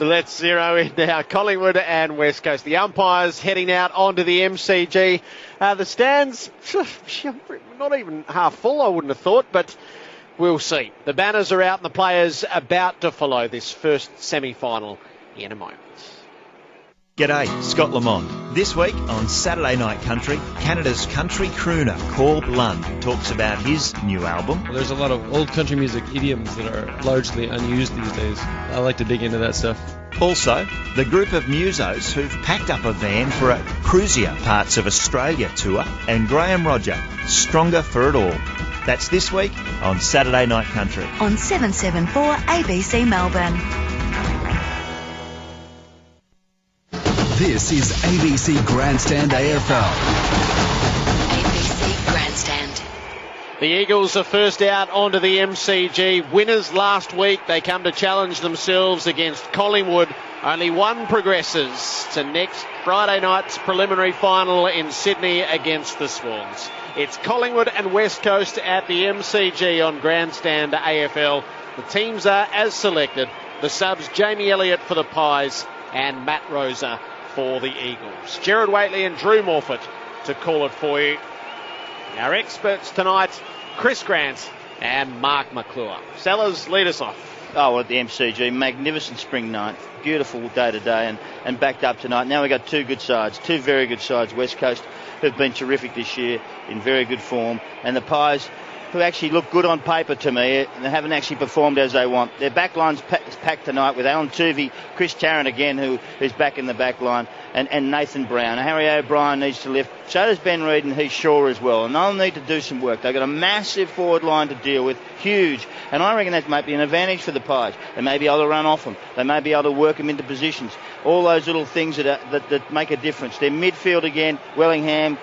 Let's zero in now. Collingwood and West Coast. The umpires heading out onto the MCG. The stands, not even half full, I wouldn't have thought, but we'll see. The banners are out and the players about to follow this first semi-final in a moment. G'day, Scott Lamont. This week on Saturday Night Country, Canada's country crooner Corb Lund talks about his new album. There's a lot of old country music idioms that are largely unused these days. I like to dig into that stuff. Also, the group of musos who've packed up a van for a Cruisier Parts of Australia tour, and Graham Roger, Stronger for It All. That's this week on Saturday Night Country. On 774 ABC Melbourne. This is ABC Grandstand AFL. ABC Grandstand. The Eagles are first out onto the MCG. Winners last week. They come to challenge themselves against Collingwood. Only one progresses to next Friday night's preliminary final in Sydney against the Swans. It's Collingwood and West Coast at the MCG on Grandstand AFL. The teams are as selected. The subs, Jamie Elliott for the Pies and Matt Rosa for the Eagles. Gerard Whateley and Drew Morfitt to call it for you. Our experts tonight, Chris Grant and Mark McClure. Sellers, lead us off. Oh, at the MCG, magnificent spring night, beautiful day today and backed up tonight. Now we've got two good sides, two very good sides. West Coast, who've been terrific this year, in very good form, and the Pies, who actually look good on paper to me and they haven't actually performed as they want. Their back line's packed tonight with Alan Tuvey, Chris Tarrant again, who is back in the back line, and Nathan Brown. Harry O'Brien needs to lift. So does Ben Reid and Heath Shaw as well. And they'll need to do some work. They've got a massive forward line to deal with, huge. And I reckon that might be an advantage for the Pies. They may be able to run off them. They may be able to work them into positions. All those little things that make a difference. Their midfield again, Wellingham,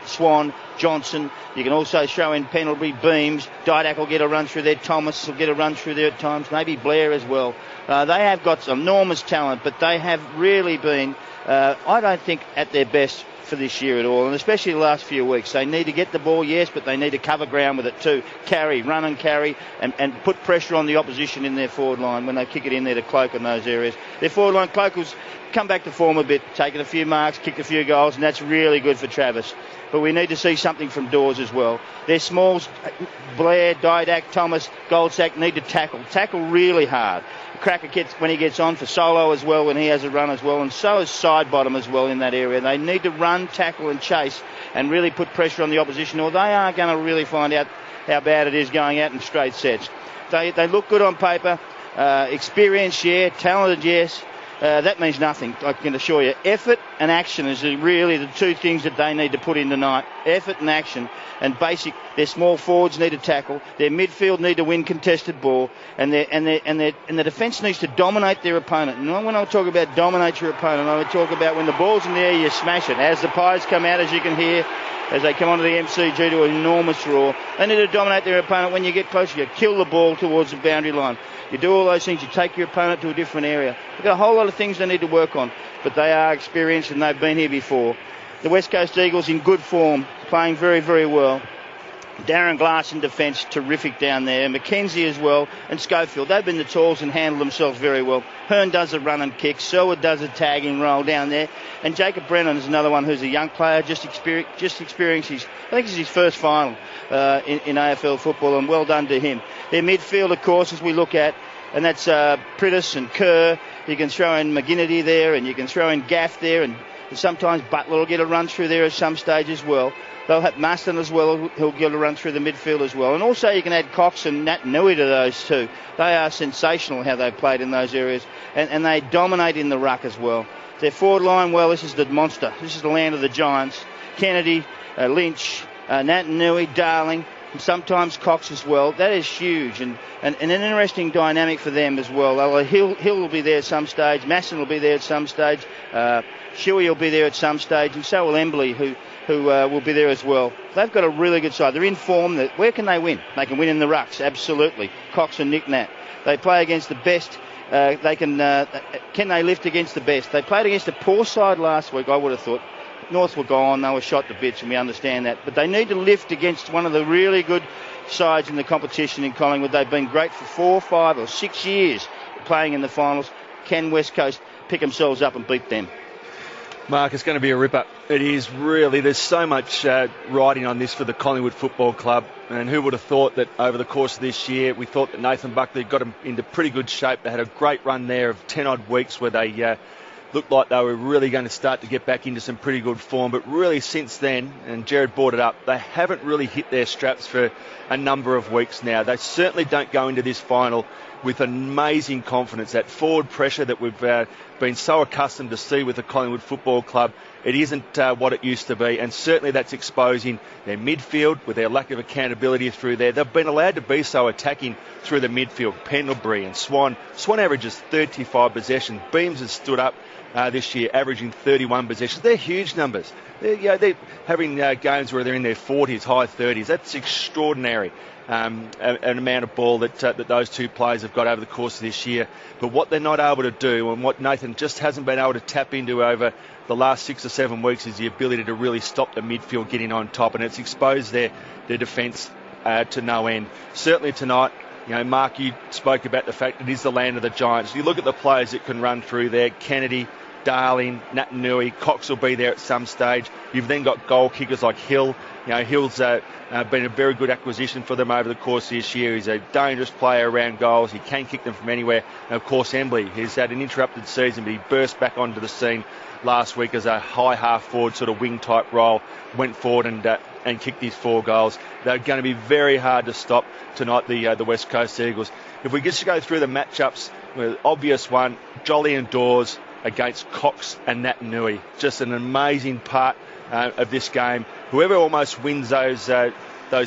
Swan, Johnson. You can also throw in Pendlebury, Beams. Didak will get a run through there. Thomas will get a run through there at times. Maybe Blair as well. They have got some enormous talent, but they have really been, I don't think, at their best for this year at all, and especially the last few weeks. They need to get the ball, yes, but they need to cover ground with it too. Carry, run and carry, and put pressure on the opposition in their forward line when they kick it in there to Cloak in those areas. Their forward line, Cloak was come back to form a bit, taken a few marks, kicked a few goals, and that's really good for Travis. But we need to see something from Dawes as well. Their smalls, Blair, Didak, Thomas, Goldsack need to tackle really hard. Cracker gets when he gets on for solo as well, when he has a run as well, and so is Sidebottom as well in that area. They need to run, tackle and chase and really put pressure on the opposition, or they are going to really find out how bad it is going out in straight sets. They look good on paper, experience, yeah, talented, yes. That means nothing, I can assure you. Effort and action is really the two things that they need to put in tonight. Effort and action. And basic, their small forwards need to tackle. Their midfield need to win contested ball. And the defence needs to dominate their opponent. And when I talk about dominate your opponent, I would talk about when the ball's in the air, you smash it. As the Pies come out, as you can hear, as they come onto the MCG to an enormous roar, they need to dominate their opponent. When you get closer, you kill the ball towards the boundary line. You do all those things, you take your opponent to a different area. They've got a whole lot of things they need to work on, but they are experienced and they've been here before. The West Coast Eagles in good form, playing very, very well. Darren Glass in defence, terrific down there. Mackenzie as well, and Schofield. They've been the talls and handled themselves very well. Hearn does a run and kick. Selwood does a tagging role down there. And Jacob Brennan is another one who's a young player, just experienced his, I think it's his first final in AFL football, and well done to him. Their midfield, of course, as we look at, and that's Prittis and Kerr. You can throw in McGinnity there, and you can throw in Gaff there, and sometimes Butler will get a run through there at some stage as well. They'll have Maston as well, who'll get a run through the midfield as well. And also you can add Cox and Nat Nui to those too. They are sensational how they've played in those areas. And they dominate in the ruck as well. Their forward line, well, this is the monster. This is the land of the giants. Kennedy, Lynch, Nat Nui, Darling, and sometimes Cox as well. That is huge and an interesting dynamic for them as well. Hill will be there at some stage. Masson will be there at some stage. Shuey will be there at some stage. And so will Embley, who will be there as well. They've got a really good side. They're in form. Where can they win? They can win in the rucks, absolutely. Cox and Nick Nat. They play against the best. Can they lift against the best? They played against a poor side last week, I would have thought. North were gone, they were shot to bits, and we understand that. But they need to lift against one of the really good sides in the competition in Collingwood. They've been great for 4, 5 or 6 years playing in the finals. Can West Coast pick themselves up and beat them? Mark, it's going to be a ripper. It is really. There's so much riding on this for the Collingwood Football Club. And who would have thought that over the course of this year, we thought that Nathan Buckley got them into pretty good shape. They had a great run there of 10 odd weeks where they looked like they were really going to start to get back into some pretty good form. But really since then, and Jared brought it up, they haven't really hit their straps for a number of weeks now. They certainly don't go into this final with amazing confidence. That forward pressure that we've been so accustomed to see with the Collingwood Football Club, it isn't what it used to be, and certainly that's exposing their midfield with their lack of accountability through there. They've been allowed to be so attacking through the midfield. Pendlebury and Swan averages 35 possessions. Beams has stood up this year, averaging 31 possessions. They're huge numbers. They're having games where they're in their 40s, high 30s. That's extraordinary. An amount of ball that those two players have got over the course of this year. But what they're not able to do, and what Nathan just hasn't been able to tap into over the last 6 or 7 weeks, is the ability to really stop the midfield getting on top, and it's exposed their defence to no end. Certainly tonight, Mark, you spoke about the fact it is the land of the Giants. You look at the players that can run through there: Kennedy, Darling, Natanui, Cox will be there at some stage. You've then got goal kickers like Hill. Hill's been a very good acquisition for them over the course of this year. He's a dangerous player around goals. He can kick them from anywhere. And of course, Embley, he's had an interrupted season, but he burst back onto the scene last week as a high half forward sort of wing type role. Went forward and kicked his 4 goals. They're going to be very hard to stop tonight, the West Coast Eagles. If we just go through the matchups, the obvious one, Jolly and Dawes against Cox and Natanui. Just an amazing part of this game. Whoever almost wins those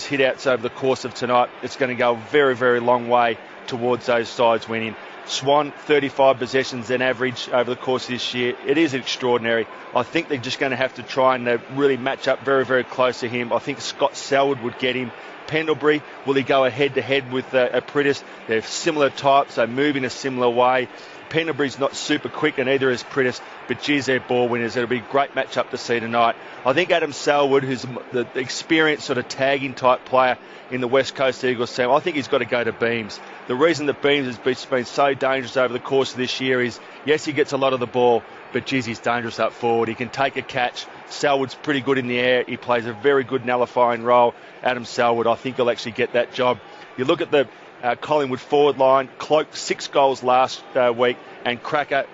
hit-outs over the course of tonight, it's going to go a very, very long way towards those sides winning. Swan, 35 possessions an average over the course of this year. It is extraordinary. I think they're just going to have to try and really match up very, very close to him. I think Scott Selwood would get him. Pendlebury, will he go head-to-head with Pritis? They're similar types. They move in a similar way. Pendlebury's not super quick, and neither is Pritis, but geez, they're ball winners. It'll be a great matchup to see tonight. I think Adam Selwood, who's the experienced sort of tagging type player in the West Coast Eagles team, I think he's got to go to Beams. The reason that Beams has been so dangerous over the course of this year is, yes, he gets a lot of the ball, but geez, he's dangerous up forward. He can take a catch. Selwood's pretty good in the air. He plays a very good nullifying role. Adam Selwood, I think he'll actually get that job. You look at the Collingwood forward line. Cloak, 6 goals last week, and Cracker,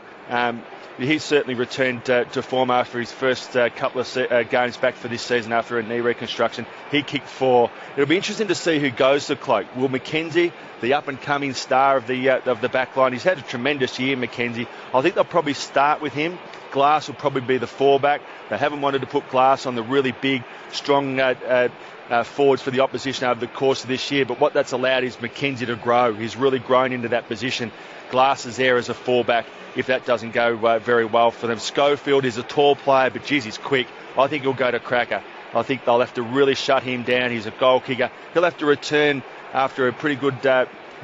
he's certainly returned to form after his first couple of games back for this season after a knee reconstruction. He kicked 4. It'll be interesting to see who goes to Cloak. Will McKenzie, the up-and-coming star of the back line, he's had a tremendous year, McKenzie. I think they'll probably start with him. Glass will probably be the fullback. They haven't wanted to put Glass on the really big, strong forwards for the opposition over the course of this year, but what that's allowed is McKenzie to grow. He's really grown into that position. Glass is there as a fullback if that doesn't go very well for them. Schofield is a tall player, but geez, he's quick. I think he'll go to Cracker. I think they'll have to really shut him down. He's a goal kicker. He'll have to return after a pretty good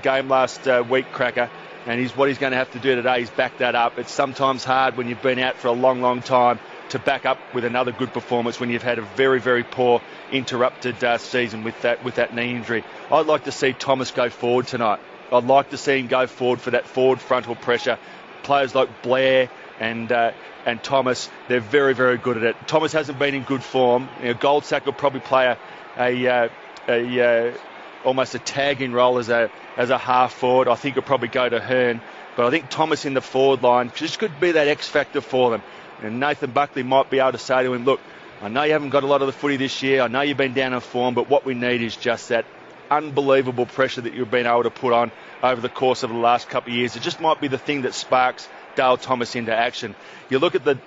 game last week, Cracker. And what he's going to have to do today is back that up. It's sometimes hard when you've been out for a long, long time to back up with another good performance when you've had a very, very poor interrupted season with that knee injury. I'd like to see Thomas go forward tonight. I'd like to see him go forward for that forward frontal pressure. Players like Blair and Thomas, they're very, very good at it. Thomas hasn't been in good form. Goldsack will probably play almost a tagging role as a half forward. I think he'll probably go to Hearn, but I think Thomas in the forward line just could be that X factor for them. And Nathan Buckley might be able to say to him, look, I know you haven't got a lot of the footy this year. I know you've been down on form, but what we need is just that unbelievable pressure that you've been able to put on over the course of the last couple of years. It just might be the thing that sparks Dale Thomas into action. You look at the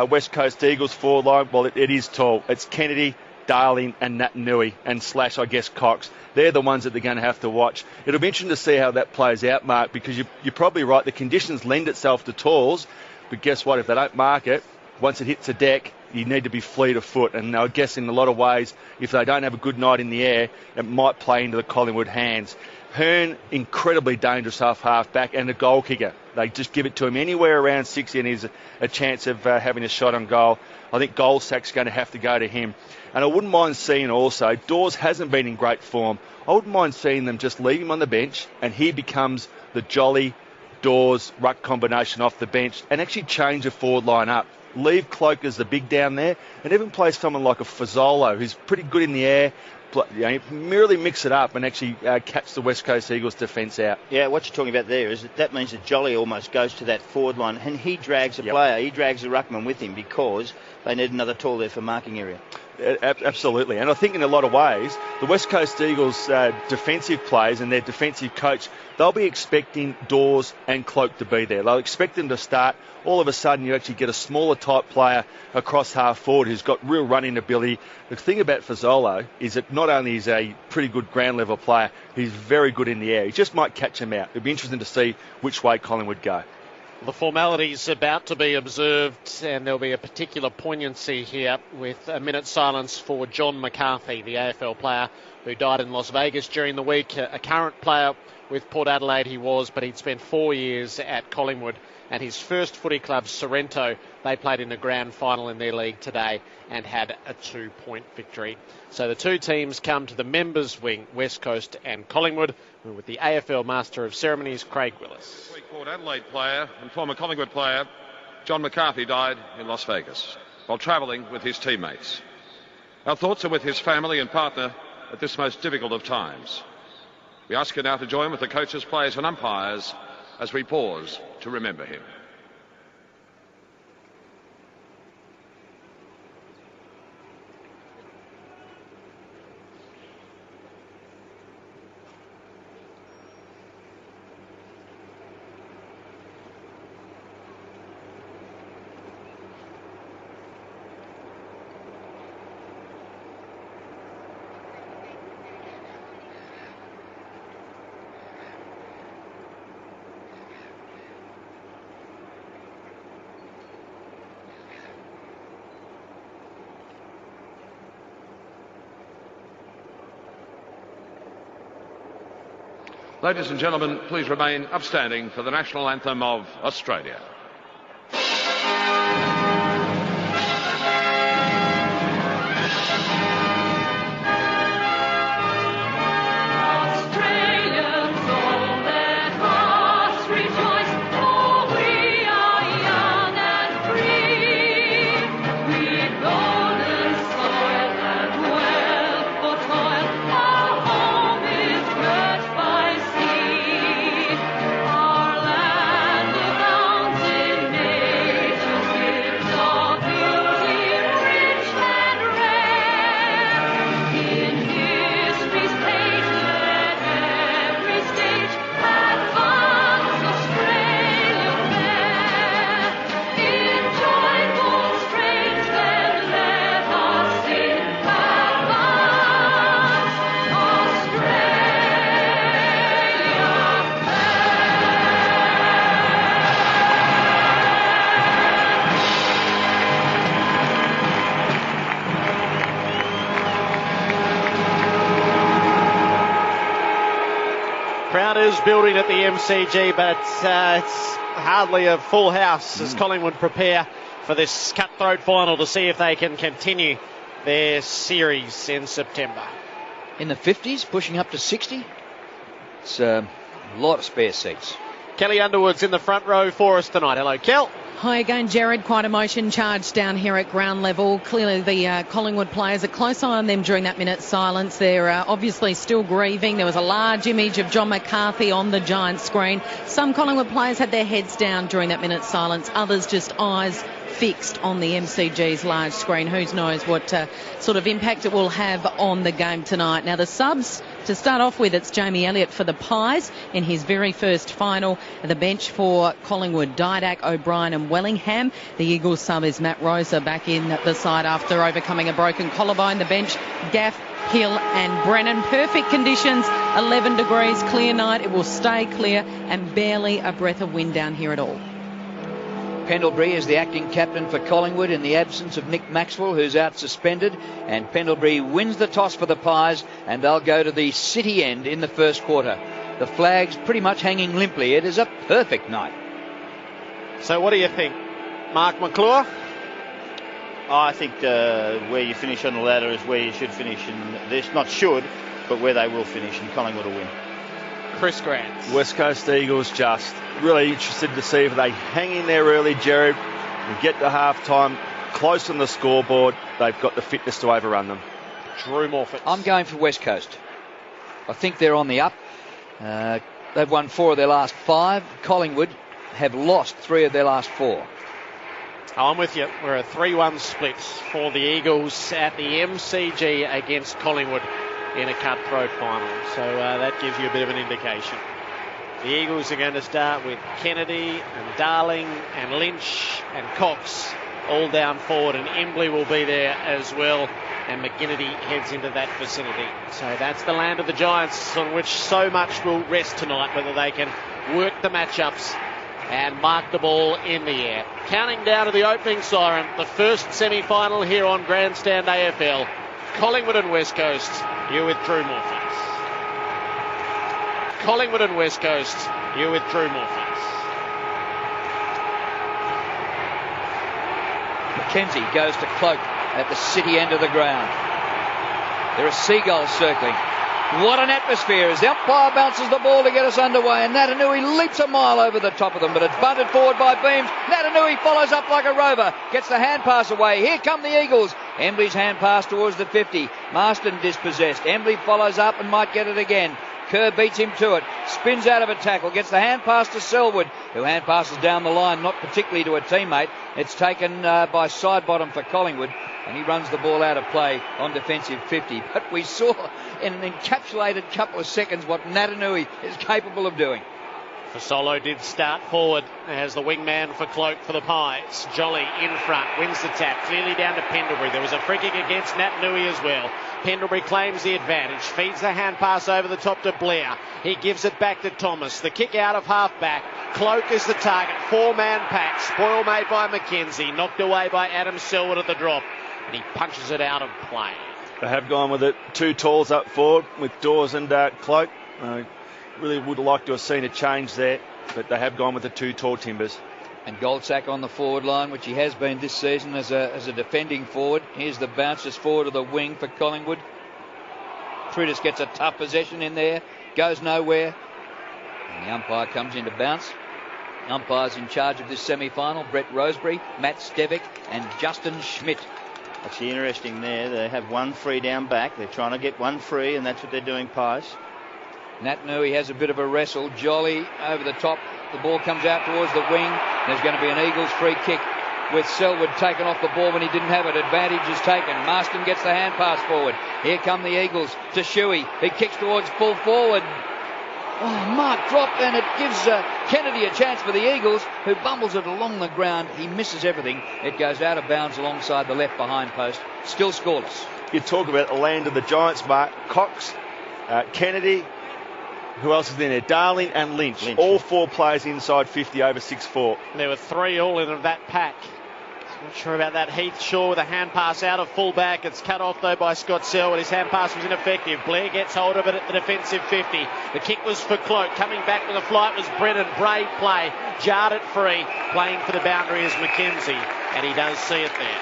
West Coast Eagles forward line, well, it is tall. It's Kennedy, Darling and Natanui and / I guess, Cox. They're the ones that they're going to have to watch. It'll be interesting to see how that plays out, Mark, because you're probably right. The conditions lend itself to talls, but guess what? If they don't mark it, once it hits a deck, you need to be fleet of foot. And I guess in a lot of ways, if they don't have a good night in the air, it might play into the Collingwood hands. Hearn, incredibly dangerous half back, and a goal kicker. They just give it to him anywhere around 60 and he's a chance of having a shot on goal. I think Goldsack's going to have to go to him. And I wouldn't mind seeing also, Dawes hasn't been in great form. I wouldn't mind seeing them just leave him on the bench and he becomes the jolly Dawes, ruck combination off the bench, and actually change the forward line up. Leave Cloak as the big down there, and even play someone like a Fazolo, who's pretty good in the air. Merely mix it up and actually catch the West Coast Eagles defence out. Yeah, what you're talking about there is that means that Jolly almost goes to that forward line, and he drags a player, he drags the ruckman with him because they need another tall there for marking area. Absolutely, and I think in a lot of ways, the West Coast Eagles defensive players and their defensive coach, they'll be expecting Dawes and Cloak to be there. They'll expect them to start. All of a sudden, you actually get a smaller type player across half forward who's got real running ability. The thing about Fazolo is that not only is he a pretty good ground level player, he's very good in the air. He just might catch him out. It'll be interesting to see which way Collingwood go. The formalities about to be observed, and there'll be a particular poignancy here with a minute's silence for John McCarthy, the AFL player who died in Las Vegas during the week. A current player with Port Adelaide he was, but he'd spent 4 years at Collingwood, and his first footy club, Sorrento, they played in the grand final in their league today and had a 2-point victory. So the two teams come to the members' wing, West Coast and Collingwood, with the AFL Master of Ceremonies, Craig Willis. Port Adelaide player and former Collingwood player John McCarthy died in Las Vegas while travelling with his teammates. Our thoughts are with his family and partner at this most difficult of times. We ask you now to join with the coaches, players and umpires as we pause to remember him. Ladies and gentlemen, please remain upstanding for the national anthem of Australia. Crowd is building at the MCG, but it's hardly a full house as Collingwood prepare for this cutthroat final to see if they can continue their series in September. In the 50s, pushing up to 60. It's a lot of spare seats. Kelly Underwood's in the front row for us tonight. Hello, Kel. Hi again, Jared. Quite emotion charged down here at ground level. Clearly the Collingwood players, a close eye on them during that minute's silence. They're obviously still grieving. There was a large image of John McCarthy on the giant screen. Some Collingwood players had their heads down during that minute's silence. Others just eyes fixed on the MCG's large screen. Who knows what sort of impact it will have on the game tonight. Now the subs, to start off with, it's Jamie Elliott for the Pies in his very first final. At the bench for Collingwood, Didak, O'Brien and Wellingham. The Eagles sub is Matt Rosa back in the side after overcoming a broken collarbone. The bench, Gaff, Hill and Brennan. Perfect conditions, 11 degrees, clear night. It will stay clear and barely a breath of wind down here at all. Pendlebury is the acting captain for Collingwood in the absence of Nick Maxwell, who's out suspended. And Pendlebury wins the toss for the Pies, and they'll go to the city end in the first quarter. The flag's pretty much hanging limply. It is a perfect night. So what do you think, Mark McClure? I think where you finish on the ladder is where you should finish, and this not should, but where they will finish, and Collingwood will win. Chris Grant. West Coast Eagles just really interested to see if they hang in there early, Jared, and get to half-time close on the scoreboard. They've got the fitness to overrun them. Drew Morfitt. I'm going for West Coast. I think they're on the up. They've won 4 of their last 5. Collingwood have lost 3 of their last 4. I'm with you. We're a 3-1 split for the Eagles at the MCG against Collingwood in a cutthroat final. So that gives you a bit of an indication. The Eagles are going to start with Kennedy and Darling and Lynch and Cox all down forward, and Embley will be there as well, and McGinnity heads into that vicinity. So that's the land of the Giants, on which so much will rest tonight, whether they can work the matchups and mark the ball in the air. Counting down to the opening siren, the first semi-final here on Grandstand AFL. Collingwood and West Coast, you with Drew Morfitt. Collingwood and West Coast, you with Drew Morfitt. McKenzie goes to Cloak at the city end of the ground. There are seagulls circling. What an atmosphere as the umpire bounces the ball to get us underway, and Natanui leaps a mile over the top of them, but it's bunted forward by Beams. Natanui follows up like a rover, gets the hand pass away. Here come the Eagles. Embley's hand pass towards the 50. Marston dispossessed. Embley follows up and might get it again. Kerr beats him to it, spins out of a tackle, gets the hand pass to Selwood, who hand passes down the line, not particularly to a teammate. It's taken by Sidebottom for Collingwood, and he runs the ball out of play on defensive 50. But we saw in an encapsulated couple of seconds what Natanui is capable of doing. Fasolo did start forward as the wingman for Cloak for the Pies. Jolly in front, wins the tap, clearly down to Pendlebury. There was a free kick against Natanui as well. Pendlebury claims the advantage, feeds the hand pass over the top to Blair. He gives it back to Thomas. The kick out of half-back. Cloak is the target. 4-man pack. Spoil made by McKenzie. Knocked away by Adam Selwood at the drop. And he punches it out of play. They have gone with it. 2 talls up forward with Dawes and Cloak. Really would like to have seen a change there, but they have gone with the 2 tall timbers. And Goldsack on the forward line, which he has been this season as a defending forward. Here's the bounce just forward of the wing for Collingwood. Trudis gets a tough possession in there, goes nowhere. And the umpire comes in to bounce. Umpires in charge of this semi-final, Brett Roseberry, Matt Stevick and Justin Schmidt. Actually interesting there. They have 1 free down back. They're trying to get 1 free, and that's what they're doing, Pies. Natanui has a bit of a wrestle. Jolly over the top. The ball comes out towards the wing. There's going to be an Eagles free kick with Selwood taken off the ball when he didn't have it. Advantage is taken. Marston gets the hand pass forward. Here come the Eagles to Shuey. He kicks towards full forward. Oh, Mark dropped, and it gives Kennedy a chance for the Eagles, who bumbles it along the ground. He misses everything. It goes out of bounds alongside the left behind post. Still scoreless. You talk about the land of the Giants, Mark. Cox, Kennedy, who else is in there? Darling and Lynch. All 4 players inside 50 over 6'4". There were 3 all in of that pack. Not sure about that. Heath Shaw with a hand pass out of full-back. It's cut off, though, by Scott Selwood. His hand pass was ineffective. Blair gets hold of it at the defensive 50. The kick was for Cloak. Coming back with a flight was Brennan. Brave play. Jarred it free. Playing for the boundary is McKenzie. And he does see it there.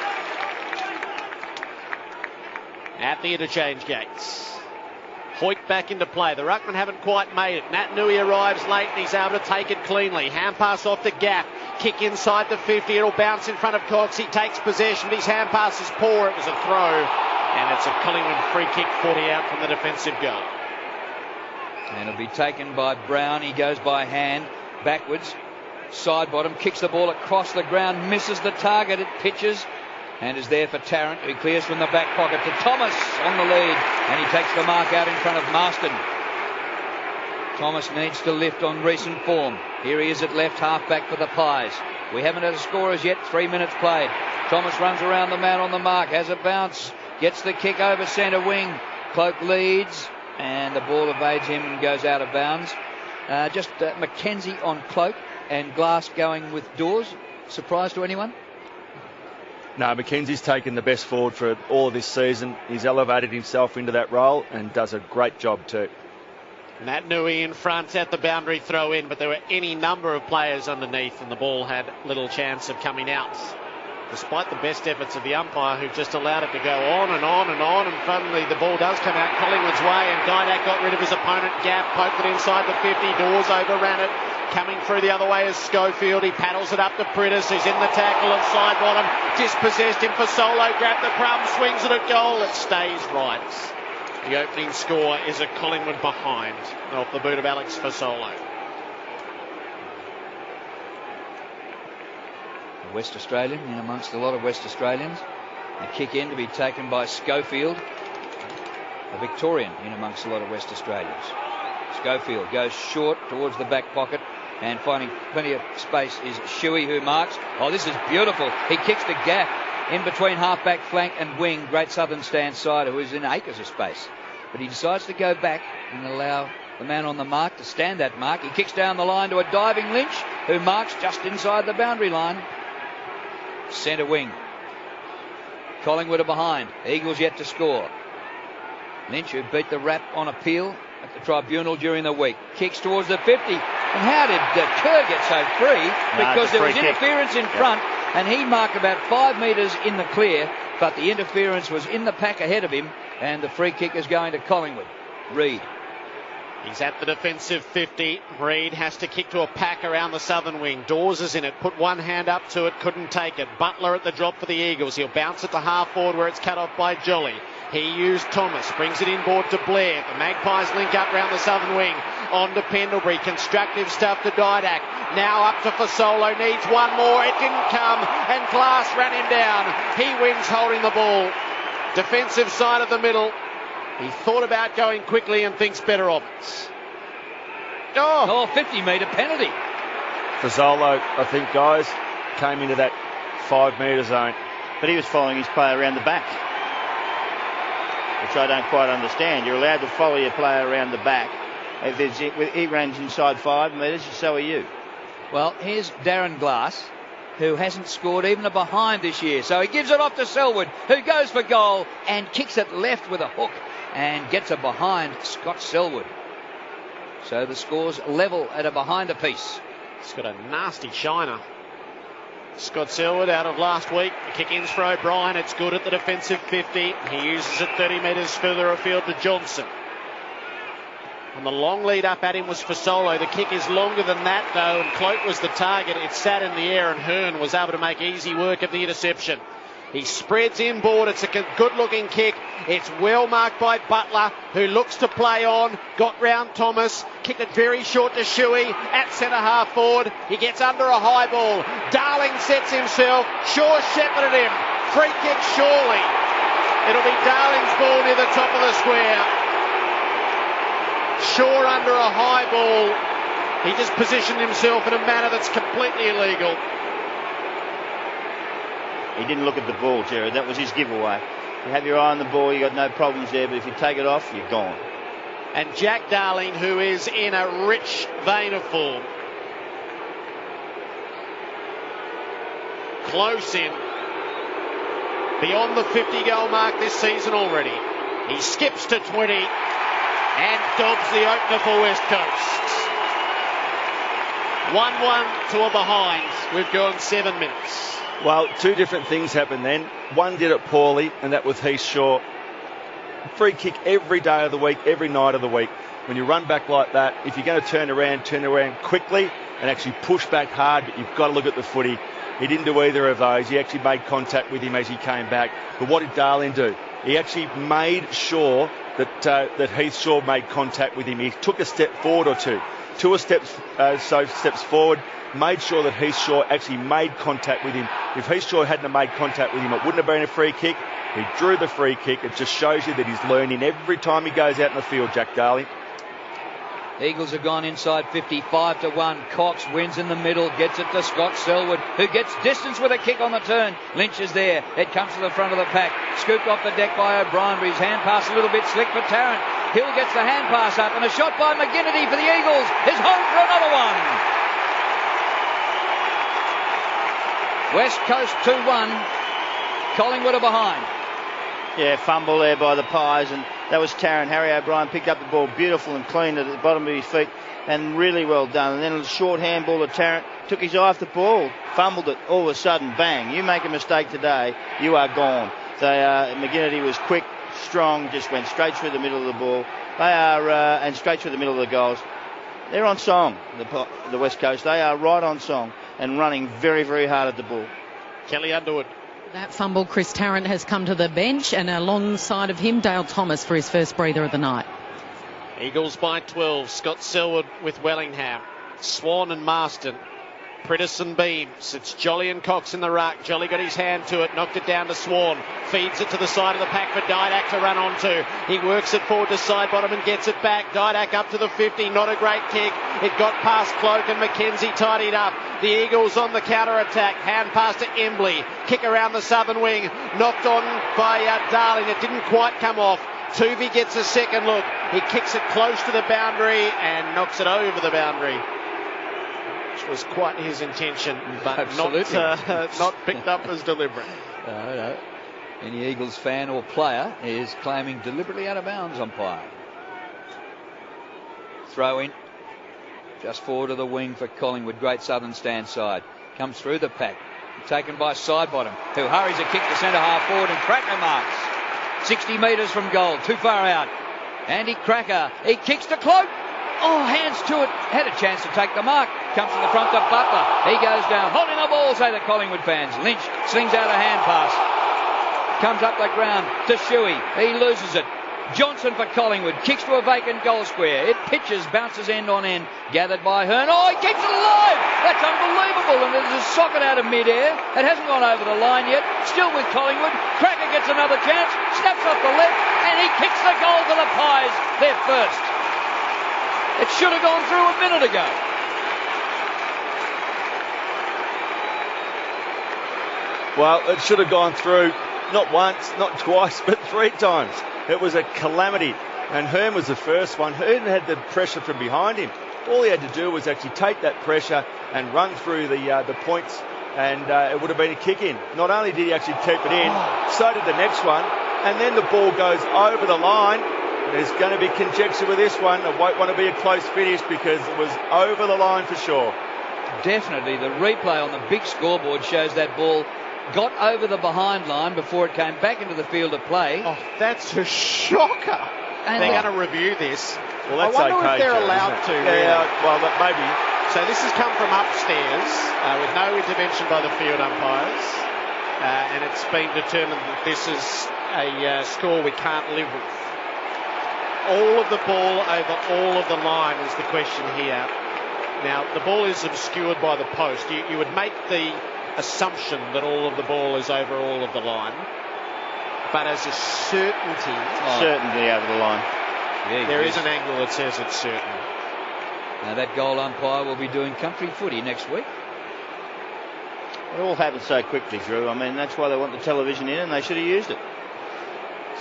At the interchange gates. Hoyt back into play. The ruckmen haven't quite made it. Natanui arrives late and he's able to take it cleanly. Hand pass off the gap. Kick inside the 50. It'll bounce in front of Cox. He takes possession, but his hand pass is poor. It was a throw, and it's a Collingwood free kick 40 out from the defensive goal. And it'll be taken by Brown. He goes by hand backwards. Sidebottom kicks the ball across the ground, misses the target. It pitches and is there for Tarrant, who clears from the back pocket to Thomas on the lead, and he takes the mark out in front of Marston. Thomas needs to lift on recent form. Here he is at left half-back for the Pies. We haven't had a score as yet. 3 minutes played. Thomas runs around the man on the mark, has a bounce, gets the kick over centre wing. Cloak leads, and the ball evades him and goes out of bounds. McKenzie on Cloak and Glass going with Dawes. Surprise to anyone? No, McKenzie's taken the best forward for all of this season. He's elevated himself into that role and does a great job too. Natanui in front at the boundary throw in, but there were any number of players underneath and the ball had little chance of coming out. despite the best efforts of the umpire, who just allowed it to go on and on and on, and finally the ball does come out Collingwood's way, and Didak got rid of his opponent. Gap poked it inside the 50. Dawes overran it. Coming through the other way is Schofield. He paddles it up to Prittis, who's in the tackle of side bottom. Dispossessed him for Solo. Grabbed the crumb, swings it at goal. It stays right. The opening score is a Collingwood behind off the boot of Alex Fasolo. West Australian in amongst a lot of West Australians. A kick in to be taken by Schofield. A Victorian in amongst a lot of West Australians. Schofield goes short towards the back pocket, and finding plenty of space is Shuey, who marks. Oh, this is beautiful. He kicks the gap in between half-back flank and wing. Great Southern stand side, who is in acres of space. But he decides to go back and allow the man on the mark to stand that mark. He kicks down the line to a diving Lynch, who marks just inside the boundary line. Centre wing. Collingwood are behind. Eagles yet to score. Lynch, who beat the rap on appeal at the tribunal during the week, kicks towards the 50. And how did Kerr get so free? Because there was interference in front, and he marked about 5 metres in the clear, but the interference was in the pack ahead of him, and the free kick is going to Collingwood. Reid. He's at the defensive 50. Reid has to kick to a pack around the southern wing. Dawes is in it. Put one hand up to it. Couldn't take it. Butler at the drop for the Eagles. He'll bounce it to half forward where it's cut off by Jolly. He used Thomas. Brings it inboard to Blair. The Magpies link up round the southern wing. On to Pendlebury. Constructive stuff to Didak. Now up to Fasolo. Needs one more. It didn't come. And Glass ran him down. He wins holding the ball. Defensive side of the middle. He thought about going quickly and thinks better of it. Oh, 50-metre penalty. Fasolo, I think, guys, came into that 5-metre zone. But he was following his player around the back, which I don't quite understand. You're allowed to follow your player around the back. If he runs inside 5 metres, so are you. Well, here's Darren Glass, who hasn't scored even a behind this year. So he gives it off to Selwood, who goes for goal and kicks it left with a hook and gets a behind Scott Selwood. So the score's level at a behind apiece. He's got a nasty shiner. Scott Selwood out of last week. The kick in's for O'Brien. It's good at the defensive 50. He uses it 30 metres further afield to Johnson. And the long lead up at him was Fasolo. The kick is longer than that, though, and Cloak was the target. It sat in the air, and Hearn was able to make easy work of the interception. He spreads inboard. It's a good-looking kick. It's well marked by Butler, who looks to play on. Got round Thomas. Kicked it very short to Shuey at centre-half forward. He gets under a high ball. Darling sets himself. Shaw shepherded him. Free kick surely. It'll be Darling's ball near the top of the square. Shaw under a high ball. He just positioned himself in a manner that's completely illegal. He didn't look at the ball, Jared. That was his giveaway. You have your eye on the ball, you got no problems there, but if you take it off, you're gone. And Jack Darling, who is in a rich vein of form. Close in. Beyond the 50-goal mark this season already. He skips to 20 and dobs the opener for West Coast. 1-1 to a behind. We've gone 7 minutes. Well, 2 different things happened then. One did it poorly, and that was Heath Shaw. Free kick every day of the week, every night of the week. When you run back like that, if you're going to turn around quickly and actually push back hard, but you've got to look at the footy. He didn't do either of those. He actually made contact with him as he came back. But what did Darling do? He actually made sure that Heath Shaw made contact with him. He took a step forward or two. Steps forward, made sure that Heath Shaw actually made contact with him. If Heath Shaw hadn't have made contact with him, it wouldn't have been a free kick. He drew the free kick. It just shows you that he's learning every time he goes out in the field, Jack Darling. Eagles have gone inside 55-1. Cox wins in the middle, gets it to Scott Selwood, who gets distance with a kick on the turn. Lynch is there. It comes to the front of the pack. Scooped off the deck by O'Brien, but his hand pass a little bit slick for Tarrant. Hill gets the hand pass up, and a shot by McGinnity for the Eagles is home for another one. West Coast 2-1. Collingwood are behind. Yeah, fumble there by the Pies, and that was Tarrant. Harry O'Brien picked up the ball beautiful and clean at the bottom of his feet, and really well done. And then a short handball to Tarrant, took his eye off the ball, fumbled it, all of a sudden, bang. You make a mistake today, you are gone. McGinnity was quick, strong, just went straight through the middle of the ball. And straight through the middle of the goals. They're on song, the West Coast. They are right on song and running very, very hard at the ball. Kelly Underwood. That fumble, Chris Tarrant has come to the bench, and alongside of him, Dale Thomas for his first breather of the night. Eagles by 12. Scott Selwood with Wellingham. Swan and Marston. Prittis Beams. It's Jolly and Cox in the ruck. Jolly got his hand to it, knocked it down to Swan. Feeds it to the side of the pack for Didak to run onto. He works it forward to side bottom and gets it back. Didak up to the 50. Not a great kick. It got past Cloak and McKenzie tidied up. The Eagles on the counter-attack. Hand pass to Embley. Kick around the southern wing. Knocked on by Darling. It didn't quite come off. Tuvey gets a second look. He kicks it close to the boundary and knocks it over the boundary. Which was quite his intention, but not picked up as deliberate. No. Any Eagles fan or player is claiming deliberately out of bounds umpire. Throw in. Just forward of the wing for Collingwood. Great Southern stand side. Comes through the pack. Taken by Sidebottom, who hurries a kick to centre half forward, and Cracker marks. 60 metres from goal. Too far out. Andy Cracker. He kicks to Cloak. Oh, hands to it. Had a chance to take the mark. Comes to the front to Butler. He goes down. Holding the ball, say the Collingwood fans. Lynch slings out a hand pass. Comes up the ground to Shuey. He loses it. Johnson for Collingwood. Kicks to a vacant goal square. It pitches, bounces end on end. Gathered by Hearn. Oh, he keeps it alive. That's unbelievable. And there's a socket out of midair. It hasn't gone over the line yet. Still with Collingwood. Cracker gets another chance. Snaps off the left. And he kicks the goal to the Pies. They're first. It should have gone through a minute ago. Well, it should have gone through not once, not twice, but 3 times. It was a calamity. And Hearn was the first one. Hearn had the pressure from behind him. All he had to do was actually take that pressure and run through the points, and it would have been a kick in. Not only did he actually keep it in, so did the next one. And then the ball goes over the line. There's going to be conjecture with this one. It won't want to be a close finish because it was over the line for sure. Definitely. The replay on the big scoreboard shows that ball got over the behind line before it came back into the field of play. Oh, that's a shocker. And they're going to review this. Well, that's I wonder okay, if they're Joe, allowed to. Yeah, well, maybe. So this has come from upstairs with no intervention by the field umpires. And it's been determined that this is a score we can't live with. All of the ball over all of the line is the question here. Now, the ball is obscured by the post. You would make the assumption that all of the ball is over all of the line. But as a certainty... Certainty over the line. Yeah, there is an angle that says it's certain. Now, that goal umpire will be doing country footy next week. It all happened so quickly, Drew. I mean, that's why they want the television in, and they should have used it.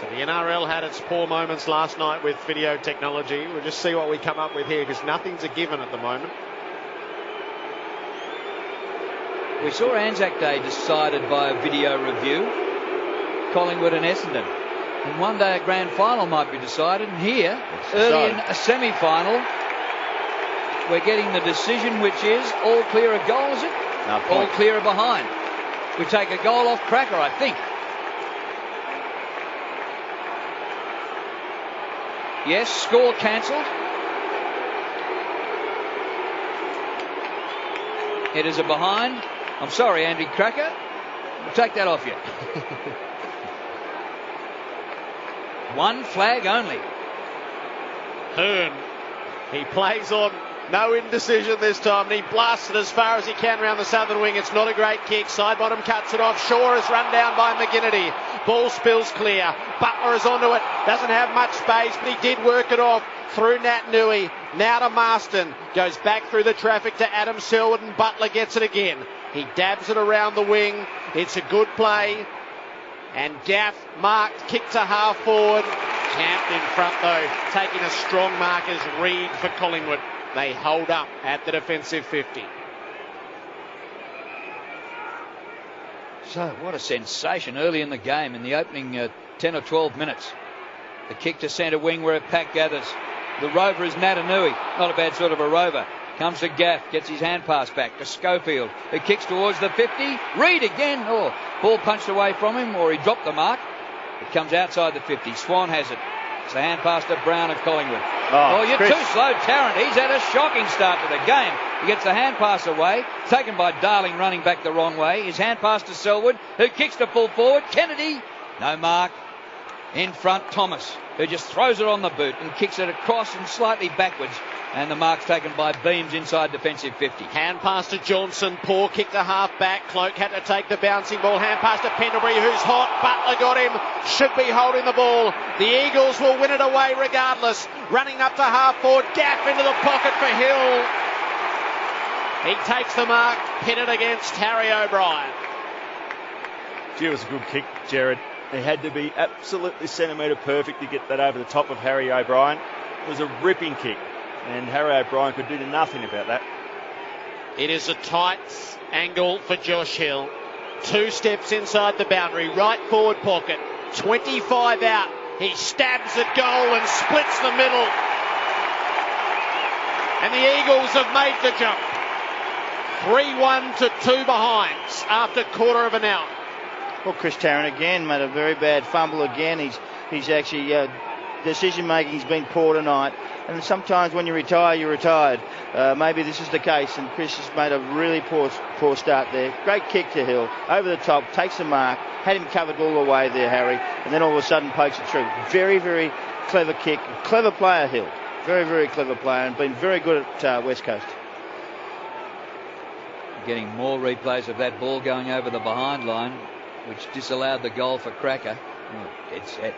So the NRL had its poor moments last night with video technology. We'll just see what we come up with here, because nothing's a given at the moment. We saw Anzac Day decided by a video review. Collingwood and Essendon. And one day a grand final might be decided. And here, early in a semi-final, we're getting the decision, which is all clear of goal, is it? No point. All clear of behind. We take a goal off Cracker, I think. Yes, score cancelled. It is a behind. I'm sorry, Andy Cracker. We'll take that off you. One flag only. Hearn. He plays on. No indecision this time, and he blasts it as far as he can around the southern wing. It's not a great kick. Sidebottom cuts it off. Shaw is run down by McGinnity. Ball spills clear. Butler is onto it. Doesn't have much space, but he did work it off through Nat Nui. Now to Marston. Goes back through the traffic to Adam Selwood, and Butler gets it again. He dabs it around the wing. It's a good play. And Gaff marked, kick to half forward. Camped in front though, taking a strong mark as Reid for Collingwood. They hold up at the defensive 50. So what a sensation early in the game in the opening 10 or 12 minutes. The kick to centre wing where a pack gathers. The rover is Natanui. Not a bad sort of a rover. Comes to Gaff, gets his hand pass back to Schofield, who kicks towards the 50. Reed again. Oh, ball punched away from him, or he dropped the mark. It comes outside the 50. Swan has it. It's the hand pass to Brown of Collingwood. Oh, you're too slow, Tarrant. He's had a shocking start to the game. He gets the hand pass away, taken by Darling running back the wrong way. His hand pass to Selwood, who kicks the full forward. Kennedy, no mark. In front, Thomas, who just throws it on the boot and kicks it across and slightly backwards. And the mark's taken by Beams inside defensive 50. Hand pass to Johnson. Poor kick to half back. Cloak had to take the bouncing ball. Hand pass to Pendlebury, who's hot. Butler got him. Should be holding the ball. The Eagles will win it away regardless. Running up to half forward. Gaff into the pocket for Hill. He takes the mark. Pitted against Harry O'Brien. Gee, it was a good kick, Jared. It had to be absolutely centimetre perfect to get that over the top of Harry O'Brien. It was a ripping kick, and Harry O'Brien could do nothing about that. It is a tight angle for Josh Hill. 2 steps inside the boundary, right forward pocket, 25 out. He stabs at goal and splits the middle. And the Eagles have made the jump. 3-1 to 2 behinds after quarter of an hour. Well, Chris Tarrant again made a very bad fumble again. He's actually decision making's been poor tonight, and sometimes when you retire, you're retired. Maybe this is the case, and Chris has made a really poor start there. Great kick to Hill over the top, takes the mark, had him covered all the way there, Harry, and then all of a sudden pokes it through. Very, very clever kick, clever player Hill, very, very clever player, and been very good at West Coast. Getting more replays of that ball going over the behind line, which disallowed the goal for Cracker. Oh, dead set.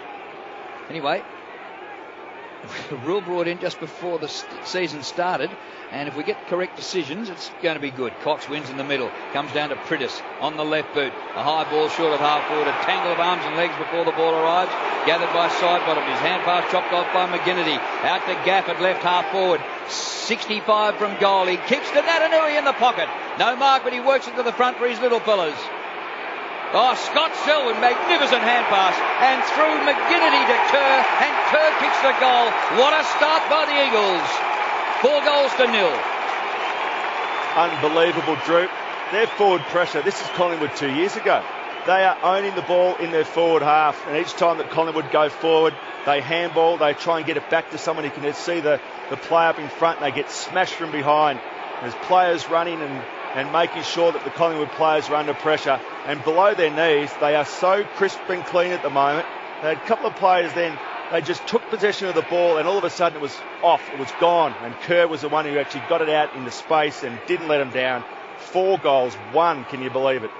Anyway, the rule brought in just before the season started, and if we get correct decisions, it's going to be good. Cox wins in the middle, comes down to Prittis on the left boot. A high ball short of half forward, a tangle of arms and legs before the ball arrives. Gathered by side bottom. His hand pass chopped off by McGinnity. Out to Gaff at left half forward. 65 from goal. He kicks to Natanui in the pocket. No mark, but he works it to the front for his little fellas. Oh, Scott Selwood, magnificent hand pass, and through McGinnity to Kerr, and Kerr kicks the goal. What a start by the Eagles. 4-0. Unbelievable, Drew. Their forward pressure, this is Collingwood 2 years ago. They are owning the ball in their forward half, and each time that Collingwood go forward, they handball, they try and get it back to someone who can see the play up in front, and they get smashed from behind. There's players running and making sure that the Collingwood players are under pressure. And below their knees, they are so crisp and clean at the moment. They had a couple of players then, they just took possession of the ball, and all of a sudden it was off, it was gone. And Kerr was the one who actually got it out into space and didn't let them down. 4 goals, 1, can you believe it?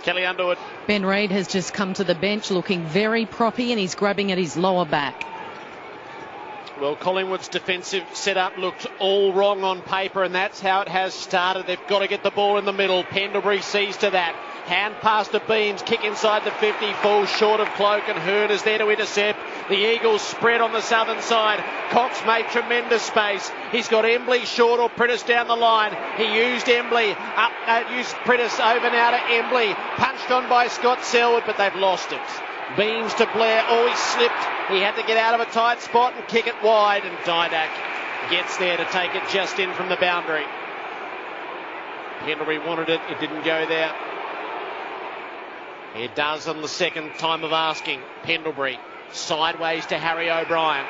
Kelly Underwood. Ben Reid has just come to the bench looking very proppy, and he's grabbing at his lower back. Well, Collingwood's defensive setup looked all wrong on paper, and that's how it has started. They've got to get the ball in the middle. Pendlebury sees to that. Hand pass to Beams, kick inside the 50, falls short of Cloak, and Hearn is there to intercept. The Eagles spread on the southern side. Cox made tremendous space. He's got Embley short or Prittis down the line. He used Embley up, used Prittis over now to Embley. Punched on by Scott Selwood, but they've lost it. Beams to Blair. Oh, he slipped. He had to get out of a tight spot and kick it wide, and Didak gets there to take it just in from the boundary. Pendlebury wanted it. It didn't go there. It does on the second time of asking. Pendlebury sideways to Harry O'Brien.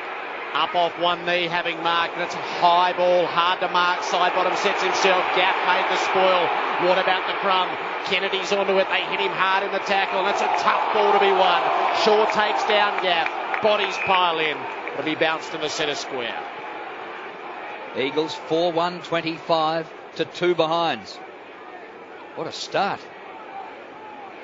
Up off one knee, having marked, and it's a high ball, hard to mark. Side bottom sets himself. Gaff made the spoil. What about the crumb? Kennedy's onto it. They hit him hard in the tackle, and that's a tough ball to be won. Shaw takes down Gaff. Bodies pile in. It'll be bounced in the centre square. Eagles 4-1, 25 to 2 behinds. What a start.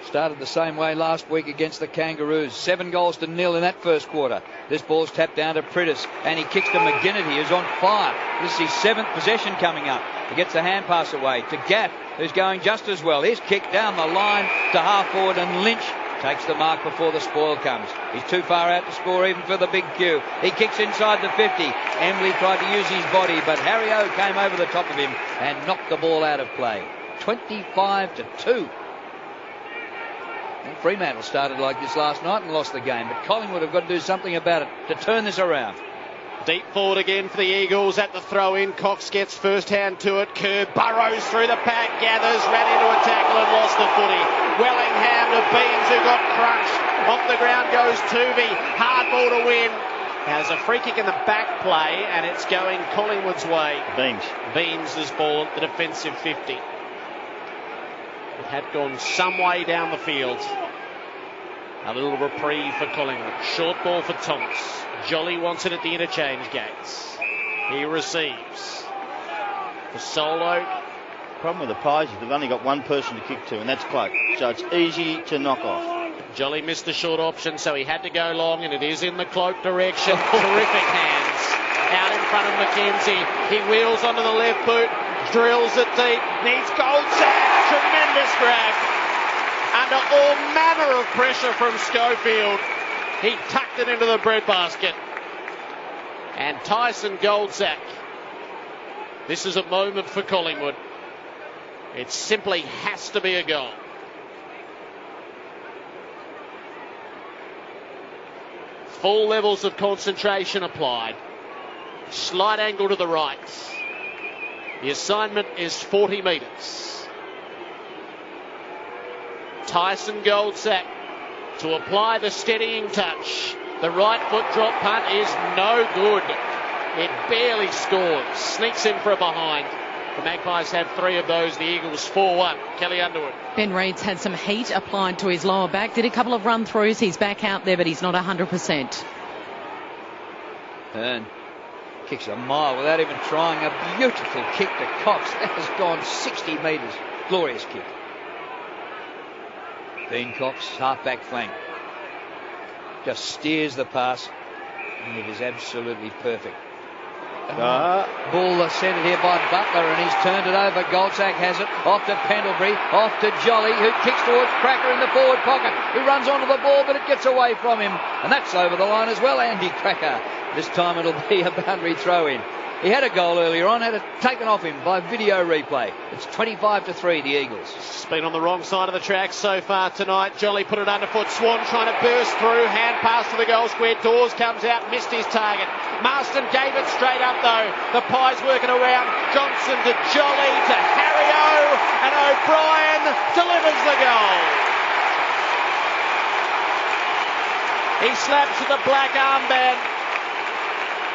Started the same way last week against the Kangaroos. 7-0 in that first quarter. This ball's tapped down to Prittis, and he kicks to McGinnity, who's on fire. This is his 7th possession coming up. He gets the hand pass away to Gaff, who's going just as well. His kick down the line to half forward, and Lynch takes the mark before the spoil comes. He's too far out to score even for the big Q. He kicks inside the 50. Embley tried to use his body, but Harry O came over the top of him and knocked the ball out of play. 25 to 2. And Fremantle started like this last night and lost the game, but Collingwood have got to do something about it to turn this around. Deep forward again for the Eagles at the throw-in. Cox gets first hand to it. Kerr burrows through the pack, gathers, ran into a tackle and lost the footy. Wellingham to Beans, who got crunched. Off the ground goes Tuvey. Hard ball to win. Has a free kick in the back play, and it's going Collingwood's way. Beans' ball at the defensive 50. It had gone some way down the field. A little reprieve for Collingwood. Short ball for Thomas. Jolly wants it at the interchange gates. He receives. For Solo. Problem with the Pies is they've only got one person to kick to, and that's Cloak. So it's easy to knock off. Jolly missed the short option, so he had to go long, and it is in the Cloak direction. Terrific hands. Out in front of McKenzie. He wheels onto the left boot. Drills it deep. Needs Goldsack. Tremendous grab. Under all manner of pressure from Schofield. He tucked it into the breadbasket. And Tyson Goldsack. This is a moment for Collingwood. It simply has to be a goal. Full levels of concentration applied. Slight angle to the right. The assignment is 40 metres. Tyson Goldsack to apply the steadying touch. The right foot drop punt is no good. It barely scores. Sneaks in for a behind. The Magpies have 3 of those. The Eagles 4-1. Kelly Underwood. Ben Reid's had some heat applied to his lower back. Did a couple of run-throughs. He's back out there, but he's not 100%. Hearn kicks a mile without even trying. A beautiful kick to Cox. That has gone 60 metres. Glorious kick. Dean Cox, half-back flank. Just steers the pass, and it is absolutely perfect. Ball centred here by Butler, and he's turned it over. Goldsack has it. Off to Pendlebury. Off to Jolly, who kicks towards Cracker in the forward pocket. He runs onto the ball, but it gets away from him. And that's over the line as well, Andy Cracker. This time it'll be a boundary throw-in. He had a goal earlier on, had it taken off him by video replay. It's 25-3, the Eagles. It's been on the wrong side of the track so far tonight. Jolly put it underfoot. Swan trying to burst through. Hand pass to the goal square. Dawes comes out, missed his target. Marston gave it straight up though. The Pies working around. Johnson to Jolly to Harry-O, and O'Brien delivers the goal. He slaps at the black armband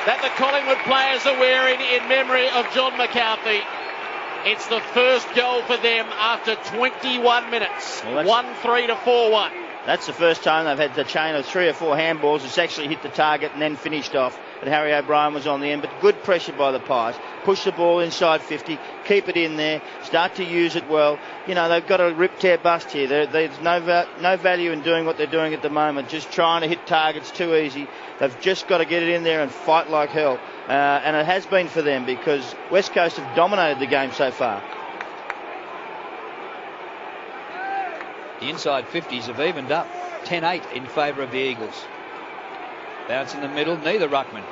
that the Collingwood players are wearing in memory of John McCarthy. It's the first goal for them after 21 minutes. 1-3 to 4-1. That's the first time they've had the chain of 3 or 4 handballs. It's actually hit the target and then finished off. But Harry O'Brien was on the end. But good pressure by the Pies. Push the ball inside 50. Keep it in there. Start to use it well. You know, they've got a rip, tear, bust here. There's no value in doing what they're doing at the moment. Just trying to hit targets too easy. They've just got to get it in there and fight like hell. And it has been for them because West Coast have dominated the game so far. The inside 50s have evened up. 10-8 in favour of the Eagles. Bounce in the middle, neither ruckman.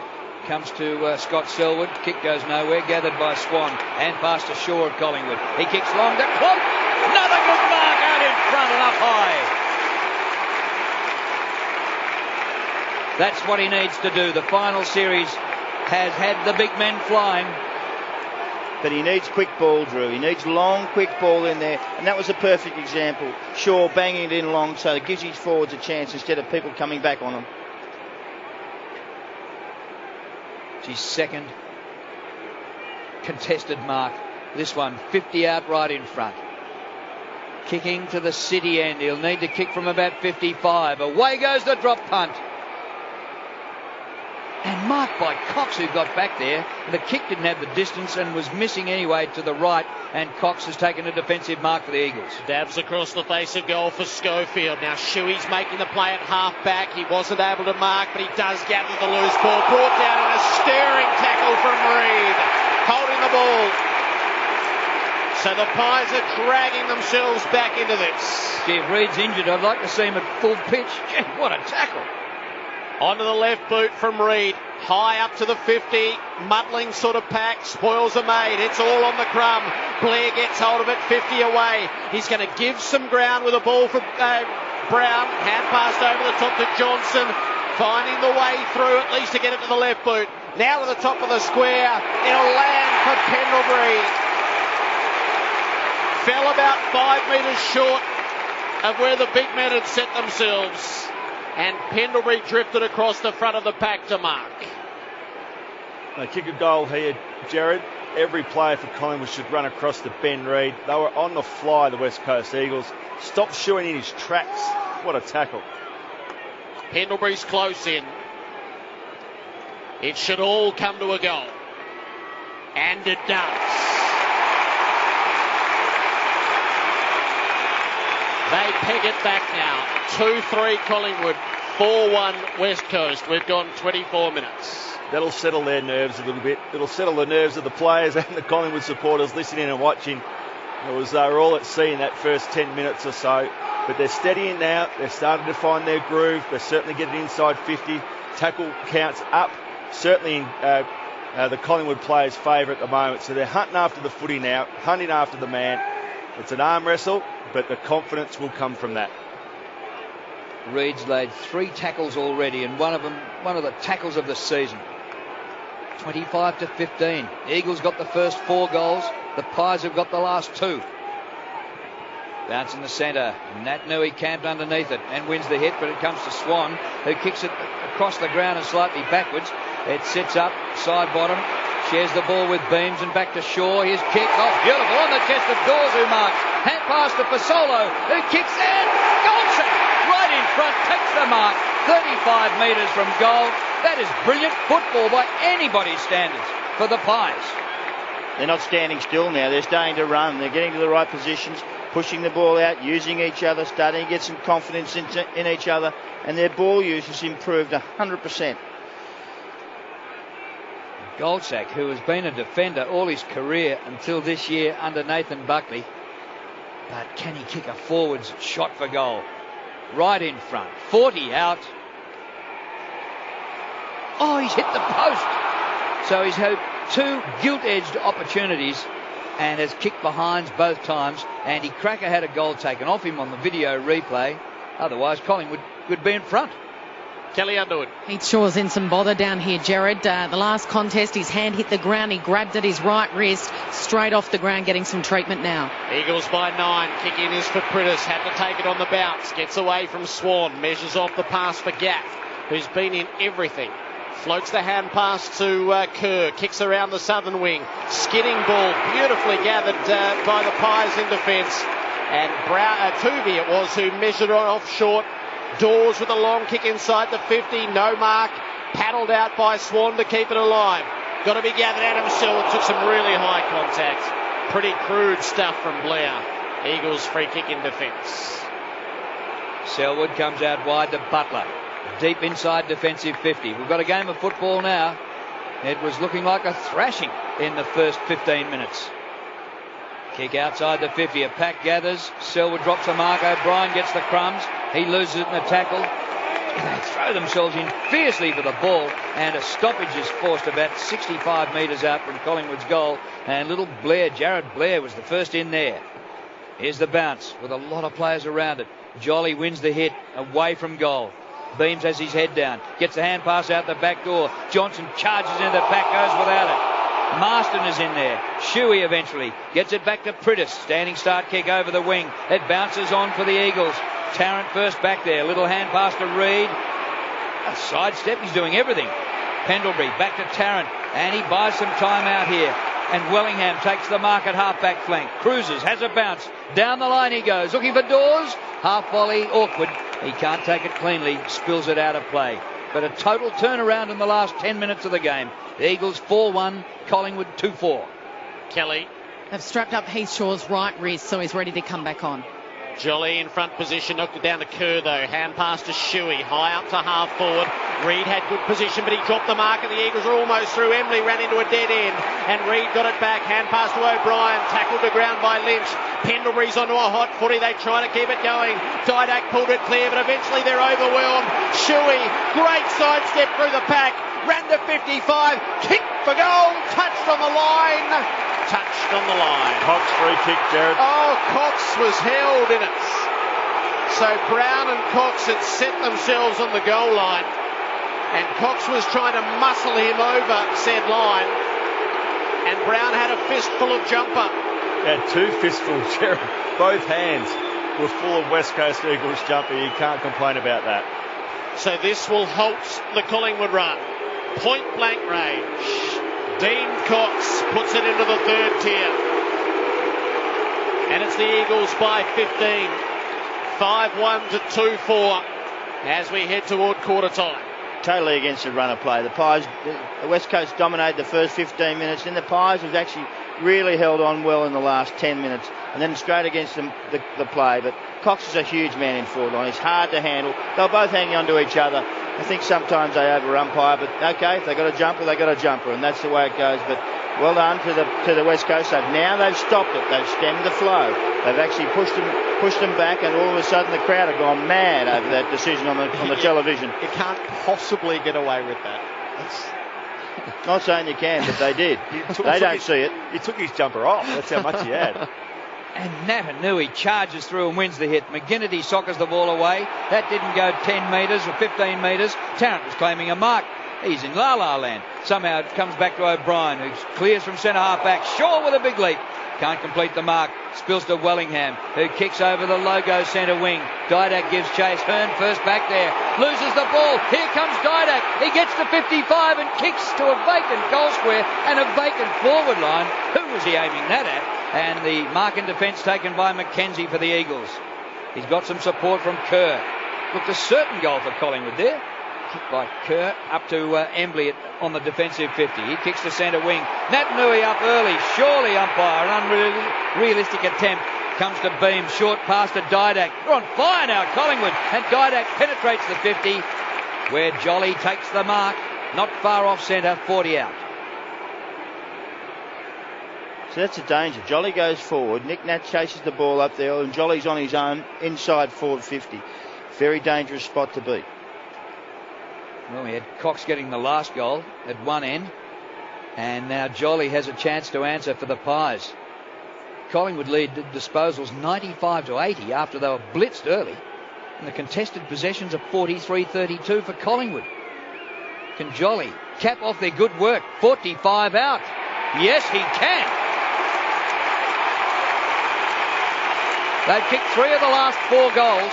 Comes to Scott Selwood. Kick goes nowhere. Gathered by Swan. And pass to Shaw at Collingwood. He kicks long to Clump. Another good mark out in front and up high. That's what he needs to do. The final series has had the big men flying. But he needs quick ball, Drew. He needs long, quick ball in there. And that was a perfect example. Shaw banging it in long so it gives his forwards a chance instead of people coming back on them. It's his second contested mark. This one 50 out right in front. Kicking to the city end. He'll need to kick from about 55. Away goes the drop punt. And marked by Cox, who got back there. The kick didn't have the distance and was missing anyway to the right. And Cox has taken a defensive mark for the Eagles. Dabs across the face of goal for Schofield. Now Shuey's making the play at half back. He wasn't able to mark, but he does gather the loose ball. Brought down in a stirring tackle from Reid. Holding the ball. So the Pies are dragging themselves back into this. Gee, if Reid's injured, I'd like to see him at full pitch. Gee, what a tackle. Onto the left boot from Reid. High up to the 50. Muddling sort of pack. Spoils are made. It's all on the crumb. Blair gets hold of it. 50 away. He's going to give some ground with a ball for Brown. Hand passed over the top to Johnson. Finding the way through at least to get it to the left boot. Now to the top of the square. It'll land for Pendlebury. Fell about 5 metres short of where the big men had set themselves. And Pendlebury drifted across the front of the pack to mark. They kick a goal here, Jared. Every player for Collingwood should run across to Ben Reid. They were on the fly, the West Coast Eagles. Stopped shooing in his tracks. What a tackle. Pendlebury's close in. It should all come to a goal. And it does. They peg it back now. 2-3 Collingwood, 4-1 West Coast. We've gone 24 minutes. That'll settle their nerves a little bit. It'll settle the nerves of the players and the Collingwood supporters listening and watching. They were all at sea in that first 10 minutes or so. But they're steadying now. They're starting to find their groove. They're certainly getting inside 50. Tackle counts up. Certainly in the Collingwood players' favour at the moment. So they're hunting after the footy now, hunting after the man. It's an arm wrestle, but the confidence will come from that. Reid's laid 3 tackles already, and one of the tackles of the season. 25-15. Eagles got the first 4 goals. The Pies have got the last 2. Bounce in the centre. Nat Nui camped underneath it and wins the hit, but it comes to Swan, who kicks it across the ground and slightly backwards. It sits up, side bottom, shares the ball with Beams and back to Shaw. Here's kick off, beautiful on the chest of Dawes, who marks. Hand pass to Fasolo, who kicks in. Goal shot, right in front, takes the mark. 35 metres from goal. That is brilliant football by anybody's standards for the Pies. They're not standing still now. They're starting to run. They're getting to the right positions, pushing the ball out, using each other, starting to get some confidence in each other, and their ball use has improved 100%. Goldsack, who has been a defender all his career until this year under Nathan Buckley. But can he kick a forwards shot for goal? Right in front. 40 out. Oh, he's hit the post. So he's had 2 gilt-edged opportunities and has kicked behinds both times. Andy Cracker had a goal taken off him on the video replay. Otherwise, Collingwood would be in front. Kelly Underwood. Heath Shaw's in some bother down here, Jared. The last contest, his hand hit the ground. He grabbed at his right wrist, straight off the ground, getting some treatment now. Eagles by 9. Kick in is for Prittis. Had to take it on the bounce. Gets away from Swan. Measures off the pass for Gaff, who's been in everything. Floats the hand pass to Kerr. Kicks around the southern wing. Skidding ball. Beautifully gathered by the Pies in defence. And Tuvey it was who measured on off short. Dawes with a long kick inside the 50. No mark. Paddled out by Swan to keep it alive. Got to be gathered. Adam Selwood took some really high contact. Pretty crude stuff from Blair. Eagles free kick in defence. Selwood comes out wide to Butler. Deep inside defensive 50. We've got a game of football now. It was looking like a thrashing in the first 15 minutes. Kick outside the 50. A pack gathers. Selwood drops a mark. O'Brien gets the crumbs. He loses it in a tackle. They throw themselves in fiercely for the ball, and a stoppage is forced about 65 metres out from Collingwood's goal. And little Blair, Jared Blair, was the first in there. Here's the bounce with a lot of players around it. Jolly wins the hit away from goal. Beams has his head down. Gets the hand pass out the back door. Johnson charges into the pack, goes without it. Marston is in there. Shuey eventually gets it back to Prittis. Standing start kick over the wing. It bounces on for the Eagles. Tarrant first back there. Little hand pass to Reid. A sidestep. He's doing everything. Pendlebury back to Tarrant. And he buys some time out here. And Wellingham takes the mark at half-back flank. Cruises, has a bounce. Down the line he goes. Looking for Dawes. Half volley, awkward. He can't take it cleanly. Spills it out of play. But a total turnaround in the last 10 minutes of the game. The Eagles 4-1, Collingwood 2-4. Kelly. They've strapped up Heath Shaw's right wrist, so he's ready to come back on. Jolly in front position, knocked it down to Kerr though. Hand pass to Shuey, high up to half forward. Reid had good position, but he dropped the mark, and the Eagles are almost through. Emily ran into a dead end, and Reid got it back. Hand pass to O'Brien, tackled to ground by Lynch. Pendlebury's onto a hot footy. They try to keep it going. Didak pulled it clear, but eventually they're overwhelmed. Shuey, great sidestep through the pack. Ran to 55, kicked for goal, touched on the line. Touched on the line. Cox free kick, Jared. Oh, Cox was held in it. So Brown and Cox had set themselves on the goal line. And Cox was trying to muscle him over said line. And Brown had a fistful of jumper. Yeah, 2 fistfuls, Gerard. Both hands were full of West Coast Eagles jumper. You can't complain about that. So this will halt the Collingwood run. Point blank range. Dean Cox puts it into the third tier. And it's the Eagles by 15. 5-1 to 2-4 as we head toward quarter time. Totally against the run of play. The West Coast dominated the first 15 minutes. Then the Pies have actually really held on well in the last 10 minutes. And then straight against the play. But Cox is a huge man in forward line. He's hard to handle. They're both hanging on to each other. I think sometimes they over-umpire, but okay, if they got a jumper, they got a jumper, and that's the way it goes. But well done to the West Coast. They've stopped it. They've stemmed the flow. They've actually pushed them back, and all of a sudden the crowd have gone mad over that decision on the television. You can't possibly get away with that. Not saying you can, but they did. They don't see it. He took his jumper off. That's how much he had. And Natanui charges through and wins the hit. McGinnity soccers the ball away. That didn't go 10 metres or 15 metres. Tarrant was claiming a mark. He's in la-la land. Somehow it comes back to O'Brien, who clears from centre half back. Shaw with a big leap. Can't complete the mark. Spills to Wellingham, who kicks over the logo centre wing. Didak gives chase. Hearn first back there. Loses the ball. Here comes Didak. He gets to 55 and kicks to a vacant goal square and a vacant forward line. Who was he aiming that at? And the mark in defence taken by McKenzie for the Eagles. He's got some support from Kerr. Looked a certain goal for Collingwood there. Kicked by Kerr up to Embley on the defensive 50. He kicks to centre wing. Natanui up early. Surely umpire. An unrealistic attempt. Comes to Beam. Short pass to Didak. They're on fire now, Collingwood. And Didak penetrates the 50 where Jolly takes the mark. Not far off centre. 40 out. So that's a danger. Jolly goes forward. Nick Nat chases the ball up there, and Jolly's on his own inside forward 50. Very dangerous spot to be. Well, we had Cox getting the last goal at one end, and now Jolly has a chance to answer for the Pies. Collingwood lead disposals 95-80 after they were blitzed early, and the contested possessions are 43-32 for Collingwood. Can Jolly cap off their good work? 45 out. Yes, he can. They've kicked 3 of the last 4 goals.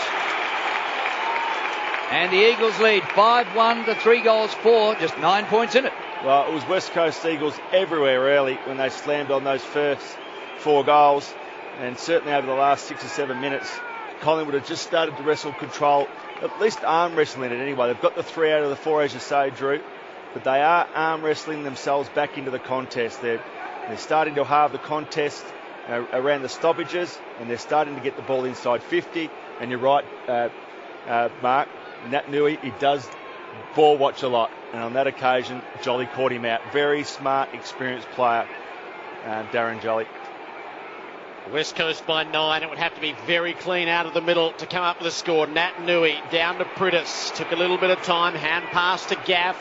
And the Eagles lead 5-1 to 3-4, just 9 points in it. Well, it was West Coast Eagles everywhere early when they slammed on those first 4 goals. And certainly over the last 6 or 7 minutes, Collingwood have just started to wrestle control, at least arm wrestling it anyway. They've got the 3 out of the 4, as you say, Drew. But they are arm wrestling themselves back into the contest. They're starting to halve the contest around the stoppages, and they're starting to get the ball inside 50. And you're right, Mark, Natanui, he does ball watch a lot, and on that occasion Jolly caught him out. Very smart, experienced player, Darren Jolly. West Coast by 9. It would have to be very clean out of the middle to come up with a score. Natanui down to Pritis. Took a little bit of time. Hand pass to Gaff.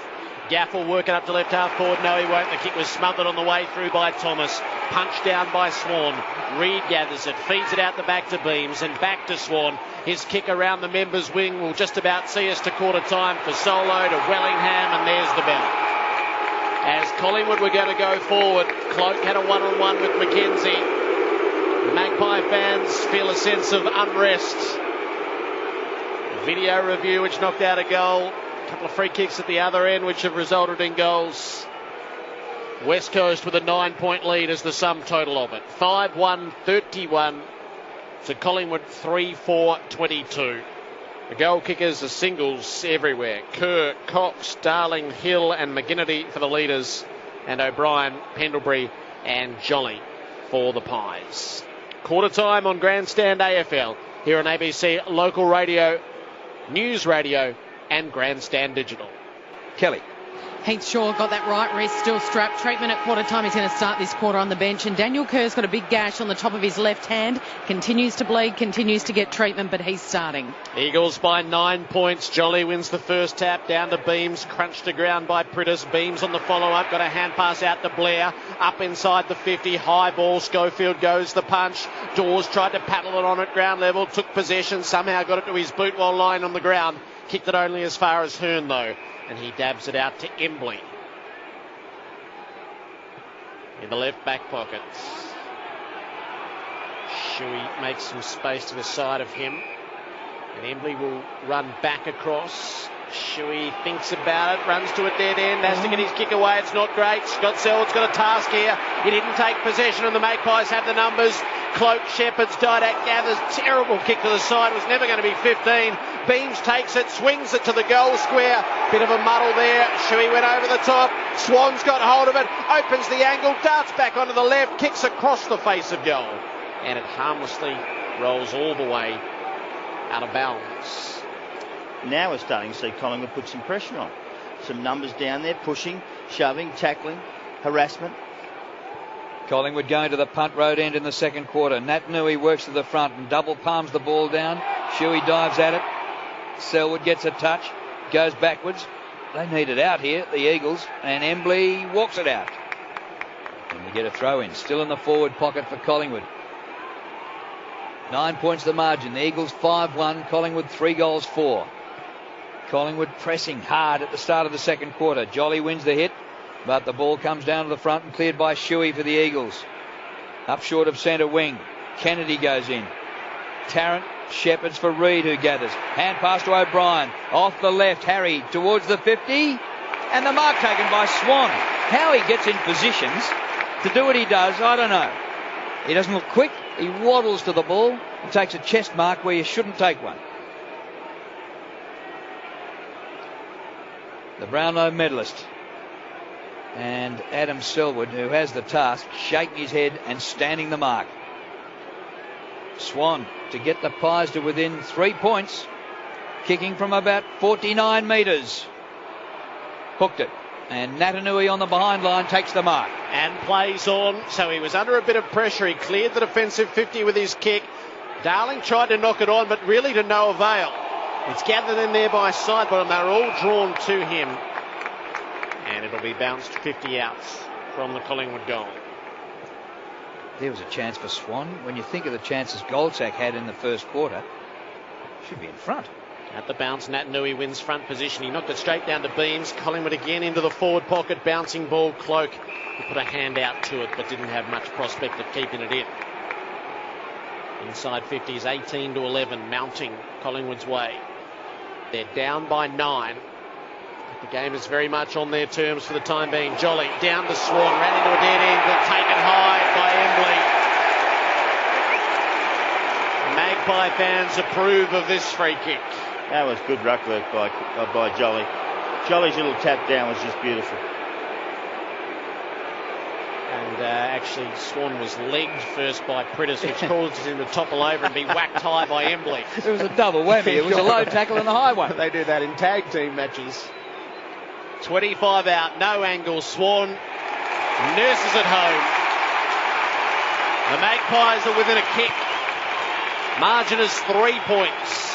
Gaff will work it up to left half forward. No, he won't. The kick was smothered on the way through by Thomas. Punched down by Swan. Reid gathers it. Feeds it out the back to Beams and back to Swan. His kick around the members' wing will just about see us to quarter time for Solo to Wellingham, and there's the bell. As Collingwood were going to go forward, Cloak had a one-on-one with McKenzie. The Magpie fans feel a sense of unrest. Video review which knocked out a goal. A couple of free kicks at the other end which have resulted in goals. West Coast with a 9-point lead as the sum total of it. 5-1-31 to Collingwood 3-4-22. The goal kickers are singles everywhere. Kerr, Cox, Darling, Hill and McGinnity for the leaders, and O'Brien, Pendlebury and Jolly for the Pies. Quarter time on Grandstand AFL here on ABC Local Radio, News Radio and Grandstand Digital. Kelly. Heath Shaw got that right wrist still strapped. Treatment at quarter time. He's going to start this quarter on the bench. And Daniel Kerr's got a big gash on the top of his left hand. Continues to bleed, continues to get treatment, but he's starting. Eagles by 9 points. Jolly wins the first tap down to Beams. Crunched to ground by Pritis. Beams on the follow-up. Got a hand pass out to Blair. Up inside the 50. High ball. Schofield goes the punch. Dawes tried to paddle it on at ground level. Took possession. Somehow got it to his boot while lying on the ground. Kicked it only as far as Hearn, though, and he dabs it out to Embley. In the left back pocket. Shuey makes some space to the side of him. And Embley will run back across. Shuey thinks about it, runs to a dead end, has to get his kick away. It's not great. Scott Selwood's got a task here. He didn't take possession, and the Magpies have the numbers. Cloak, Shepherds, Didak gathers. Terrible kick to the side. Was never going to be 15. Beams takes it, swings it to the goal square. Bit of a muddle there. Shuey went over the top. Swan's got hold of it, opens the angle, darts back onto the left, kicks across the face of goal. And it harmlessly rolls all the way out of bounds. Now we're starting to see Collingwood put some pressure on. Some numbers down there, pushing, shoving, tackling, harassment. Collingwood going to the punt road end in the second quarter. Nat Nui works to the front and double palms the ball down. Shuey dives at it. Selwood gets a touch, goes backwards. They need it out here, the Eagles, and Embley walks it out. And we get a throw in, still in the forward pocket for Collingwood. 9 points the margin. The Eagles 5-1, Collingwood 3 goals 4. Collingwood pressing hard at the start of the second quarter. Jolly wins the hit, but the ball comes down to the front and cleared by Shuey for the Eagles. Up short of centre wing. Kennedy goes in. Tarrant, Shepherds for Reid, who gathers. Hand pass to O'Brien. Off the left, Harry towards the 50. And the mark taken by Swan. How he gets in positions to do what he does, I don't know. He doesn't look quick. He waddles to the ball and takes a chest mark where you shouldn't take one. The Brownlow medalist and Adam Selwood, who has the task, shaking his head and standing the mark. Swan to get the Pies to within 3 points, kicking from about 49 metres. Hooked it. And Natanui on the behind line takes the mark. And plays on, so he was under a bit of pressure. He cleared the defensive 50 with his kick. Darling tried to knock it on, but really to no avail. It's gathered in there by Sidebottom. They're all drawn to him. And it'll be bounced 50 outs from the Collingwood goal. There was a chance for Swan. When you think of the chances Goldsack had in the first quarter, should be in front. At the bounce, Natanui wins front position. He knocked it straight down to Beams. Collingwood again into the forward pocket. Bouncing ball, Cloak. He put a hand out to it, but didn't have much prospect of keeping it in. Inside 50s, 18-11, mounting Collingwood's way. They're down by 9. The game is very much on their terms for the time being. Jolly down to Swan, ran into a dead end, but taken high by Embley. Magpie fans approve of this free kick. That was good ruck work by Jolly. Jolly's little tap down was just beautiful. And actually, Swan was legged first by Prittis, which caused him to topple over and be whacked high by Embley. It was a double whammy. It was a low tackle and a high one. They do that in tag team matches. 25 out, no angle. Swan nurses it home. The Magpies are within a kick. Margin is 3 points.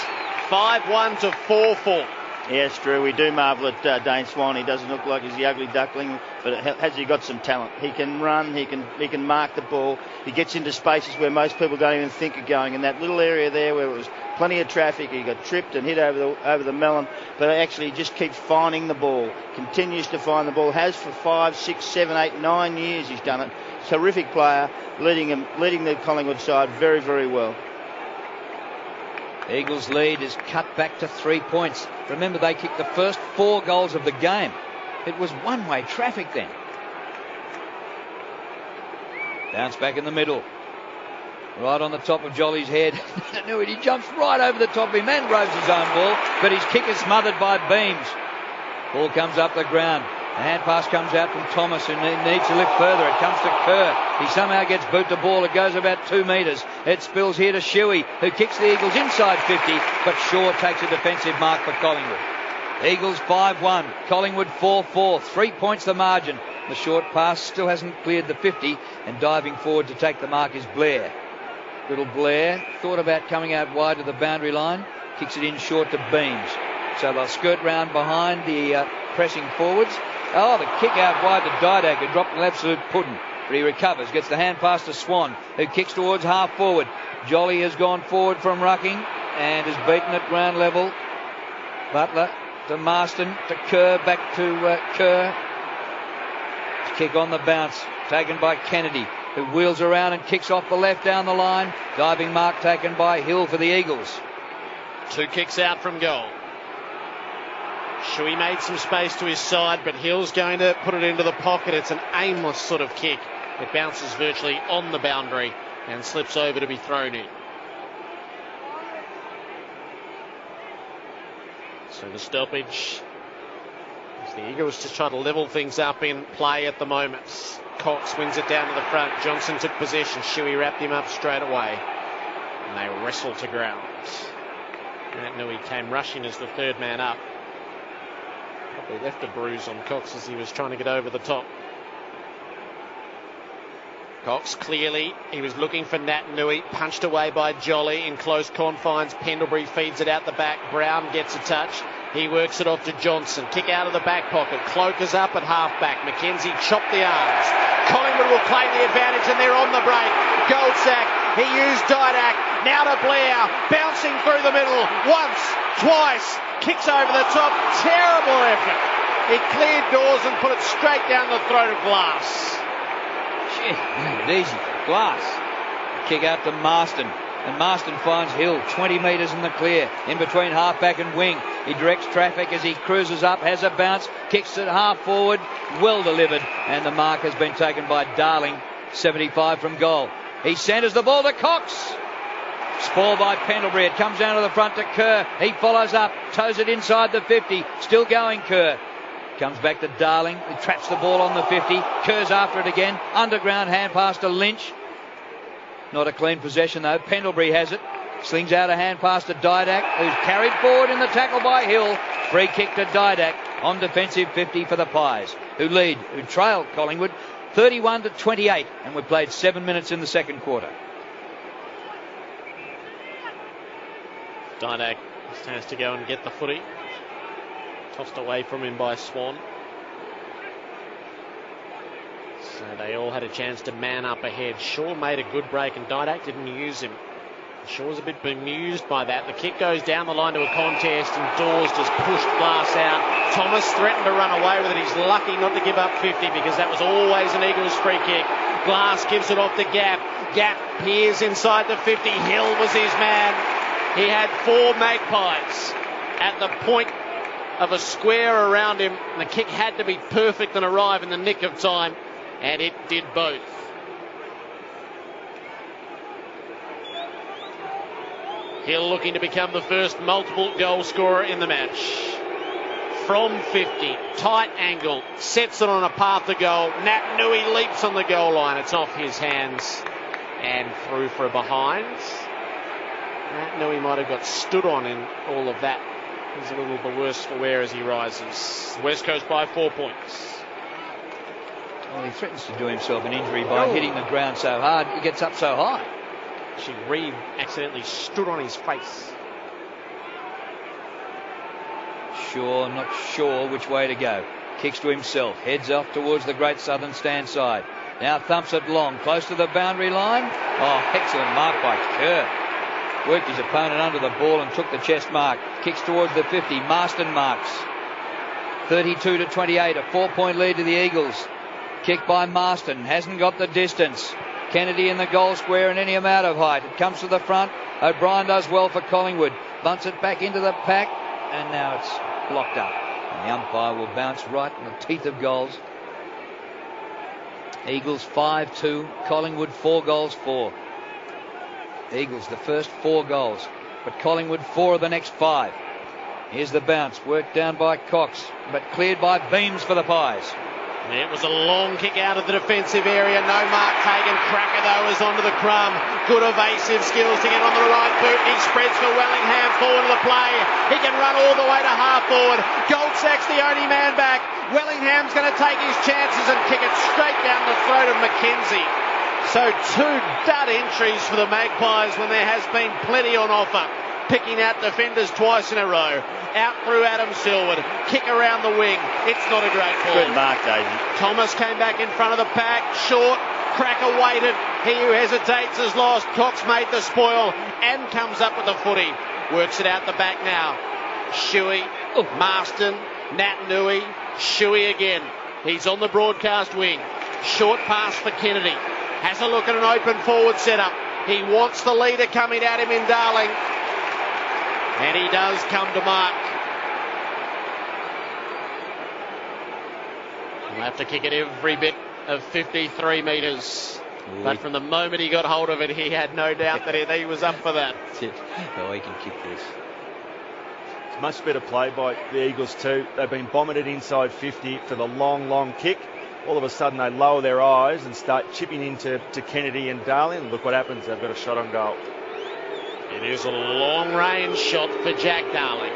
5-1 to 4-4. Yes, Drew, we do marvel at Dane Swan. He doesn't look like he's the ugly duckling, but has he got some talent? He can run, he can mark the ball. He gets into spaces where most people don't even think of going. In that little area there where it was plenty of traffic, he got tripped and hit over the melon, but actually he just keeps finding the ball, continues to find the ball, has for 5, 6, 7, 8, 9 years he's done it. Terrific player, leading the Collingwood side very, very well. Eagles' lead is cut back to 3 points. Remember, they kicked the first 4 goals of the game. It was one-way traffic then. Bounce back in the middle. Right on the top of Jolly's head. He jumps right over the top of him and roves his own ball, but his kick is smothered by Beams. Ball comes up the ground. The hand pass comes out from Thomas, who needs to lift further. It comes to Kerr. He somehow gets boot the ball. It goes about 2 metres. It spills here to Shuey, who kicks the Eagles inside 50, but Shaw takes a defensive mark for Collingwood. Eagles 5-1, Collingwood 4-4, 3 points the margin. The short pass still hasn't cleared the 50, and diving forward to take the mark is Blair. Little Blair thought about coming out wide to the boundary line, kicks it in short to Beams. So they'll skirt round behind the pressing forwards. Oh, the kick out wide to Didak, who dropped an absolute pudding. But he recovers, gets the hand pass to Swan, who kicks towards half forward. Jolly has gone forward from rucking and is beaten at ground level. Butler to Marston, to Kerr, back to Kerr. Kick on the bounce, taken by Kennedy, who wheels around and kicks off the left down the line. Diving mark taken by Hill for the Eagles. 2 kicks out from goal. Shuey made some space to his side, but Hill's going to put it into the pocket. It's an aimless sort of kick. It bounces virtually on the boundary and slips over to be thrown in. So the stoppage as the Eagles just try to level things up in play at the moment. Cox wins it down to the front. Johnson took possession. Shuey wrapped him up straight away. And they wrestle to ground. Matt Nui came rushing as the third man up. Probably left a bruise on Cox as he was trying to get over the top. Cox clearly, he was looking for Nat Nui, punched away by Jolly in close confines. Pendlebury feeds it out the back. Brown gets a touch. He works it off to Johnson. Kick out of the back pocket. Cloak is up at half-back. McKenzie chopped the arms. Collingwood will claim the advantage and they're on the break. Goldsack, he used Didak. Now to Blair, bouncing through the middle. Once, twice, kicks over the top. Terrible effort. He cleared doors and put it straight down the throat of Glass. Shit, easy. Glass. Kick out to Marston. And Marston finds Hill 20 metres in the clear, in between half-back and wing. He directs traffic as he cruises up, has a bounce, kicks it half forward, well delivered, and the mark has been taken by Darling, 75 from goal. He centres the ball to Cox. Spoiled by Pendlebury. It comes down to the front to Kerr. He follows up, toes it inside the 50. Still going, Kerr. Comes back to Darling. He traps the ball on the 50. Kerr's after it again. Underground hand pass to Lynch. Not a clean possession though. Pendlebury has it. Slings out a hand pass to Didak, who's carried forward in the tackle by Hill. Free kick to Didak on defensive 50 for the Pies, who trail Collingwood 31-28, and we've played 7 minutes in the second quarter. Didak just has to go and get the footy. Tossed away from him by Swan. So they all had a chance to man up ahead. Shaw made a good break and Didak didn't use him. Shaw's a bit bemused by that. The kick goes down the line to a contest and Dawes just pushed Glass out. Thomas threatened to run away with it. He's lucky not to give up 50 because that was always an Eagles free kick. Glass gives it off to Gap. Gap peers inside the 50. Hill was his man. He had 4 Magpies at the point of a square around him. The kick had to be perfect and arrive in the nick of time, and it did both. Hill looking to become the first multiple goal scorer in the match. From 50, tight angle, sets it on a path to goal. Nat Nui leaps on the goal line. It's off his hands and through for a behind. Nat Nui might have got stood on in all of that. He's a little the worse for wear as he rises. West Coast by 4 points. Well, he threatens to do himself an injury by hitting the ground so hard. He gets up so high. Reeve accidentally stood on his face. Shaw not sure which way to go. Kicks to himself. Heads off towards the Great Southern stand side. Now thumps it long. Close to the boundary line. Oh, excellent mark by Kerr. Worked his opponent under the ball and took the chest mark. Kicks towards the 50. Marston marks. 32-28. A 4-point lead to the Eagles. Kick by Marston. Hasn't got the distance. Kennedy in the goal square in any amount of height. It comes to the front. O'Brien does well for Collingwood. Bunts it back into the pack. And now it's blocked up. And the umpire will bounce right in the teeth of goals. Eagles 5-2. Collingwood 4-4. Eagles the first 4 goals. But Collingwood 4 of the next 5. Here's the bounce. Worked down by Cox. But cleared by Beams for the Pies. It was a long kick out of the defensive area. No mark taken. Cracker, though, is onto the crumb. Good evasive skills to get on the right boot. He spreads for Wellingham forward to the play. He can run all the way to half forward. Goldsack's the only man back. Wellingham's going to take his chances and kick it straight down the throat of McKenzie. So 2 dud entries for the Magpies when there has been plenty on offer. Picking out defenders twice in a row. Out through Adam Silwood. Kick around the wing. It's not a great ball. Good mark, Daisy. Thomas came back in front of the pack. Short. Cracker waited. He who hesitates is lost. Cox made the spoil and comes up with the footy. Works it out the back now. Shuey, Marston, Natanui, Shuey again. He's on the broadcast wing. Short pass for Kennedy. Has a look at an open forward setup. He wants the leader coming at him in Darling. And he does come to mark. He'll have to kick it every bit of 53 metres. But from the moment he got hold of it, he had no doubt that he was up for that. Oh, he can kick this. It's much better play by the Eagles too. They've been bombing it inside 50 for the long kick. All of a sudden they lower their eyes and start chipping into Kennedy and Darling. Look what happens. They've got a shot on goal. It is a long-range shot for Jack Darling.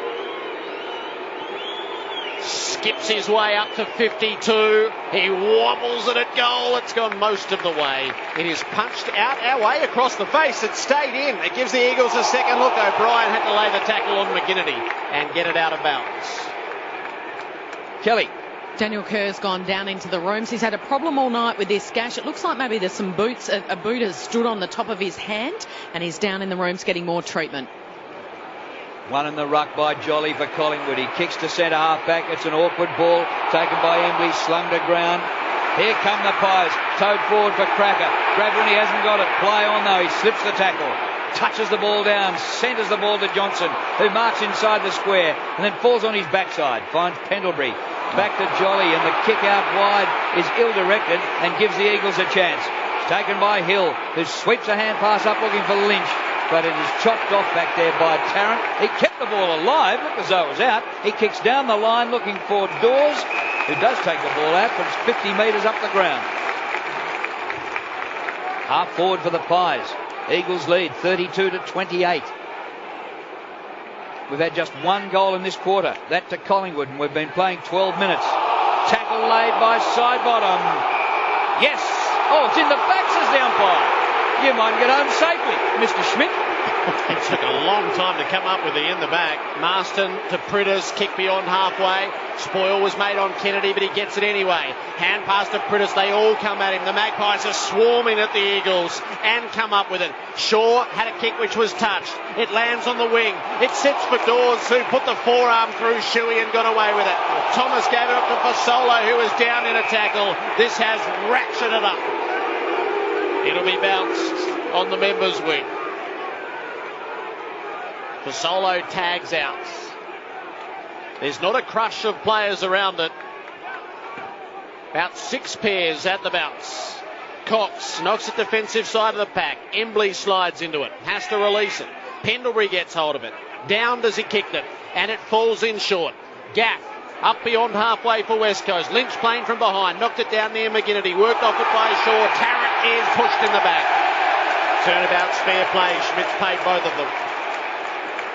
Skips his way up to 52. He wobbles it at goal. It's gone most of the way. It is punched out our way across the face. It stayed in. It gives the Eagles a second look. O'Brien had to lay the tackle on McGinnity and get it out of bounds. Kelly. Daniel Kerr's gone down into the rooms. He's had a problem all night with this gash. It looks like maybe there's some boots. A boot has stood on the top of his hand, and he's down in the rooms getting more treatment. One in the ruck by Jolly for Collingwood. He kicks to centre half back. It's an awkward ball taken by Embley, slung to ground. Here come the Pies. Towed forward for Cracker. Grab when he hasn't got it. Play on though. He slips the tackle. Touches the ball down. Centres the ball to Johnson, who marks inside the square and then falls on his backside. Finds Pendlebury. Back to Jolly, and the kick out wide is ill-directed and gives the Eagles a chance. It's taken by Hill, who sweeps a hand pass up looking for Lynch, but it is chopped off back there by Tarrant. He kept the ball alive, looked as though it was out. He kicks down the line looking for Dawes, who does take the ball out, but it's 50 metres up the ground. Half forward for the Pies. Eagles lead 32-28. We've had just one goal in this quarter, that to Collingwood, and we've been playing 12 minutes. Tackle laid by Sidebottom. Yes! Oh, it's in the back, says the umpire. You might get home safely, Mr. Schmidt. It took a long time to come up with the in the back. Marston to Priddis, kick beyond halfway. Spoil was made on Kennedy, but he gets it anyway. Hand pass to Priddis, they all come at him. The Magpies are swarming at the Eagles and come up with it. Shaw had a kick which was touched. It lands on the wing. It sits for Dawes, who put the forearm through Shuey and got away with it. Thomas gave it up to Fasolo, who was down in a tackle. This has ratcheted up. It'll be bounced on the members' wing. Fasolo tags out. There's not a crush of players around it. About 6 pairs at the bounce. Cox knocks it defensive side of the pack. Embley slides into it. Has to release it. Pendlebury gets hold of it. Down as he kicked it. And it falls in short. Gaff up beyond halfway for West Coast. Lynch playing from behind. Knocked it down near McGinnity. Worked off it by Shaw. Tarrant is pushed in the back. Turnabout's fair play. Schmidt's paid both of them.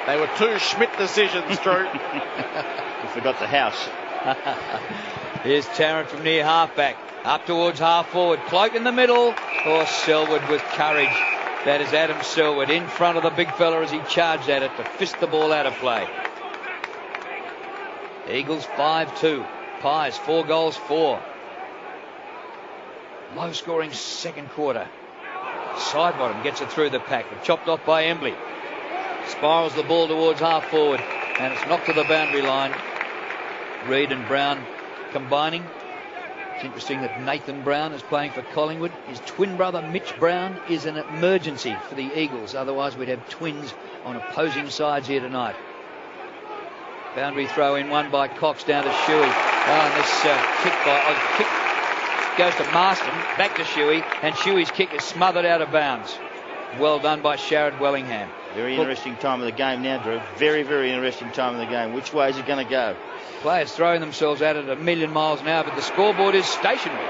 They were 2 Schmidt decisions, Drew. You forgot the house. Here's Tarrant from near halfback. Up towards half forward. Cloak in the middle. Oh, Selwood with courage. That is Adam Selwood in front of the big fella as he charged at it to fist the ball out of play. Eagles 5-2. Pies 4 goals 4. Low scoring second quarter. Sidebottom gets it through the pack. Chopped off by Embley. Spirals the ball towards half forward and it's knocked to the boundary line. Reid and Brown combining. It's interesting that Nathan Brown is playing for Collingwood. His twin brother Mitch Brown is an emergency for the Eagles. Otherwise we'd have twins on opposing sides here tonight. Boundary throw in, one by Cox down to Shuey. And this kick goes to Marston, back to Shuey, and Shuey's kick is smothered out of bounds. Well done by Sharrod Wellingham. Very interesting time of the game now, Drew. Very, very interesting time of the game. Which way is it going to go? Players throwing themselves at it a million miles an hour, but the scoreboard is stationary.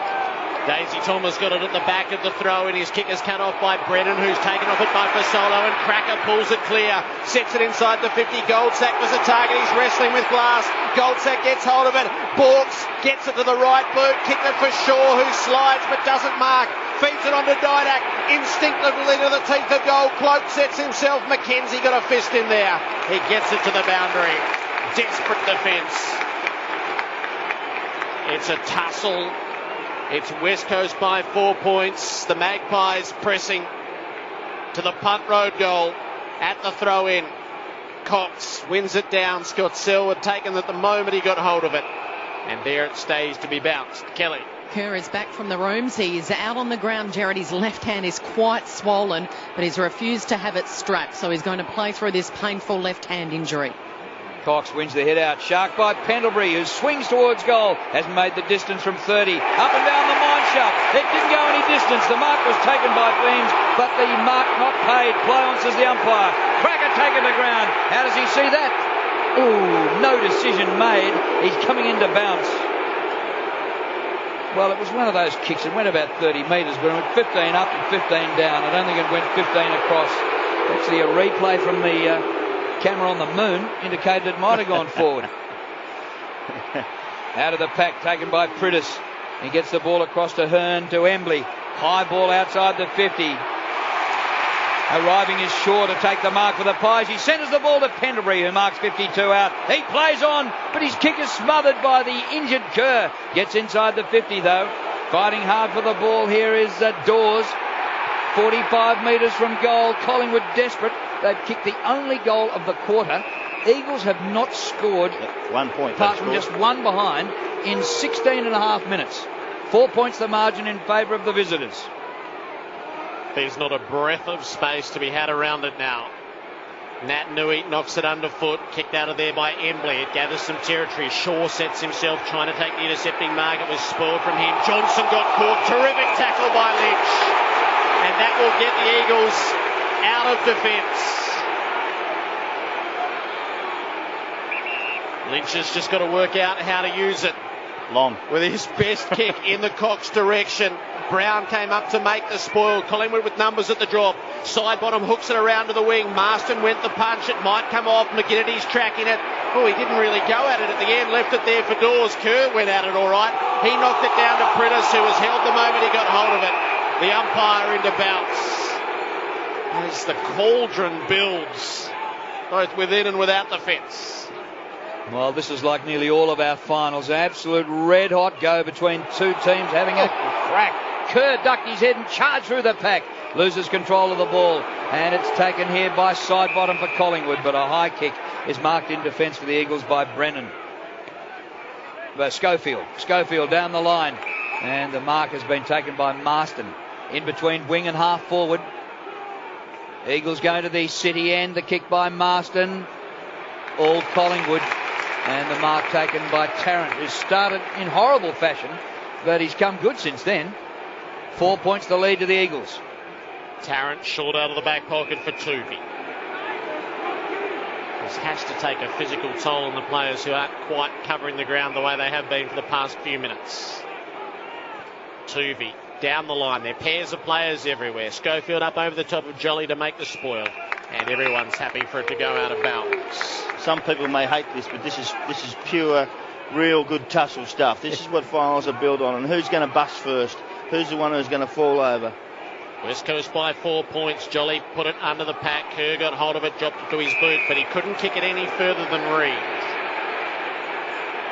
Daisy Thomas got it at the back of the throw, and his kick is cut off by Brennan, who's taken off it by Fasolo, and Cracker pulls it clear, sets it inside the 50. Goldsack was a target. He's wrestling with Glass. Goldsack gets hold of it. Borks gets it to the right boot. Kicked it for Shaw, who slides but doesn't mark. Feeds it on to Didak, instinctively to the teeth of goal. Cloak sets himself. McKenzie got a fist in there. He gets it to the boundary. Desperate defence. It's a tussle. It's West Coast by 4 points. The Magpies pressing to the punt road goal at the throw-in. Cox wins it down. Scott Selwood taken at the moment he got hold of it. And there it stays to be bounced. Kelly. Kerr is back from the rooms. He's out on the ground, Jared. His left hand is quite swollen, but he's refused to have it strapped, so he's going to play through this painful left hand injury. Cox wins the head out. Shark by Pendlebury, who swings towards goal. Hasn't made the distance from 30. Up and down the mine shaft. It didn't go any distance. The mark was taken by Beams, but the mark not paid. Play on, says the umpire. Cracker taken to ground. How does he see that? Ooh, no decision made. He's coming in to bounce. Well, it was one of those kicks. It went about 30 metres, but it went 15 up and 15 down. I don't think it went 15 across. Actually, a replay from the camera on the moon indicated it might have gone forward. Out of the pack, taken by Prittis. He gets the ball across to Hearn, to Embley. High ball outside the 50. Arriving is Shaw to take the mark for the Pies. He centres the ball to Pendlebury, who marks 52 out. He plays on, but his kick is smothered by the injured Kerr. Gets inside the 50 though. Fighting hard for the ball here is Dawes. 45 metres from goal. Collingwood desperate. They've kicked the only goal of the quarter. Eagles have not scored 1 point apart from just one behind in 16 and a half minutes. 4 points the margin in favour of the visitors. There's not a breath of space to be had around it now. Nat Nui knocks it underfoot, kicked out of there by Embley. It gathers some territory. Shaw sets himself trying to take the intercepting mark. It was spoiled from him. Johnson got caught. Terrific tackle by Lynch. And that will get the Eagles out of defence. Lynch has just got to work out how to use it. Long. With his best kick in the Cox direction. Brown came up to make the spoil. Collingwood with numbers at the drop. Side bottom hooks it around to the wing. Marston went the punch. It might come off. McGinnity's tracking it. Oh, he didn't really go at it at the end. Left it there for Dawes. Kerr went at it all right. He knocked it down to Prittis, who was held the moment he got hold of it. The umpire into bounce. As the cauldron builds, both within and without the fence. Well, this is like nearly all of our finals. Absolute red-hot go between two teams having a crack. Kerr ducked his head and charged through the pack. Loses control of the ball. And it's taken here by side bottom for Collingwood. But a high kick is marked in defence for the Eagles by Brennan. Schofield. Schofield down the line. And the mark has been taken by Marston. In between wing and half forward. Eagles going to the city end. The kick by Marston. All Collingwood. And the mark taken by Tarrant, who started in horrible fashion, but he's come good since then. 4 points the lead to the Eagles. Tarrant short out of the back pocket for Tuvey. This has to take a physical toll on the players who aren't quite covering the ground the way they have been for the past few minutes. Tuvey down the line. There are pairs of players everywhere. Schofield up over the top of Jolly to make the spoil. And everyone's happy for it to go out of bounds. Some people may hate this, but this is pure, real good tussle stuff. This is what finals are built on. And who's going to bust first? Who's the one who's going to fall over? West Coast by 4 points. Jolly put it under the pack. Kerr got hold of it, dropped it to his boot, but he couldn't kick it any further than Reed.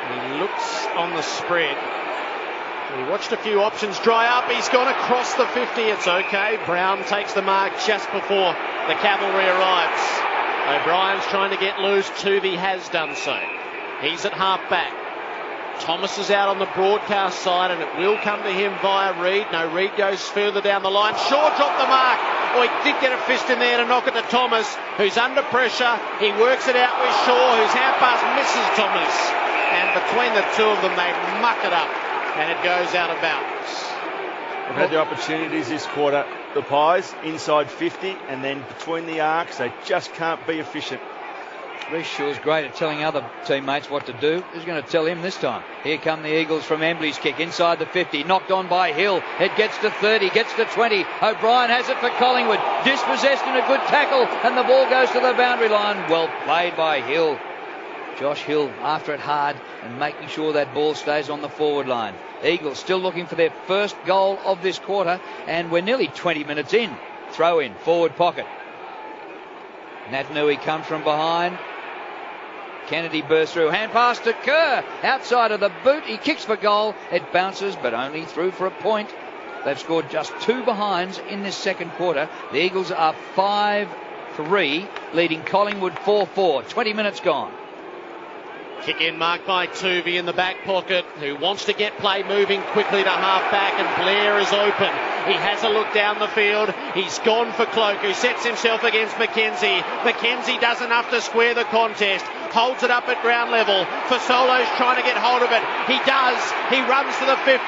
He looks on the spread. He watched a few options dry up. He's gone across the 50. It's okay. Brown takes the mark just before the cavalry arrives. O'Brien's trying to get loose. Tuvey has done so. He's at half back. Thomas is out on the broadcast side, and it will come to him via Reed. No, Reed goes further down the line. Shaw dropped the mark. Oh, he did get a fist in there to knock it to Thomas, who's under pressure. He works it out with Shaw, whose hand pass misses Thomas. And between the two of them, they muck it up. And it goes out of bounds. They've had the opportunities this quarter, the Pies, inside 50, and then between the arcs, they just can't be efficient. Reece Shaw's great at telling other teammates what to do. Who's going to tell him this time? Here come the Eagles from Embley's kick inside the 50. Knocked on by Hill. It gets to 30, gets to 20. O'Brien has it for Collingwood. Dispossessed in a good tackle, and the ball goes to the boundary line. Well played by Hill. Josh Hill after it hard and making sure that ball stays on the forward line. Eagles still looking for their first goal of this quarter, and we're nearly 20 minutes in. Throw in, forward pocket. Nat Nui comes from behind. Kennedy bursts through. Hand pass to Kerr. Outside of the boot. He kicks for goal. It bounces, but only through for a point. They've scored just 2 behinds in this second quarter. The Eagles are 5 3, leading Collingwood 4-4. 20 minutes gone. Kick in marked by Tuvey in the back pocket, who wants to get play moving quickly to half back, and Blair is open. He has a look down the field. He's gone for Cloak, who sets himself against McKenzie. McKenzie does enough to square the contest. Holds it up at ground level. Fasolo's trying to get hold of it. He does. He runs to the 50.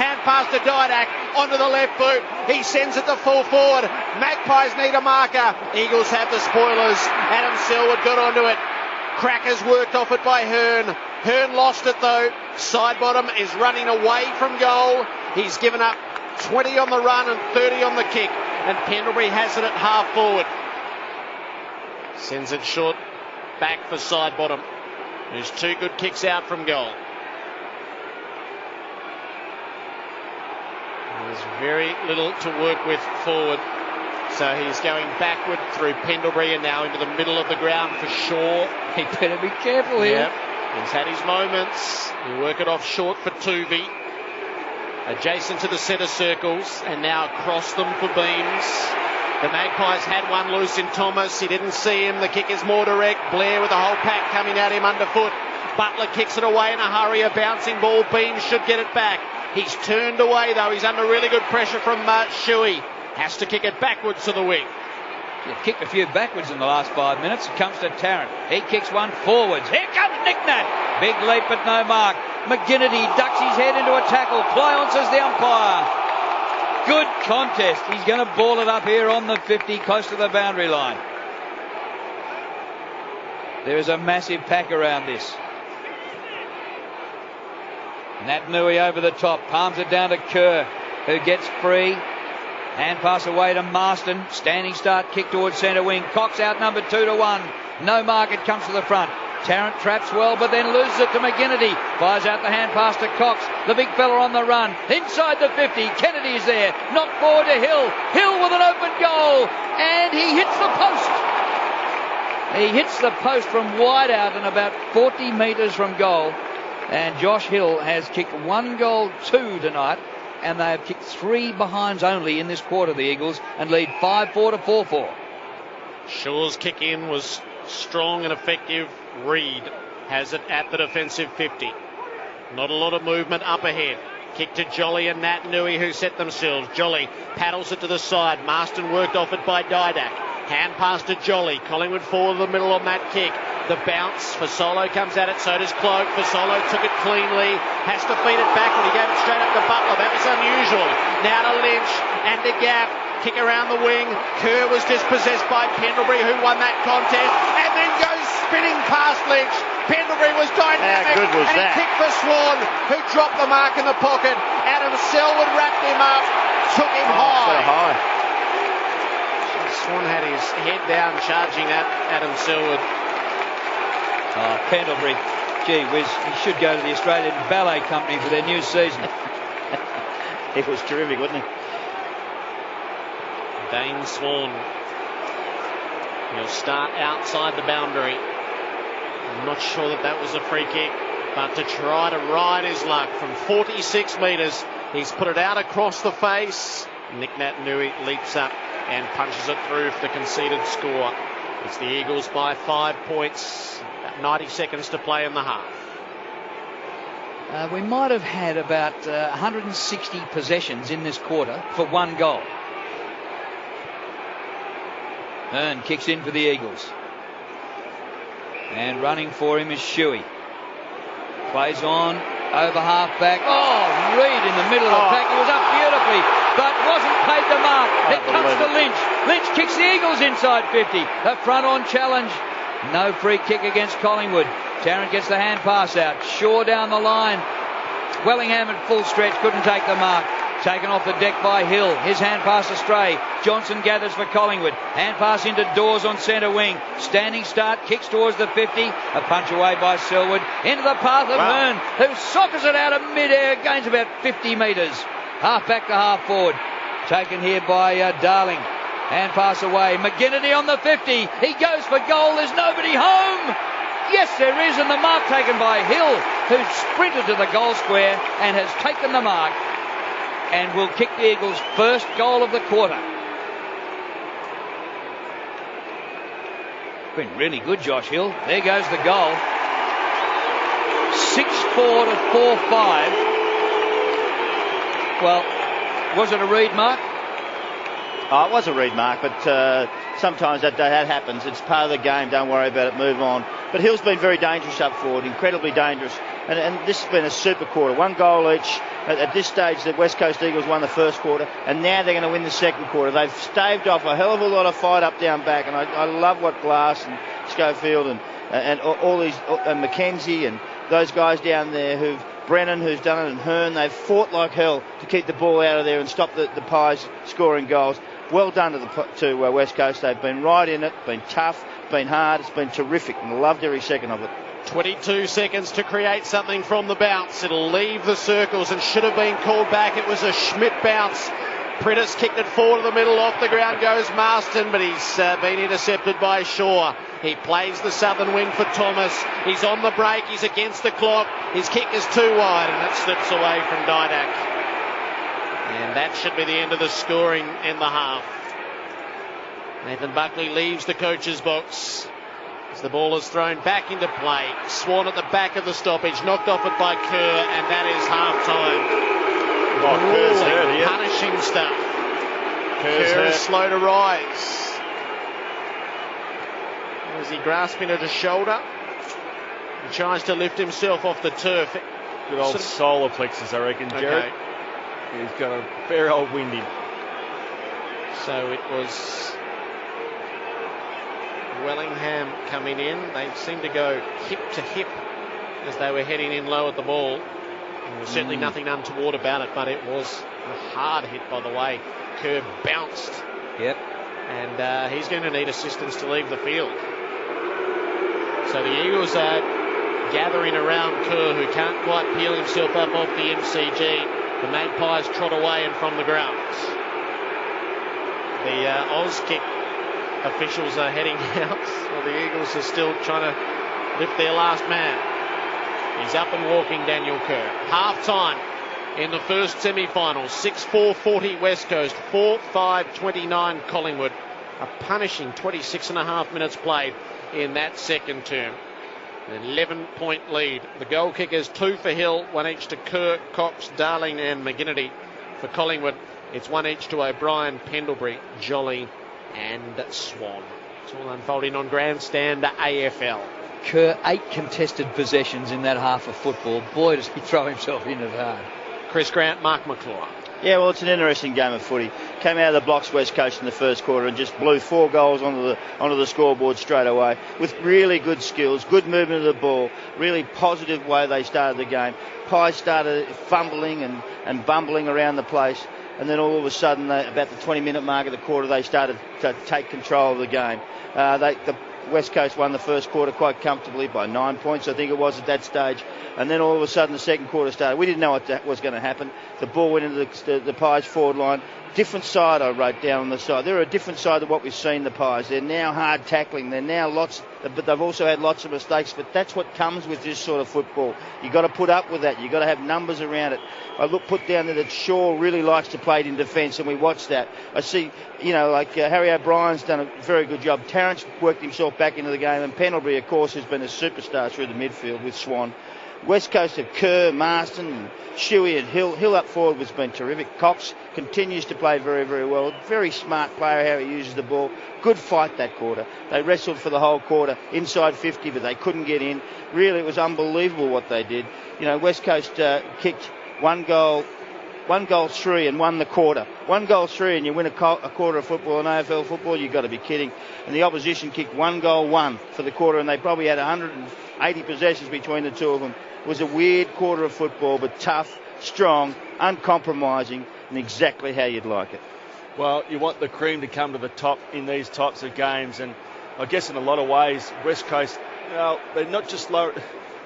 Hand pass to Didak onto the left boot. He sends it to full forward. Magpies need a marker. Eagles have the spoilers. Adam Selwood got onto it. Crackers worked off it by Hearn. Hearn lost it though. Sidebottom is running away from goal. He's given up 20 on the run and 30 on the kick. And Pendlebury has it at half forward. Sends it short back for Sidebottom. There's 2 good kicks out from goal. There's very little to work with forward. So he's going backward through Pendlebury and now into the middle of the ground for Shaw. He better be careful here. Yep. He's had his moments. He'll work it off short for Tuvey. Adjacent to the centre circles and now across them for Beams. The Magpies had one loose in Thomas. He didn't see him. The kick is more direct. Blair with the whole pack coming at him underfoot. Butler kicks it away in a hurry. A bouncing ball. Beams should get it back. He's turned away though. He's under really good pressure from Shuey. Has to kick it backwards to the wing. You've kicked a few backwards in the last 5 minutes. It comes to Tarrant. He kicks one forwards. Here comes Nick Nat. Big leap but no mark. McGinnity ducks his head into a tackle. Play on, says the umpire. Good contest. He's going to ball it up here on the 50, close to the boundary line. There is a massive pack around this. Nat Nui over the top. Palms it down to Kerr, who gets free. Hand pass away to Marston. Standing start kick towards centre wing. Cox out number 2-1. No mark, it comes to the front. Tarrant traps well, but then loses it to McGinnity. Fires out the hand pass to Cox. The big fella on the run. Inside the 50. Kennedy's there. Knocked forward to Hill. Hill with an open goal. And he hits the post. He hits the post from wide out and about 40 metres from goal. And Josh Hill has kicked 1 goal 2 tonight. And they have kicked 3 behinds only in this quarter, the Eagles, and lead 5-4 to 4-4. Shaw's kick in was strong and effective. Reed has it at the defensive 50. Not a lot of movement up ahead. Kick to Jolly and Nat Nui, who set themselves. Jolly paddles it to the side. Marston worked off it by Didak. Hand pass to Jolly. Collingwood forward the middle on that kick. The bounce for Solo comes at it, so does Cloak. For Solo took it cleanly, has to feed it backward. He gave it straight up to Butler. That was unusual. Now to Lynch and to Gaff. Kick around the wing. Kerr was dispossessed by Pendlebury, who won that contest, and then goes spinning past Lynch. Pendlebury was dynamic. How good was and that? He kicked for Swan, who dropped the mark in the pocket. Adam Selwood wrapped him up, took him high. Swan had his head down, charging at Adam Selwood. Pendlebury, gee whiz, he should go to the Australian Ballet Company for their new season. It was terrific, wasn't it? Dane Swan. He'll start outside the boundary. I'm not sure that was a free kick, but to try to ride his luck from 46 metres, he's put it out across the face. Nick Nat Nui leaps up and punches it through for the conceded score. It's the Eagles by 5 points. 90 seconds to play in the half. We might have had about 160 possessions in this quarter for 1 goal. Hearn kicks in for the Eagles. And running for him is Shuey. Plays on, over half back. Oh, Reed in the middle of the pack. He was up beautifully, but wasn't paid the mark. It comes to Lynch. Lynch kicks the Eagles inside 50. A front on challenge. No free kick against Collingwood. Tarrant gets the hand pass out. Shaw down the line. Wellingham at full stretch, couldn't take the mark. Taken off the deck by Hill. His hand pass astray. Johnson gathers for Collingwood. Hand pass into Dawes on centre wing. Standing start, kicks towards the 50. A punch away by Selwood. Into the path of Hearn, who sockers it out of mid-air. Gains about 50 metres. Half back to half forward. Taken here by Darling. Hand pass away. McGinnity on the 50. He goes for goal. There's nobody home. Yes, there is. And the mark taken by Hill, who sprinted to the goal square and has taken the mark and will kick the Eagles' first goal of the quarter. Been really good, Josh Hill. There goes the goal. 6-4 to 4-5. Well, was it a read, Mark? Oh, it was a read, Mark, but sometimes that happens. It's part of the game. Don't worry about it. Move on. But Hill's been very dangerous up forward, incredibly dangerous. And this has been a super quarter. 1 goal each. At this stage, the West Coast Eagles won the first quarter, and now they're going to win the second quarter. They've staved off a hell of a lot of fight up down back, and I love what Glass and Schofield and all these, and McKenzie and those guys down there Brennan, who's done it, and Hearn, they've fought like hell to keep the ball out of there and stop the Pies scoring goals. Well done to West Coast. They've been right in it, been tough, been hard. It's been terrific, and I loved every second of it. 22 seconds to create something from the bounce. It'll leave the circles and should have been called back. It was a Schmidt bounce. Prentice kicked it forward to the middle. Off the ground goes Marston, but he's been intercepted by Shaw. He plays the southern wing for Thomas. He's on the break. He's against the clock. His kick is too wide, and it slips away from Didak. And that should be the end of the scoring in the half. Nathan Buckley leaves the coach's box as the ball is thrown back into play. Swan at the back of the stoppage, knocked off it by Kerr, and that is half-time. Kerr's hurt here. Punishing stuff. Kerr is slow to rise. Is he grasping at his shoulder? He tries to lift himself off the turf. Good old solar plexus, I reckon, Jared. Okay. He's got a fair old wind in. So it was Wellingham coming in. They seemed to go hip to hip as they were heading in low at the ball. There was certainly nothing untoward about it, but it was a hard hit, by the way. Kerr bounced. Yep. And he's going to need assistance to leave the field. So the Eagles are gathering around Kerr, who can't quite peel himself up off the MCG. The Magpies trot away and from the grounds. The Oz kick officials are heading out, while the Eagles are still trying to lift their last man. He's up and walking, Daniel Kerr. Half-time in the first semi-final. 6-4-40 West Coast, 4-5-29 Collingwood. A punishing 26.5 minutes played in that second term. An 11-point lead. The goal kickers, 2 for Hill, 1 each to Kerr, Cox, Darling and McGinnity. For Collingwood, it's 1 each to O'Brien, Pendlebury, Jolly and Swan. It's all unfolding on Grandstand AFL. Kerr, 8 contested possessions in that half of football. Boy, does he throw himself in it hard. Chris Grant, Mark McClure. Yeah, well, it's an interesting game of footy. Came out of the blocks, West Coast, in the first quarter and just blew 4 goals onto the scoreboard straight away with really good skills, good movement of the ball, really positive way they started the game. Pies started fumbling and bumbling around the place, and then all of a sudden, about the 20-minute mark of the quarter, they started to take control of the game. The West Coast won the first quarter quite comfortably by 9 points, I think it was at that stage. And then all of a sudden the second quarter started. We didn't know what was going to happen. The ball went into the Pies forward line. Different side, I wrote down on the side. They're a different side of what we've seen the Pies. They're now hard tackling. They're now but they've also had lots of mistakes. But that's what comes with this sort of football. You've got to put up with that. You've got to have numbers around it. I put down there that Shaw really likes to play it in defence, and we watched that. I see, Harry O'Brien's done a very good job. Terrence worked himself back into the game, and Pendlebury, of course, has been a superstar through the midfield with Swan. West Coast have Kerr, Marston, and Shuey and Hill. Hill up forward has been terrific. Cox continues to play very, very well. Very smart player how he uses the ball. Good fight that quarter. They wrestled for the whole quarter, inside 50, but they couldn't get in. Really, it was unbelievable what they did. West Coast kicked 1 goal, 3 and won the quarter. 1 goal, 3 and you win a quarter of football in AFL football, you've got to be kidding. And the opposition kicked 1 goal, 1 for the quarter, and they probably had 180 possessions between the two of them. It was a weird quarter of football, but tough, strong, uncompromising, and exactly how you'd like it. Well, you want the cream to come to the top in these types of games, and I guess in a lot of ways, West Coast, they're not just low.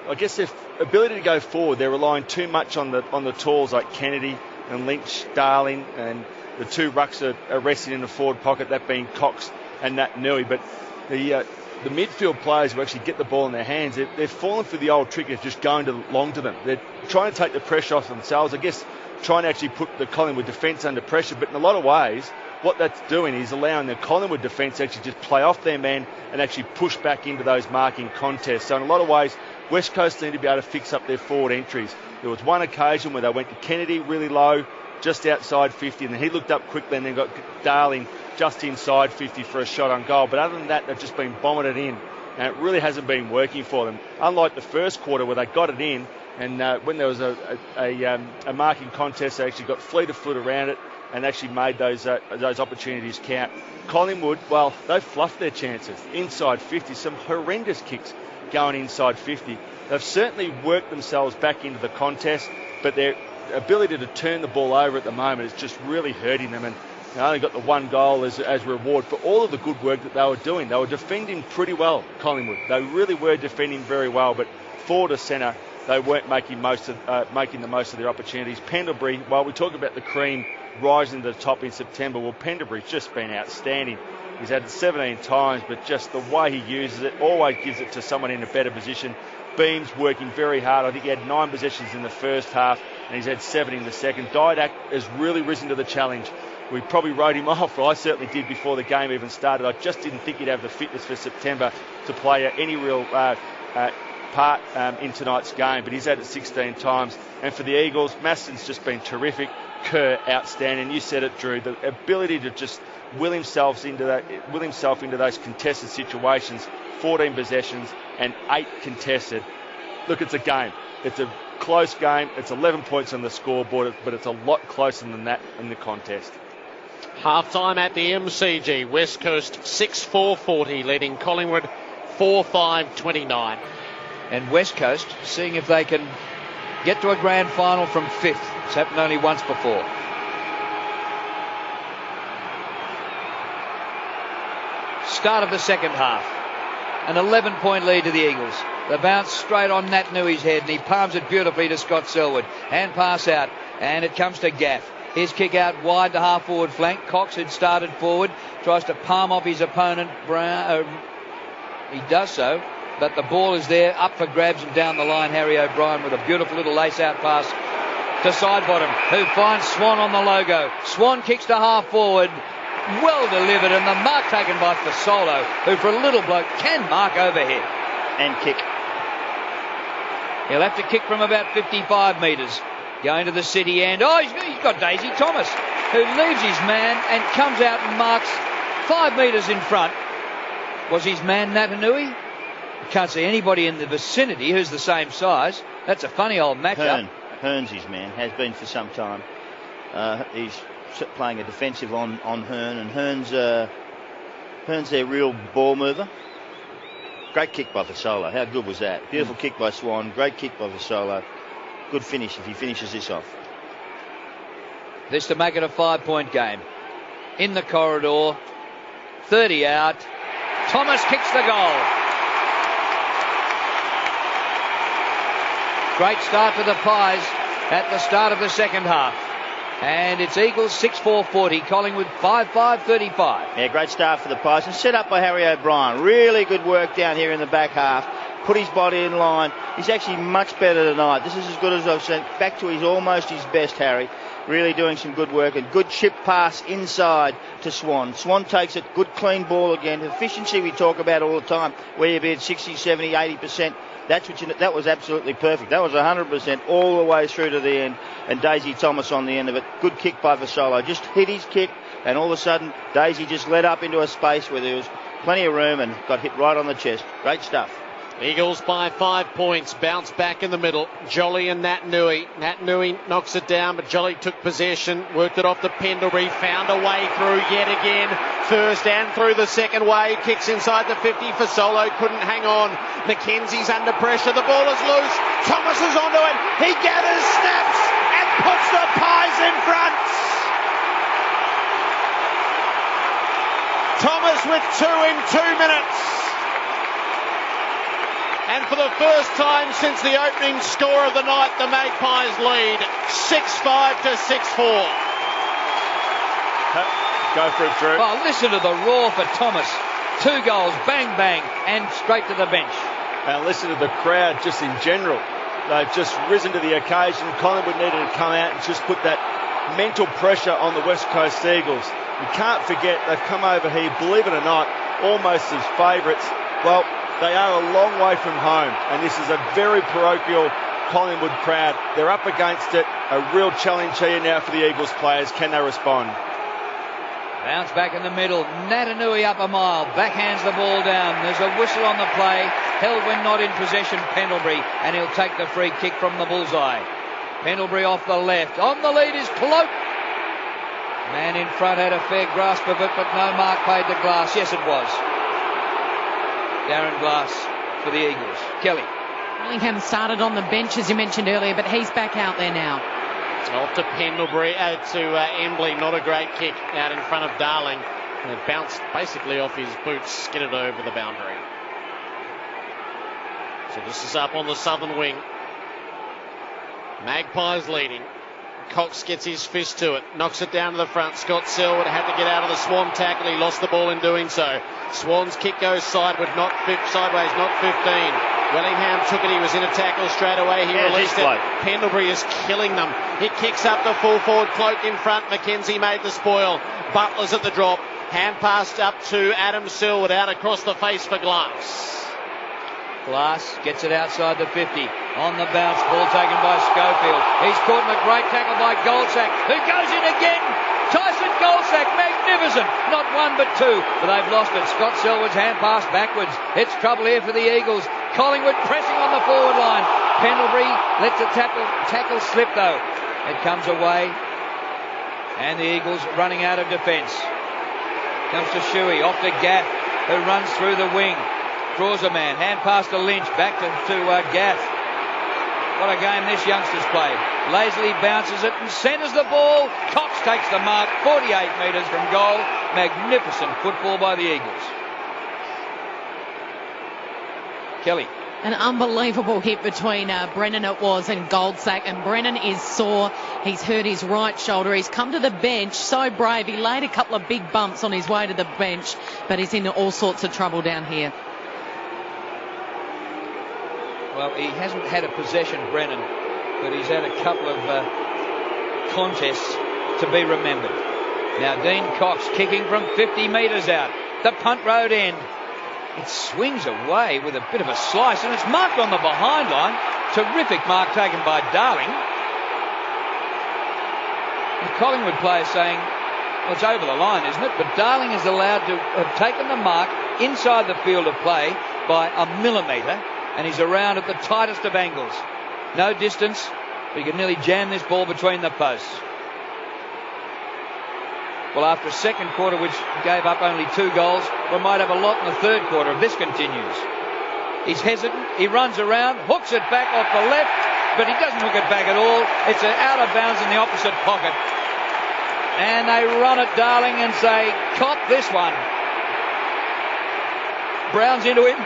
I guess their ability to go forward, they're relying too much on the tools like Kennedy and Lynch, Darling, and the 2 rucks are resting in the forward pocket, that being Cox and Nat Nui. But the midfield players who actually get the ball in their hands, they're falling for the old trick of just going long to them. They're trying to take the pressure off themselves, I guess, trying to actually put the Collingwood defence under pressure. But in a lot of ways, what that's doing is allowing the Collingwood defence to actually just play off their man and actually push back into those marking contests. So in a lot of ways, West Coast need to be able to fix up their forward entries. There was one occasion where they went to Kennedy really low, just outside 50, and then he looked up quickly and then got Darling just inside 50 for a shot on goal. But other than that, they've just been bombing it in, and it really hasn't been working for them. Unlike the first quarter where they got it in, and when there was a marking contest, they actually got fleet of foot around it and actually made those opportunities count. Collingwood, well, they've fluffed their chances. Inside 50, some horrendous kicks going inside 50. They've certainly worked themselves back into the contest, but their ability to turn the ball over at the moment is just really hurting them, and they only got the one goal as reward for all of the good work that they were doing. They were defending pretty well, Collingwood. They really were defending very well, but forward to centre, they weren't making the most of their opportunities. Pendlebury, while we talk about the cream rising to the top in September, well, Pendlebury's just been outstanding. He's had it 17 times, but just the way he uses it, always gives it to someone in a better position. Beam's working very hard. I think he had 9 possessions in the first half, and he's had 7 in the second. Didak has really risen to the challenge. We probably wrote him off, or I certainly did before the game even started. I just didn't think he'd have the fitness for September to play any real part in tonight's game, but he's had it 16 times. And for the Eagles, Maston's just been terrific. Kerr, outstanding. You said it, Drew. The ability to just will himself into those contested situations. 14 possessions and 8 contested. Look, it's a game. It's a close game. It's 11 points on the scoreboard, but it's a lot closer than that in the contest. Half-time at the MCG. West Coast 6-4-40, leading Collingwood 4-5-29. And West Coast seeing if they can get to a grand final from 5th. It's happened only once before. Start of the second half. An 11-point lead to the Eagles. The bounce straight on Nat Nui's head, and he palms it beautifully to Scott Selwood. Hand pass out, and it comes to Gaff. His kick out wide to half-forward flank. Cox had started forward, tries to palm off his opponent. He does so, but the ball is there, up for grabs and down the line. Harry O'Brien with a beautiful little lace-out pass to Sidebottom, who finds Swan on the logo. Swan kicks to half-forward. Well delivered, and the mark taken by Fasolo, who for a little bloke can mark overhead. And kick. He'll have to kick from about 55 metres. Going to the city end. Oh, he's got Daisy Thomas, who leaves his man and comes out and marks 5 metres in front. Was his man Natanui? Can't see anybody in the vicinity who's the same size. That's a funny old matchup. Hearn's his man, has been for some time. He's playing a defensive on Hearn, and Hearn's their real ball mover. Great kick by Fasolo. How good was that? Beautiful kick by Swan. Great kick by Fasolo. Good finish if he finishes this off. This to make it a 5-point game. In the corridor, 30 out. Thomas kicks the goal. Great start for the Pies at the start of the second half. And it's Eagles 6-4-40, Collingwood 5-5-35. Yeah, great start for the Pies, and set up by Harry O'Brien. Really good work down here in the back half. Put his body in line. He's actually much better tonight. This is as good as I've seen. Back to almost his best, Harry. Really doing some good work, and good chip pass inside to Swan. Swan takes it, good clean ball again. Efficiency we talk about all the time, where you be at 60, 70, 80%. That was absolutely perfect. That was 100% all the way through to the end, and Daisy Thomas on the end of it. Good kick by Fasolo. Just hit his kick, and all of a sudden Daisy just led up into a space where there was plenty of room and got hit right on the chest. Great stuff. Eagles by 5 points, bounce back in the middle. Jolly and Nat Nui. Nat Nui knocks it down, but Jolly took possession, worked it off to Pendlebury, found a way through yet again. First and through the second wave, kicks inside the 50 for Solo, couldn't hang on. McKenzie's under pressure, the ball is loose. Thomas is onto it, he gathers, snaps, and puts the Pies in front. Thomas with 2 in 2 minutes. And for the first time since the opening score of the night, the Magpies lead 6-5 to 6-4. Go for it, Drew. Well, listen to the roar for Thomas. 2 goals, bang, bang, and straight to the bench. And listen to the crowd just in general. They've just risen to the occasion. Collingwood needed to come out and just put that mental pressure on the West Coast Eagles. You can't forget they've come over here, believe it or not, almost as favourites. Well, they are a long way from home, and this is a very parochial Collingwood crowd. They're up against it. A real challenge here now for the Eagles players. Can they respond? Bounce back in the middle. Natanui up a mile. Backhands the ball down. There's a whistle on the play. Held when not in possession, Pendlebury, and he'll take the free kick from the bullseye. Pendlebury off the left. On the lead is Cloak. Man in front had a fair grasp of it, but no mark paid to Glass. Yes, it was. Darren Glass for the Eagles. Kelly. Willingham started on the bench, as you mentioned earlier, but he's back out there now. Off to Pendlebury, to Embley. Not a great kick out in front of Darling. And it bounced basically off his boots, skidded over the boundary. So this is up on the southern wing. Magpies leading. Cox gets his fist to it, knocks it down to the front. Scott Selwood had to get out of the Swan tackle. He lost the ball in doing so. Swan's kick goes sideways, not 15. Wellingham took it. He was in a tackle straight away. He released it. Pendlebury is killing them. It kicks up the full forward. Cloak in front. McKenzie made the spoil. Butler's at the drop. Hand passed up to Adam Selwood, out across the face for Glass. Glass gets it outside the 50. On the bounce, ball taken by Schofield. He's caught in a great tackle by Goldsack, who goes in again. Tyson Goldsack, magnificent. Not one but two, but they've lost it. Scott Selwood's hand pass backwards. It's trouble here for the Eagles. Collingwood pressing on the forward line. Pendlebury lets the tackle slip though. It comes away, and the Eagles running out of defence. Comes to Shuey, off to Gaff, who runs through the wing. Draws a man, hand pass to Lynch, back to Gaff. What a game this youngster's played. Lazily bounces it and centres the ball. Cox takes the mark, 48 metres from goal. Magnificent football by the Eagles. Kelly. An unbelievable hit between Brennan it was and Goldsack, and Brennan is sore. He's hurt his right shoulder. He's come to the bench, so brave. He laid a couple of big bumps on his way to the bench, but he's in all sorts of trouble down here. Well, he hasn't had a possession, Brennan, but he's had a couple of contests to be remembered. Now Dean Cox kicking from 50 metres out. The punt road end. It swings away with a bit of a slice, and it's marked on the behind line. Terrific mark taken by Darling. The Collingwood player saying, well, it's over the line, isn't it? But Darling is allowed to have taken the mark inside the field of play by a millimetre, and he's around at the tightest of angles. No distance, but he can nearly jam this ball between the posts. Well, after a second quarter which gave up only 2 goals, we might have a lot in the third quarter if this continues. He's hesitant, he runs around, hooks it back off the left, but he doesn't hook it back at all. It's out of bounds in the opposite pocket. And they run at Darling and say, cop this one. Brown's into him.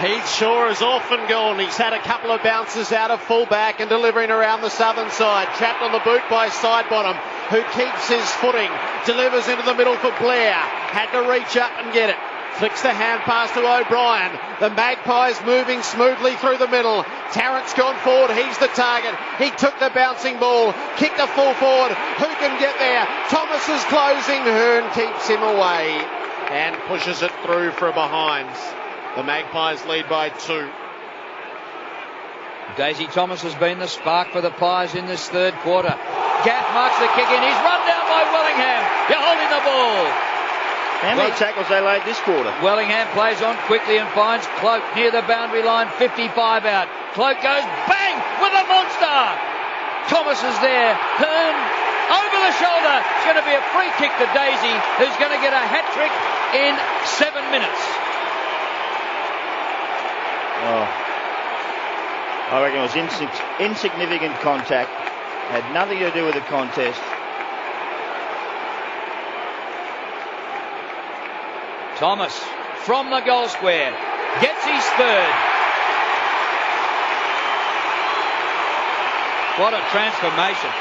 Heath Shaw has often gone. He's had a couple of bounces out of full-back and delivering around the southern side. Trapped on the boot by Sidebottom, who keeps his footing. Delivers into the middle for Blair. Had to reach up and get it. Flicks the hand pass to O'Brien. The Magpies moving smoothly through the middle. Tarrant's gone forward. He's the target. He took the bouncing ball. Kicked the full forward. Who can get there? Thomas is closing. Hearn keeps him away and pushes it through for a behinds. The Magpies lead by 2. Daisy Thomas has been the spark for the Pies in this third quarter. Gaff marks the kick in. He's run down by Wellingham. You're holding the ball. How many tackles they laid this quarter? Wellingham plays on quickly and finds Cloak near the boundary line, 55 out. Cloak goes bang with a monster. Thomas is there. Hearn over the shoulder. It's going to be a free kick to Daisy, who's going to get a hat trick in 7 minutes. Oh, I reckon it was insignificant contact. Had nothing to do with the contest. Thomas from the goal square gets his third. What a transformation.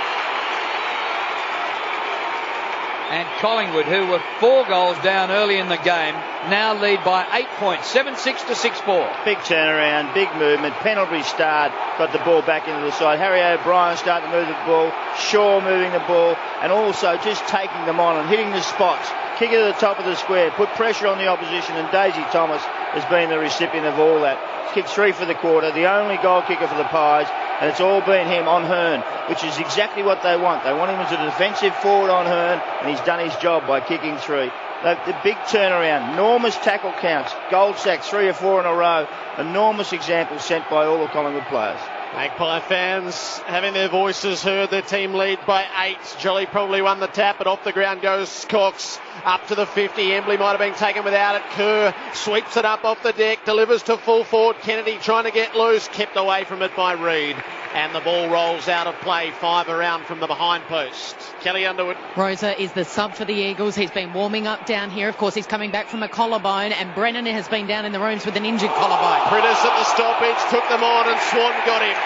And Collingwood, who were 4 goals down early in the game, now lead by 8 points, 7-6 to 6-4. Big turnaround, big movement. Pendlebury start, got the ball back into the side. Harry O'Brien starting to move the ball. Shaw moving the ball, and also just taking them on and hitting the spots. Kick it at the top of the square, put pressure on the opposition, and Daisy Thomas has been the recipient of all that. Kicked 3 for the quarter, the only goal kicker for the Pies, and it's all been him on Hearn, which is exactly what they want. They want him as a defensive forward on Hearn, and he's done his job by kicking 3. The big turnaround, enormous tackle counts, goal sacks 3 or 4 in a row, enormous examples sent by all the Collingwood players. Magpie fans having their voices heard, their team lead by 8. Jolly probably won the tap, but off the ground goes Cox. Up to the 50, Embley might have been taken without it. Kerr sweeps it up off the deck, delivers to full forward. Kennedy trying to get loose, kept away from it by Reid. And the ball rolls out of play, 5 around from the behind post. Kelly Underwood. Rosa is the sub for the Eagles. He's been warming up down here. Of course, he's coming back from a collarbone, and Brennan has been down in the rooms with an injured collarbone. Priddis at the stoppage, took them on, and Swan got him.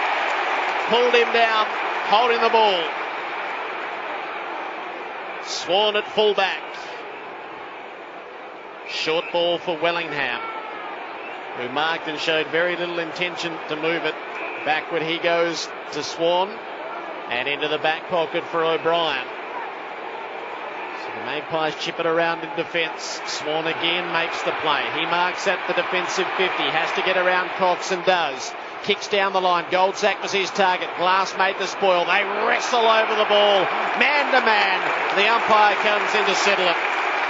Pulled him down, holding the ball. Swan at fullback. Short ball for Wellingham, who marked and showed very little intention to move it. Backward he goes to Swan, and into the back pocket for O'Brien. So the Magpies chip it around in defence. Swan again makes the play. He marks at the defensive 50, has to get around Cox and does. Kicks down the line. Goldsack was his target. Glass made the spoil. They wrestle over the ball, man to man. The umpire comes in to settle it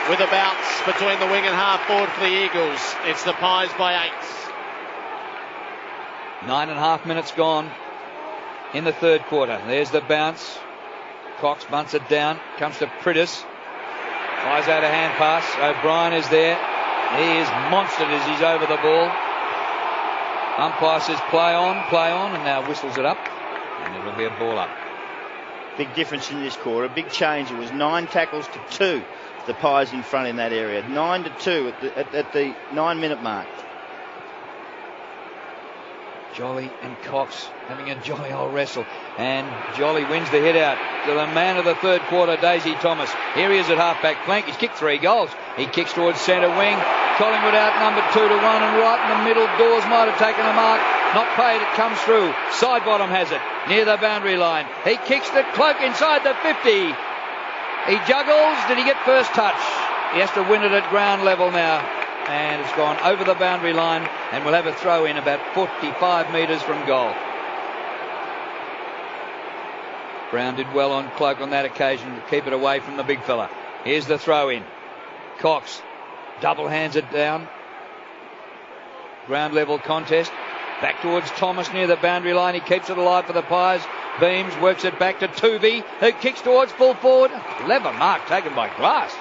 with a bounce between the wing and half forward for the Eagles. It's the Pies by 8. 9.5 minutes gone in the third quarter. There's the bounce. Cox bunts it down. Comes to Priddis. Fires out a hand pass. O'Brien is there. He is monstered as he's over the ball. Umpire says play on, and now whistles it up, and it'll be a ball up. Big difference in this quarter, big change. It was 9 tackles to 2. The Pies in front in that area. 9 to 2 at the 9-minute mark. Jolly and Cox having a jolly old wrestle, and Jolly wins the hit out to the man of the third quarter, Daisy Thomas. Here he is at half-back flank. He's kicked 3 goals. He kicks towards centre wing. Collingwood outnumbered 2 to 1, and right in the middle, Dawes might have taken a mark. Not paid, it comes through. Side bottom has it, near the boundary line. He kicks the cloak inside the 50. He juggles. Did he get first touch? He has to win it at ground level now. And it's gone over the boundary line, and we'll have a throw in about 45 metres from goal. Brown did well on Cloak on that occasion to keep it away from the big fella. Here's the throw in. Cox double hands it down. Ground level contest. Back towards Thomas near the boundary line. He keeps it alive for the Pies. Beams works it back to Tuvey, who kicks towards full forward. Clever mark taken by Grass.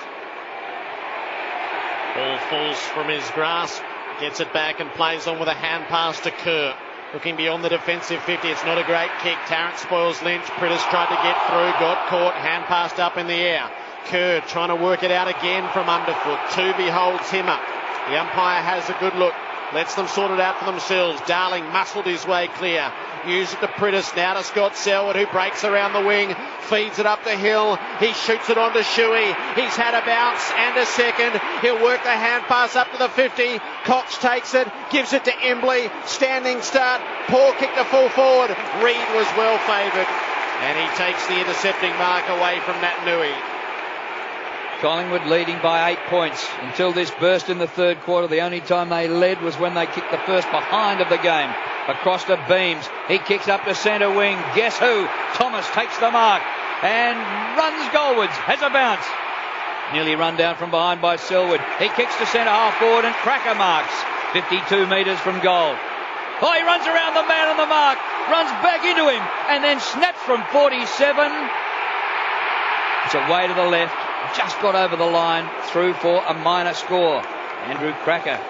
Ball falls from his grasp, gets it back and plays on with a hand pass to Kerr. Looking beyond the defensive 50, it's not a great kick. Tarrant spoils Lynch. Priddis tried to get through, got caught, hand passed up in the air. Kerr trying to work it out again from underfoot. Tuvey holds him up. The umpire has a good look, lets them sort it out for themselves. Darling muscled his way clear. Use it to Priddis, now to Scott Selwood, who breaks around the wing, feeds it up the hill. He shoots it on to Shuey. He's had a bounce and a second. He'll work the hand pass up to the 50. Cox takes it, gives it to Embley. Standing start, poor kick to full forward. Reid was well favoured, and he takes the intercepting mark away from Nat Nui. Collingwood leading by 8 points until this burst in the third quarter. The only time they led was when they kicked the first behind of the game. Across to Beams. He kicks up to centre wing. Guess who? Thomas takes the mark and runs goalwards. Has a bounce. Nearly run down from behind by Selwood. He kicks to centre half forward and Cracker marks. 52 metres from goal. Oh, he runs around the man on the mark. Runs back into him and then snaps from 47. It's away to the left. Just got over the line, through for a minor score. Andrew Cracker.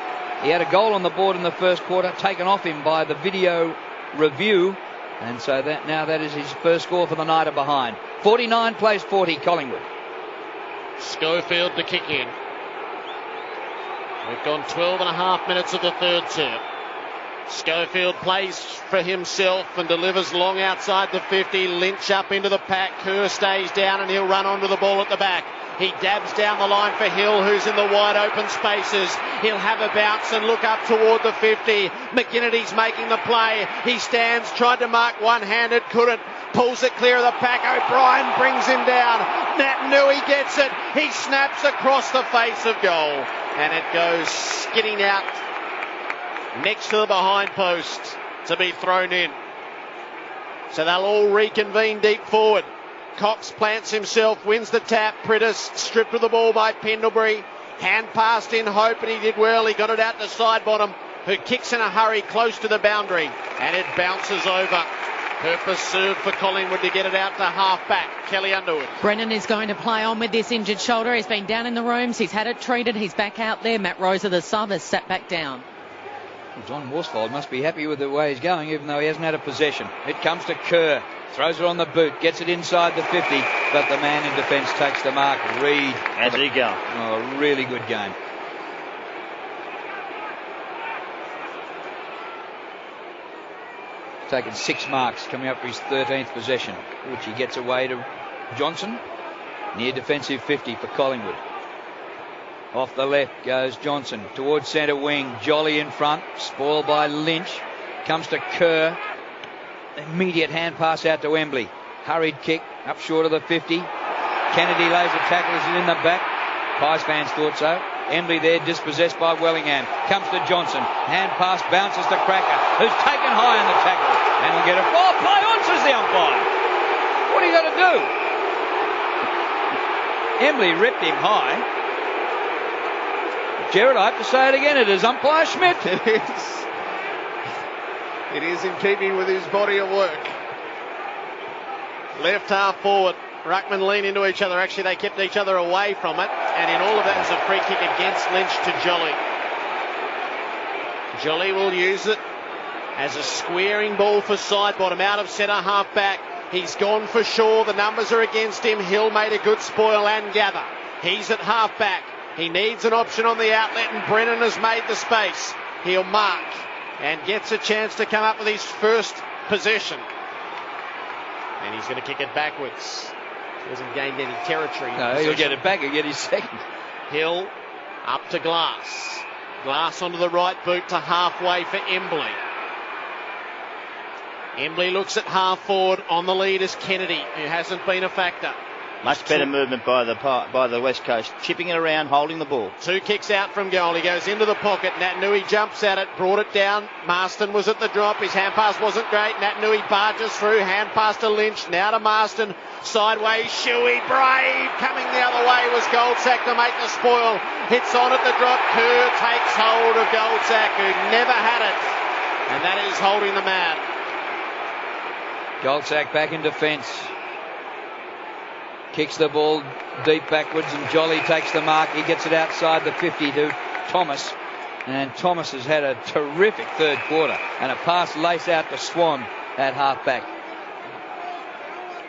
He had a goal on the board in the first quarter, taken off him by the video review, and so that is his first score for the night of behind. 49 plays 40, Collingwood. Schofield to kick in. We've gone 12 and a half minutes of the third term. Schofield plays for himself and delivers long outside the 50. Lynch up into the pack. Kerr stays down and he'll run onto the ball at the back. He dabs down the line for Hill, who's in the wide open spaces. He'll have a bounce and look up toward the 50. McGinnity's making the play. He stands, tried to mark one-handed, couldn't. Pulls it clear of the pack. O'Brien brings him down. Naitanui gets it. He snaps across the face of goal. And it goes skidding out next to the behind post to be thrown in. So they'll all reconvene deep forward. Cox plants himself, wins the tap. Prittis stripped of the ball by Pendlebury. Hand passed in hope, and he did well. He got it out to Sidebottom, who kicks in a hurry close to the boundary, and it bounces over. Purpose served for Collingwood to get it out to half-back, Kelly Underwood. Brennan is going to play on with this injured shoulder. He's been down in the rooms. He's had it treated. He's back out there. Matt Rosa, the sub, has sat back down. John Worsfold must be happy with the way he's going, even though he hasn't had a possession. It comes to Kerr. Throws it on the boot, gets it inside the 50, but the man in defence takes the mark. Reid. How's he go? Oh, a really good game. He's taken 6 marks, coming up for his 13th possession, which he gets away to Johnson. Near defensive 50 for Collingwood. Off the left goes Johnson towards centre wing. Jolly in front, spoiled by Lynch. Comes to Kerr. Immediate hand pass out to Embley. Hurried kick up short of the 50. Kennedy lays a tackle as he's in the back. Pies fans thought so. Embley there dispossessed by Wellingham. Comes to Johnson. Hand pass bounces to Cracker, who's taken high on the tackle. And will get a ball. Play on, says the umpire. What are you going to do? Embley ripped him high. Gerard, I have to say it again. It is umpire Schmidt. It is in keeping with his body of work. Left half forward. Ruckman lean into each other. Actually, they kept each other away from it. And in all of that is a free kick against Lynch to Jolly. Jolly will use it as a squaring ball for Sidebottom out of centre half back. He's gone for Shaw. The numbers are against him. Hill made a good spoil and gather. He's at half back. He needs an option on the outlet, and Brennan has made the space. He'll mark and gets a chance to come up with his first possession. And he's going to kick it backwards. He hasn't gained any territory. No, he'll get it back. He'll get his second. Hill up to Glass. Glass onto the right boot to halfway for Embley. Embley looks at half forward. On the lead is Kennedy, who hasn't been a factor. Much better movement by the West Coast, chipping it around, holding the ball. 2 kicks out from goal. He goes into the pocket. Naitanui jumps at it, brought it down. Marston was at the drop. His hand pass wasn't great. Naitanui barges through. Hand pass to Lynch. Now to Marston. Sideways, Shuey, brave. Coming the other way was Goldsack to make the spoil. Hits on at the drop. Kerr takes hold of Goldsack, who never had it. And that is holding the man. Goldsack back in defence. Kicks the ball deep backwards, and Jolly takes the mark. He gets it outside the 50 to Thomas. And Thomas has had a terrific third quarter. And a pass lace out to Swan at half-back.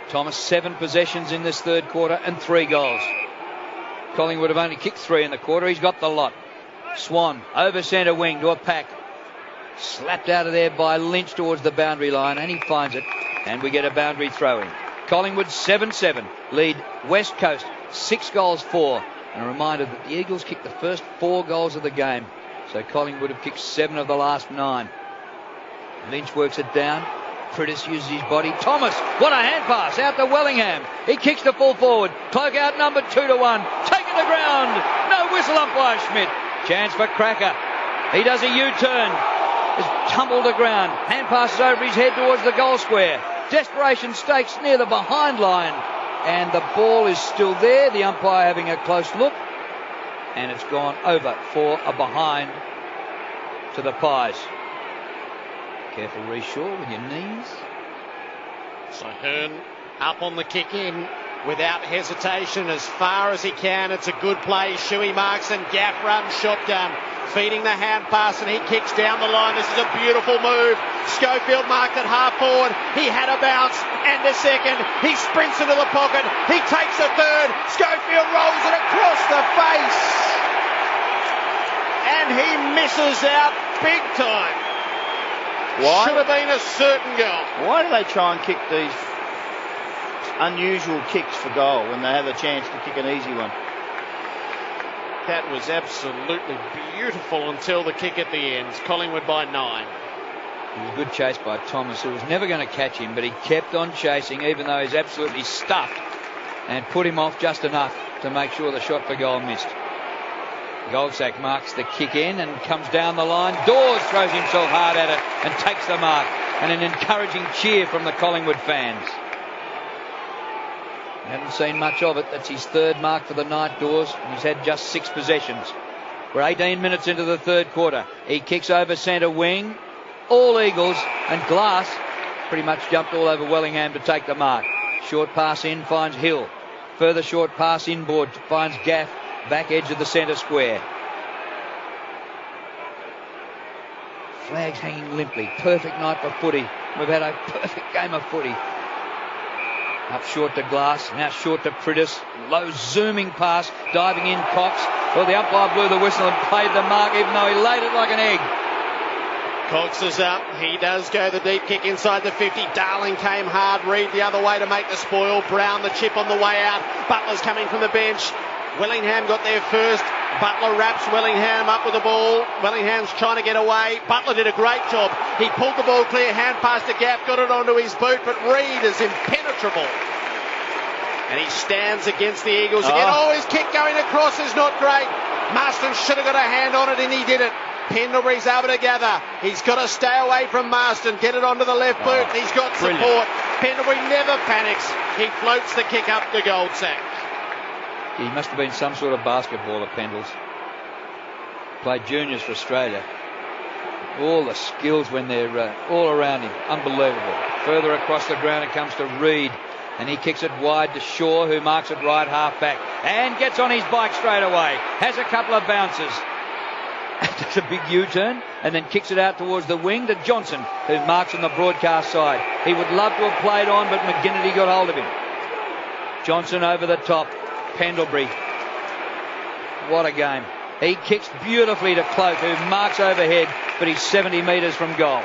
Thomas, 7 possessions in this third quarter and 3 goals. Collingwood have only kicked 3 in the quarter. He's got the lot. Swan over centre wing to a pack. Slapped out of there by Lynch towards the boundary line, and he finds it. And we get a boundary throw-in. Collingwood 7-7, lead West Coast 6-4. And a reminder that the Eagles kicked the first 4 goals of the game. So Collingwood have kicked 7 of the last 9. Lynch works it down. Prittis uses his body. Thomas, what a hand pass out to Wellingham. He kicks the full forward. Cloak out number 2-1. Taken the ground. No whistle, umpire Schmidt. Chance for Cracker. He does a U-turn. Has tumbled the ground. Hand passes over his head towards the goal square. Desperation stakes near the behind line, and the ball is still there. The umpire having a close look, and it's gone over for a behind to the Pies. Careful, Reshaw, with your knees. So Hearn up on the kick in without hesitation as far as he can. It's a good play. Shuey marks and Gaff runs shotgun. Feeding the hand pass, and he kicks down the line. This is a beautiful move. Schofield marked at half forward. He had a bounce and a second. He sprints into the pocket. He takes a third. Schofield rolls it across the face. And he misses out big time. Should have been a certain goal. Why do they try and kick these unusual kicks for goal when they have a chance to kick an easy one? That was absolutely beautiful until the kick at the end. Collingwood by 9. It was a good chase by Thomas, who was never going to catch him, but he kept on chasing even though he's absolutely stuffed, and put him off just enough to make sure the shot for goal missed. Goldsack marks the kick in and comes down the line. Dawes throws himself hard at it and takes the mark, and an encouraging cheer from the Collingwood fans. Haven't seen much of it. That's his third mark for the night, Dawes, and he's had just 6 possessions. We're 18 minutes into the third quarter. He kicks over centre wing. All Eagles, and Glass pretty much jumped all over Wellingham to take the mark. Short pass in, finds Hill. Further short pass inboard, finds Gaff, back edge of the centre square. Flags hanging limply. Perfect night for footy. We've had a perfect game of footy. Up short to Glass, now short to Prittis. Low zooming pass, diving in Cox. Well, the umpire blew the whistle and played the mark, even though he laid it like an egg. Cox is up. He does go the deep kick inside the 50. Darling came hard. Reed the other way to make the spoil. Brown the chip on the way out. Butler's coming from the bench. Willingham got there first. Butler wraps Willingham up with the ball. Willingham's trying to get away. Butler did a great job. He pulled the ball clear. Hand pass to Gaff. Got it onto his boot. But Reed is impenetrable. And he stands against the Eagles again. Oh, his kick going across is not great. Marston should have got a hand on it, and he did it. Pendlebury's able to gather. He's got to stay away from Marston. Get it onto the left boot. He's got support. Brilliant. Pendlebury never panics. He floats the kick up to Goldsack. He must have been some sort of basketballer, Pendles. Played juniors for Australia. All the skills when they're all around him. Unbelievable. Further across the ground it comes to Reed. And he kicks it wide to Shaw, who marks it right half back. And gets on his bike straight away. Has a couple of bounces. Does a big U-turn and then kicks it out towards the wing to Johnson, who marks on the broadcast side. He would love to have played on, but McGinnity got hold of him. Johnson over the top. Pendlebury. What a game. He kicks beautifully to Cloak, who marks overhead, but he's 70 metres from goal.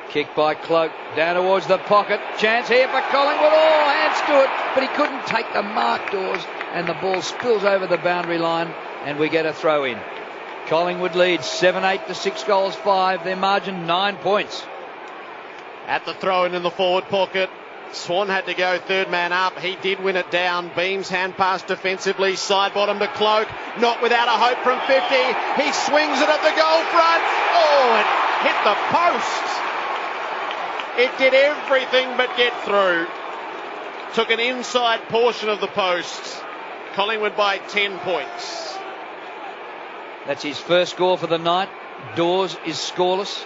Kick by Cloak, down towards the pocket. Chance here for Collingwood. Oh, hands to it, but he couldn't take the mark, Dawes, and the ball spills over the boundary line, and we get a throw in. Collingwood leads 7-8 to 6 goals 5. Their margin 9 points. At the throw in the forward pocket, Swan had to go third man up. He did win it down. Beams hand pass defensively, side bottom to Cloak. Not without a hope from 50. He swings it at the goal front. Oh, it hit the post. It did everything but get through. Took an inside portion of the post. Collingwood by 10 points. That's his first score for the night. Dawes is scoreless.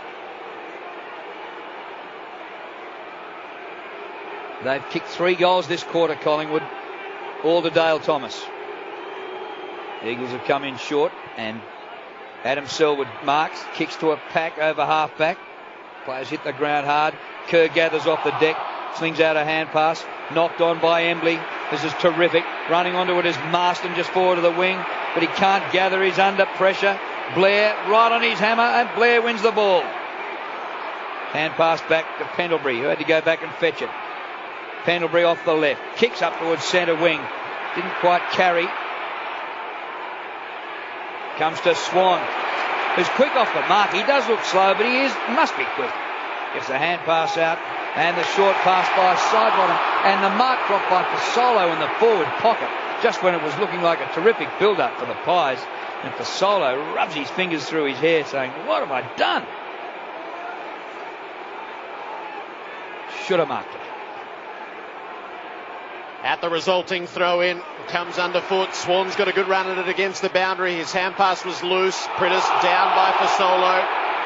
They've kicked 3 goals this quarter, Collingwood. All to Dale Thomas. The Eagles have come in short, and Adam Selwood marks, kicks to a pack over half back. Players hit the ground hard. Kerr gathers off the deck, slings out a hand pass, knocked on by Embley. This is terrific. Running onto it is Marston just forward of the wing, but he can't gather. He's under pressure. Blair right on his hammer, and Blair wins the ball. Hand pass back to Pendlebury, who had to go back and fetch it. Pendlebury off the left, kicks up towards centre wing. Didn't quite carry. Comes to Swan, who's quick off the mark. He does look slow, but he must be quick. Gets the hand pass out, and the short pass by Sidebottom, and the mark dropped by Fasolo in the forward pocket, just when it was looking like a terrific build-up for the Pies. And Fasolo rubs his fingers through his hair, saying, "What have I done?" Should have marked it. At the resulting throw-in, comes underfoot. Swan's got a good run at it against the boundary. His hand pass was loose. Prittis down by Fasolo.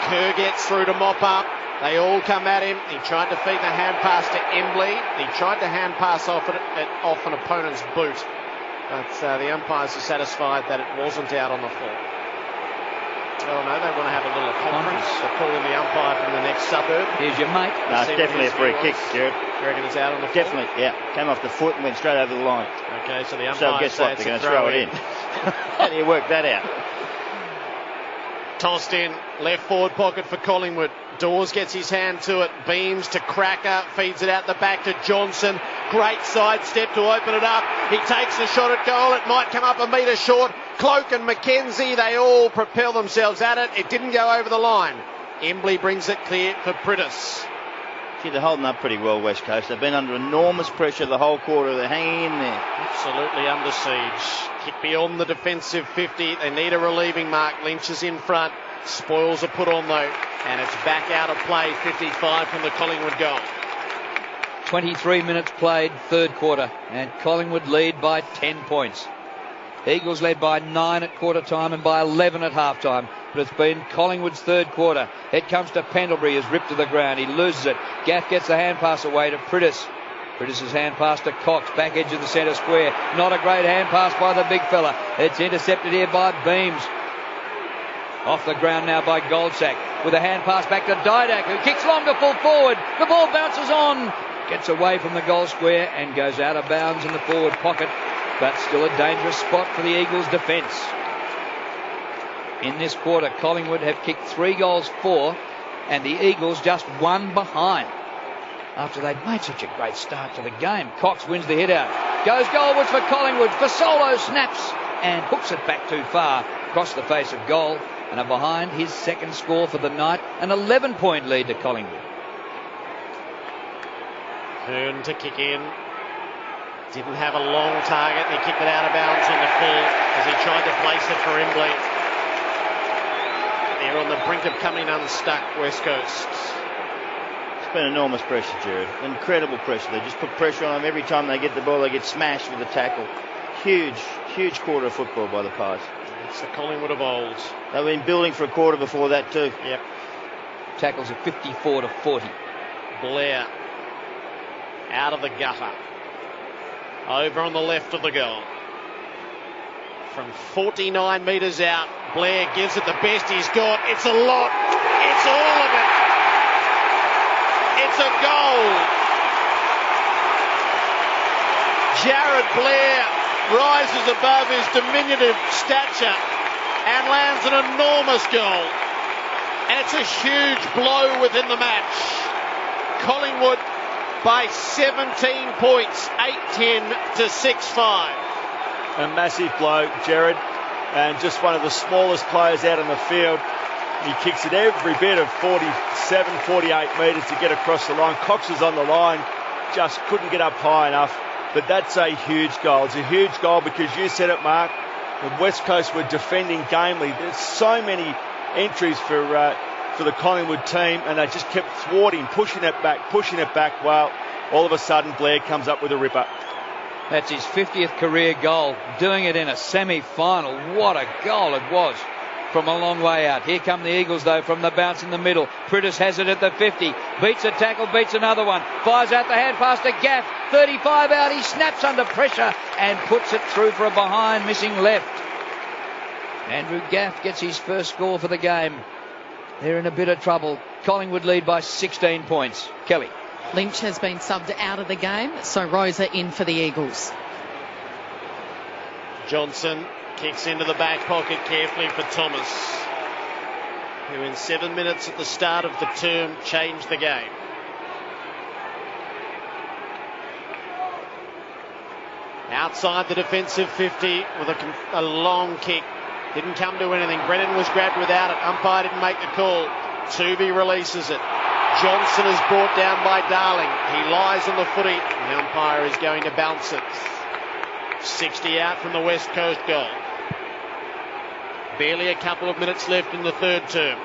Kerr gets through to mop up. They all come at him. He tried to feed the hand pass to Embley. He tried to hand pass off an opponent's boot. But the umpires are satisfied that it wasn't out on the floor. Oh no, they want to have a little conference. They're calling the umpire from the next suburb. Here's your mate. No, it's definitely a free kick, Jared. You reckon it's out on the floor? Definitely, yeah. Came off the foot and went straight over the line. Okay, so the umpire guess what? They're going to throw it in. How do you work that out? Tossed in, left forward pocket for Collingwood. Dawes gets his hand to it, beams to Cracker, feeds it out the back to Johnson. Great side step to open it up. He takes the shot at goal. It might come up a metre short. Cloak and McKenzie, they all propel themselves at it. It didn't go over the line. Embley brings it clear for Pritis. Gee, they're holding up pretty well, West Coast. They've been under enormous pressure the whole quarter. They're hanging in there. Absolutely under siege. Kick beyond the defensive 50. They need a relieving mark. Lynch is in front. Spoils are put on though. And it's back out of play. 55 from the Collingwood goal. 23 minutes played, third quarter. And Collingwood lead by 10 points. Eagles led by 9 at quarter time and by 11 at half time. But it's been Collingwood's third quarter. It comes to Pendlebury, is ripped to the ground. He loses it. Gaff gets the hand pass away to Pritis. Pritis' hand pass to Cox, back edge of the centre square. Not a great hand pass by the big fella. It's intercepted here by Beams. Off the ground now by Goldsack with a hand pass back to Didak, who kicks long to full forward. The ball bounces on, gets away from the goal square and goes out of bounds in the forward pocket. But still a dangerous spot for the Eagles' defence. In this quarter, Collingwood have kicked 3 goals for, and the Eagles just 1 behind. After they'd made such a great start to the game, Cox wins the hit out. Goes goalwards for Collingwood. Fasolo snaps and hooks it back too far across the face of goal, and are behind his second score for the night. An 11-point lead to Collingwood. Hearn to kick in. Didn't have a long target, and he kicked it out of bounds on the full as he tried to place it for Embley. They're on the brink of coming unstuck, West Coast. It's been enormous pressure, Jared. Incredible pressure. They just put pressure on them. Every time they get the ball, they get smashed with a tackle. Huge, huge quarter of football by the Pies. It's the Collingwood of old. They've been building for a quarter before that too. Yep. Tackles are 54-40. Blair out of the gutter. Over on the left of the goal. From 49 metres out, Blair gives it the best he's got. It's a lot. It's all of it. It's a goal. Jared Blair rises above his diminutive stature and lands an enormous goal. And it's a huge blow within the match. Collingwood by 17 points, 8-10 to 6-5. A massive blow, Jared, and just one of the smallest players out on the field. He kicks it every bit of 47, 48 metres to get across the line. Cox is on the line, just couldn't get up high enough. But that's a huge goal. It's a huge goal because you said it, Mark. The West Coast were defending gamely. There's so many entries for the Collingwood team, and they just kept thwarting, pushing it back. Well, all of a sudden, Blair comes up with a ripper. That's his 50th career goal, doing it in a semi-final. What a goal it was from a long way out. Here come the Eagles, though, from the bounce in the middle. Pritis has it at the 50. Beats a tackle, beats another one. Fires out the hand pass to Gaff. 35 out. He snaps under pressure and puts it through for a behind, missing left. Andrew Gaff gets his first score for the game. They're in a bit of trouble. Collingwood lead by 16 points. Kelly. Lynch has been subbed out of the game, so Rosa in for the Eagles. Johnson kicks into the back pocket carefully for Thomas, who in 7 minutes at the start of the term changed the game. Outside the defensive 50 with a long kick. Didn't come to anything. Brennan was grabbed without it. Umpire didn't make the call. Tooby releases it. Johnson is brought down by Darling. He lies on the footy. The umpire is going to bounce it. 60 out from the West Coast goal. Barely a couple of minutes left in the third term.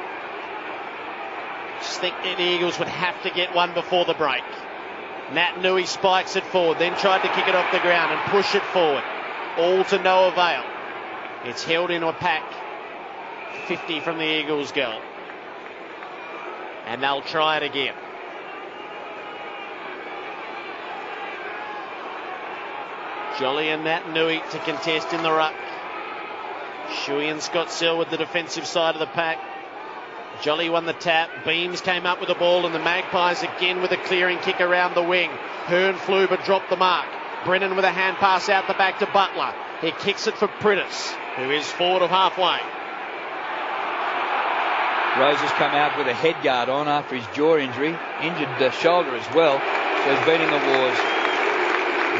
Just think the Eagles would have to get one before the break. Nat Nui spikes it forward, then tried to kick it off the ground and push it forward. All to no avail. It's held in a pack. 50 from the Eagles goal. And they'll try it again. Jolly and Nat Nui to contest in the ruck. Shuey and Scott Selwood the defensive side of the pack. Jolly won the tap. Beams came up with the ball, and the Magpies again with a clearing kick around the wing. Hearn flew but dropped the mark. Brennan with a hand pass out the back to Butler. He kicks it for Pritis, who is forward of halfway. Rose has come out with a head guard on after his jaw injury, injured the shoulder as well, so he's been in the wars.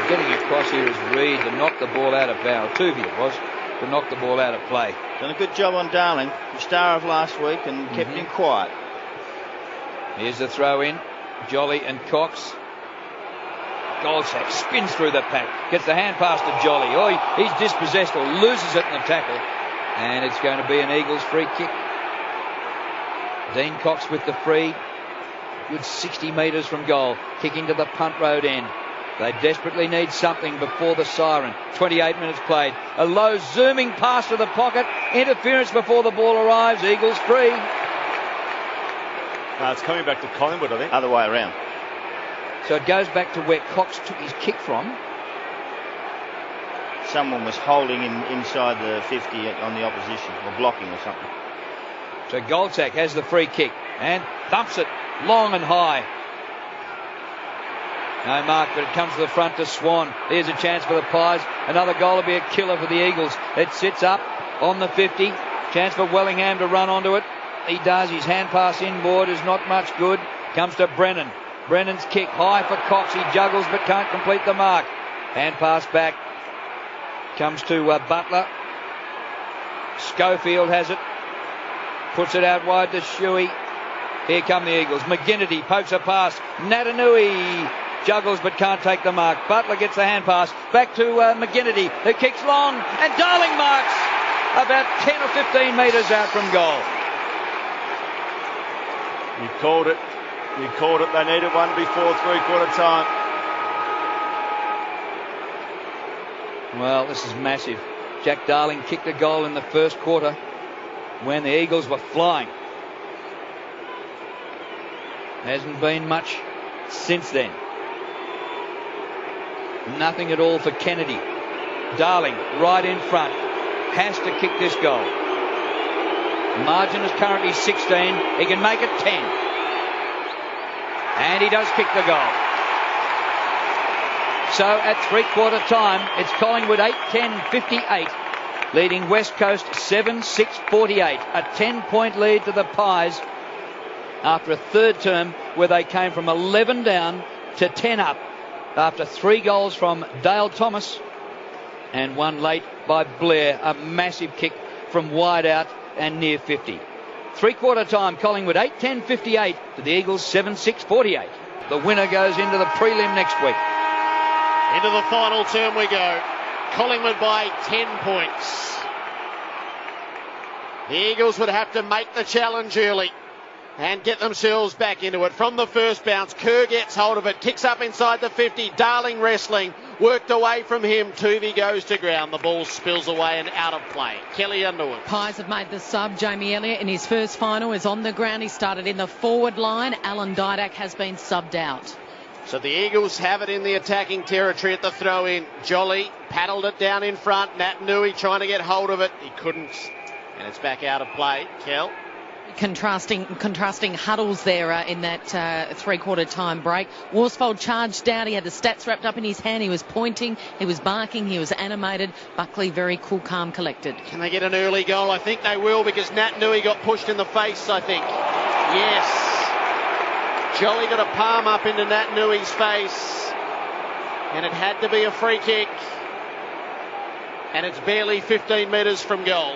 Getting across here is Reed to knock the ball out of foul. Tuvey it was, to knock the ball out of play. Done a good job on Darling, the star of last week, and kept him quiet. Here's the throw in. Jolly and Cox. Goldsack spins through the pack, gets the hand pass to Jolly. Oh, he's dispossessed or loses it in the tackle. And it's going to be an Eagles free kick. Dean Cox with the free. Good 60 metres from goal, kicking to the punt road end. They desperately need something before the siren. 28 minutes played. A low zooming pass to the pocket. Interference before the ball arrives. Eagles free. It's coming back to Collingwood, I think. Other way around. So it goes back to where Cox took his kick from. Someone was holding him inside the 50 on the opposition, or blocking or something. So Goldsack has the free kick and thumps it long and high. No mark, but it comes to the front to Swan. Here's a chance for the Pies. Another goal will be a killer for the Eagles. It sits up on the 50. Chance for Wellingham to run onto it. He does. His hand pass inboard is not much good. Comes to Brennan. Brennan's kick high for Cox. He juggles but can't complete the mark. Hand pass back. Comes to Butler. Schofield has it. Puts it out wide to Shuey. Here come the Eagles. McGinnity pokes a pass. Natanui juggles but can't take the mark. Butler gets the hand pass. Back to McGinnity, who kicks long. And Darling marks about 10 or 15 metres out from goal. You called it. You called it. They needed one before three-quarter time. Well, this is massive. Jack Darling kicked a goal in the first quarter when the Eagles were flying. Hasn't been much since then. Nothing at all for Kennedy. Darling right in front. Has to kick this goal. Margin is currently 16. He can make it 10. And he does kick the goal. So at three-quarter time, it's Collingwood 8-10-58, leading West Coast 7-6-48. A 10-point lead to the Pies after a third term where they came from 11 down to 10 up after 3 goals from Dale Thomas and one late by Blair. A massive kick from wide out and near 50. Three-quarter time, Collingwood 8-10-58 to the Eagles 7-6-48. The winner goes into the prelim next week. Into the final term we go. Collingwood by 10 points. The Eagles would have to make the challenge early and get themselves back into it. From the first bounce, Kerr gets hold of it, kicks up inside the 50. Darling wrestling, worked away from him. Tuvey goes to ground. The ball spills away and out of play. Kelly Underwood. Pies have made the sub. Jamie Elliott in his first final is on the ground. He started in the forward line. Alan Didak has been subbed out. So the Eagles have it in the attacking territory at the throw-in. Jolly paddled it down in front. Natanui trying to get hold of it. He couldn't. And it's back out of play. Kel. Contrasting huddles there in that three-quarter time break. Worsfold charged out. He had the stats wrapped up in his hand. He was pointing. He was barking. He was animated. Buckley very cool, calm, collected. Can they get an early goal? I think they will because Natanui got pushed in the face, I think. Yes. Jolly got a palm up into Natanui's face. And it had to be a free kick. And it's barely 15 metres from goal.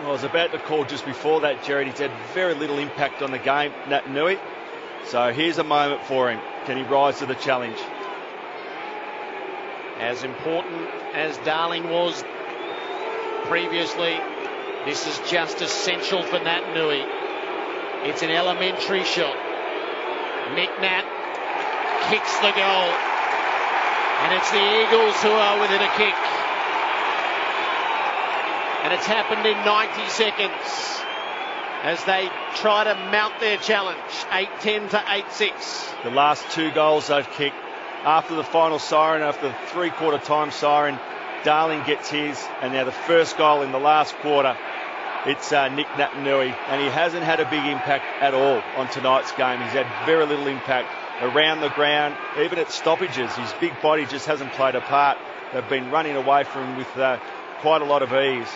Well, I was about to call just before that, Jared. He's had very little impact on the game, Natanui. So here's a moment for him. Can he rise to the challenge? As important as Darling was previously, this is just essential for Natanui. It's an elementary shot. Nick Nat kicks the goal. And it's the Eagles who are within a kick. And it's happened in 90 seconds as they try to mount their challenge. 8-10 to 8-6. The last 2 goals they've kicked after the final siren, after the three-quarter time siren, Darling gets his. And now the first goal in the last quarter, it's Nick Natanui. And he hasn't had a big impact at all on tonight's game. He's had very little impact around the ground, even at stoppages. His big body just hasn't played a part. They've been running away from him with quite a lot of ease.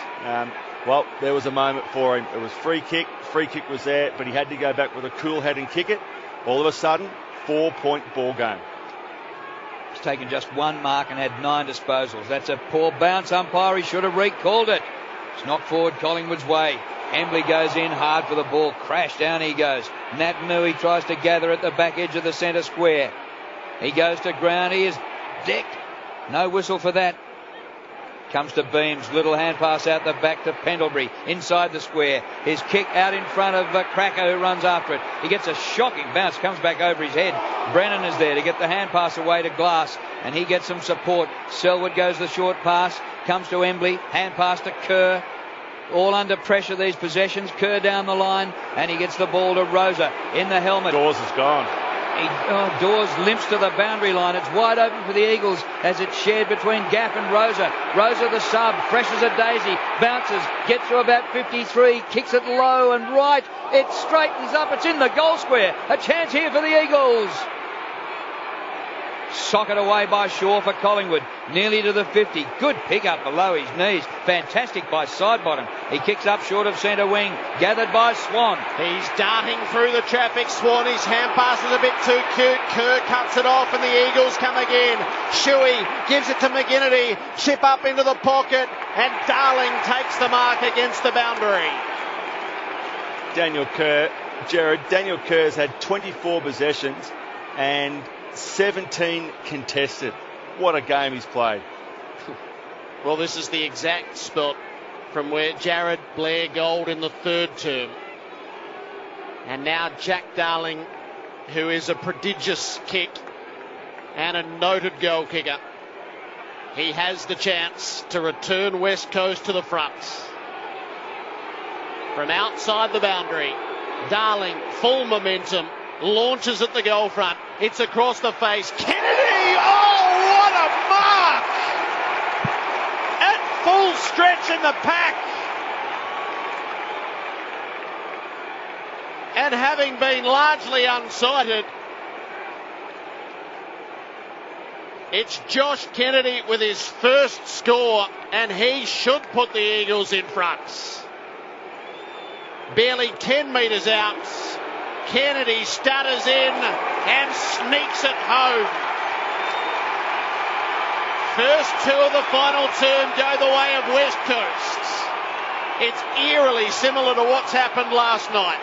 Well, there was a moment for him. It was free kick. Free kick was there, but he had to go back with a cool head and kick it. All of a sudden, 4-point ball game. He's taken just one mark and had 9 disposals. That's a poor bounce. Umpire, he should have recalled it. It's knocked forward Collingwood's way. Embley goes in hard for the ball. Crash down he goes. Nat Nui tries to gather at the back edge of the centre square. He goes to ground. He is decked. No whistle for that. Comes to Beams. Little hand pass out the back to Pendlebury. Inside the square. His kick out in front of Cracker, who runs after it. He gets a shocking bounce. Comes back over his head. Brennan is there to get the hand pass away to Glass. And he gets some support. Selwood goes the short pass. Comes to Embley. Hand pass to Kerr. All under pressure, these possessions. Kerr down the line, and he gets the ball to Rosa in the helmet. Dawes is gone. Dawes limps to the boundary line. It's wide open for the Eagles as it's shared between Gaff and Rosa. Rosa the sub, fresh as a daisy, bounces, gets to about 53, kicks it low and right. It straightens up. It's in the goal square. A chance here for the Eagles. Socket away by Shaw for Collingwood, nearly to the 50. Good pick up below his knees. Fantastic by Sidebottom. He kicks up short of centre wing, gathered by Swan. He's darting through the traffic. Swan, his hand pass is a bit too cute. Kerr cuts it off and the Eagles come again. Shuey gives it to McGinnity. Chip up into the pocket and Darling takes the mark against the boundary. Daniel Kerr's had 24 possessions and 17 contested. What a game he's played. Well, this is the exact spot from where Jared Blair goaled in the third term. And now Jack Darling, who is a prodigious kick and a noted goal kicker. He has the chance to return West Coast to the front. From outside the boundary, Darling, full momentum, launches at the goal front. It's across the face. Kennedy! Oh, what a mark! At full stretch in the pack. And having been largely unsighted, it's Josh Kennedy with his first score, and he should put the Eagles in front. Barely 10 metres out. Kennedy stutters in and sneaks it home. First two of the final term go the way of West Coast. It's eerily similar to what's happened last night.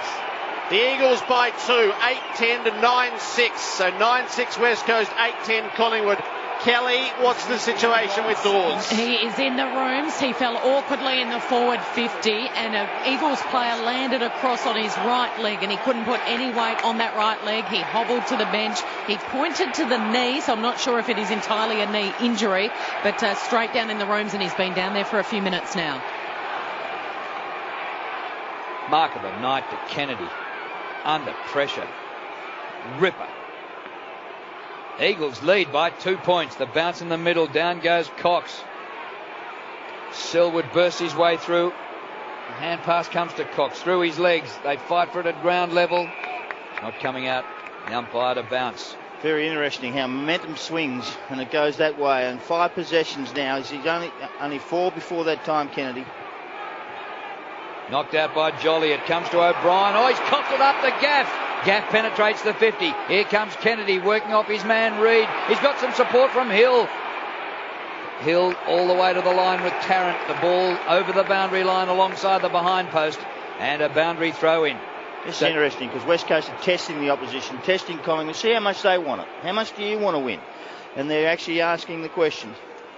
The Eagles by 2, 8-10 to 9-6. So 9-6 West Coast, 8-10 Collingwood. Kelly, what's the situation with Dawes? He is in the rooms. He fell awkwardly in the forward 50 and an Eagles player landed across on his right leg and he couldn't put any weight on that right leg. He hobbled to the bench. He pointed to the knee, so I'm not sure if it is entirely a knee injury, but straight down in the rooms, and he's been down there for a few minutes now. Mark of the night to Kennedy. Under pressure. Ripper. Eagles lead by 2 points. The bounce in the middle. Down goes Cox. Selwood bursts his way through. The hand pass comes to Cox through his legs. They fight for it at ground level. Not coming out. The umpire to bounce. Very interesting how momentum swings and it goes that way. And 5 possessions now. He's only 4 before that time, Kennedy. Knocked out by Jolly. It comes to O'Brien. Oh, he's cocked it up to Gaff. Gaff penetrates the 50. Here comes Kennedy working off his man Reid. He's got some support from Hill. Hill all the way to the line with Tarrant. The ball over the boundary line alongside the behind post. And a boundary throw in. It's interesting because West Coast are testing the opposition, testing Collingwood. See how much they want it. How much do you want to win? And they're actually asking the question.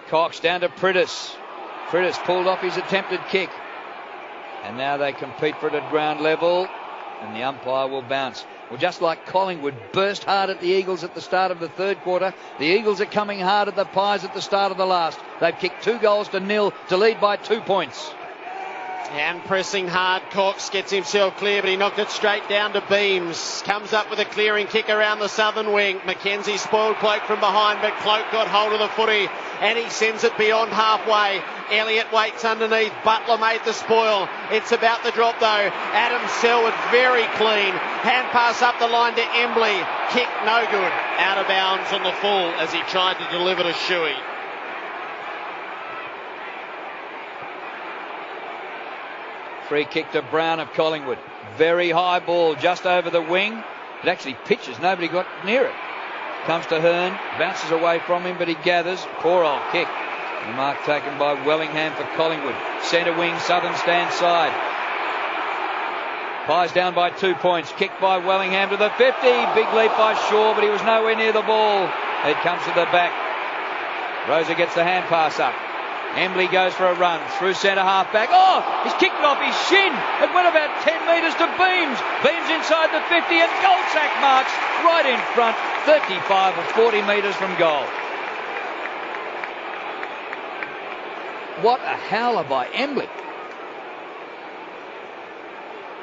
Cox down to Priddis. Priddis pulled off his attempted kick. And now they compete for it at ground level. And the umpire will bounce. Well, just like Collingwood burst hard at the Eagles at the start of the third quarter, the Eagles are coming hard at the Pies at the start of the last. They've kicked 2 goals to 0 to lead by 2 points. And pressing hard, Cox gets himself clear, but he knocked it straight down to Beams. Comes up with a clearing kick around the southern wing. Mackenzie spoiled Cloak from behind, but Cloak got hold of the footy and he sends it beyond halfway. Elliott waits underneath. Butler made the spoil. It's about the drop though. Adam Selwood very clean. Hand pass up the line to Embley. Kick no good. Out of bounds on the full as he tried to deliver to Shuey. Free kick to Brown of Collingwood. Very high ball just over the wing. It actually pitches. Nobody got near it. Comes to Hearn. Bounces away from him, but he gathers. Poor old kick. The mark taken by Wellingham for Collingwood. Centre wing, southern stand side. Pies down by 2 points. Kicked by Wellingham to the 50. Big leap by Shaw, but he was nowhere near the ball. It comes to the back. Rosa gets the hand pass up. Embley goes for a run through centre half back. Oh, he's kicked it off his shin. It went about 10 metres to Beams. Beams inside the 50 and Goldsack marks right in front, 35 or 40 metres from goal. What a howler by Embley. It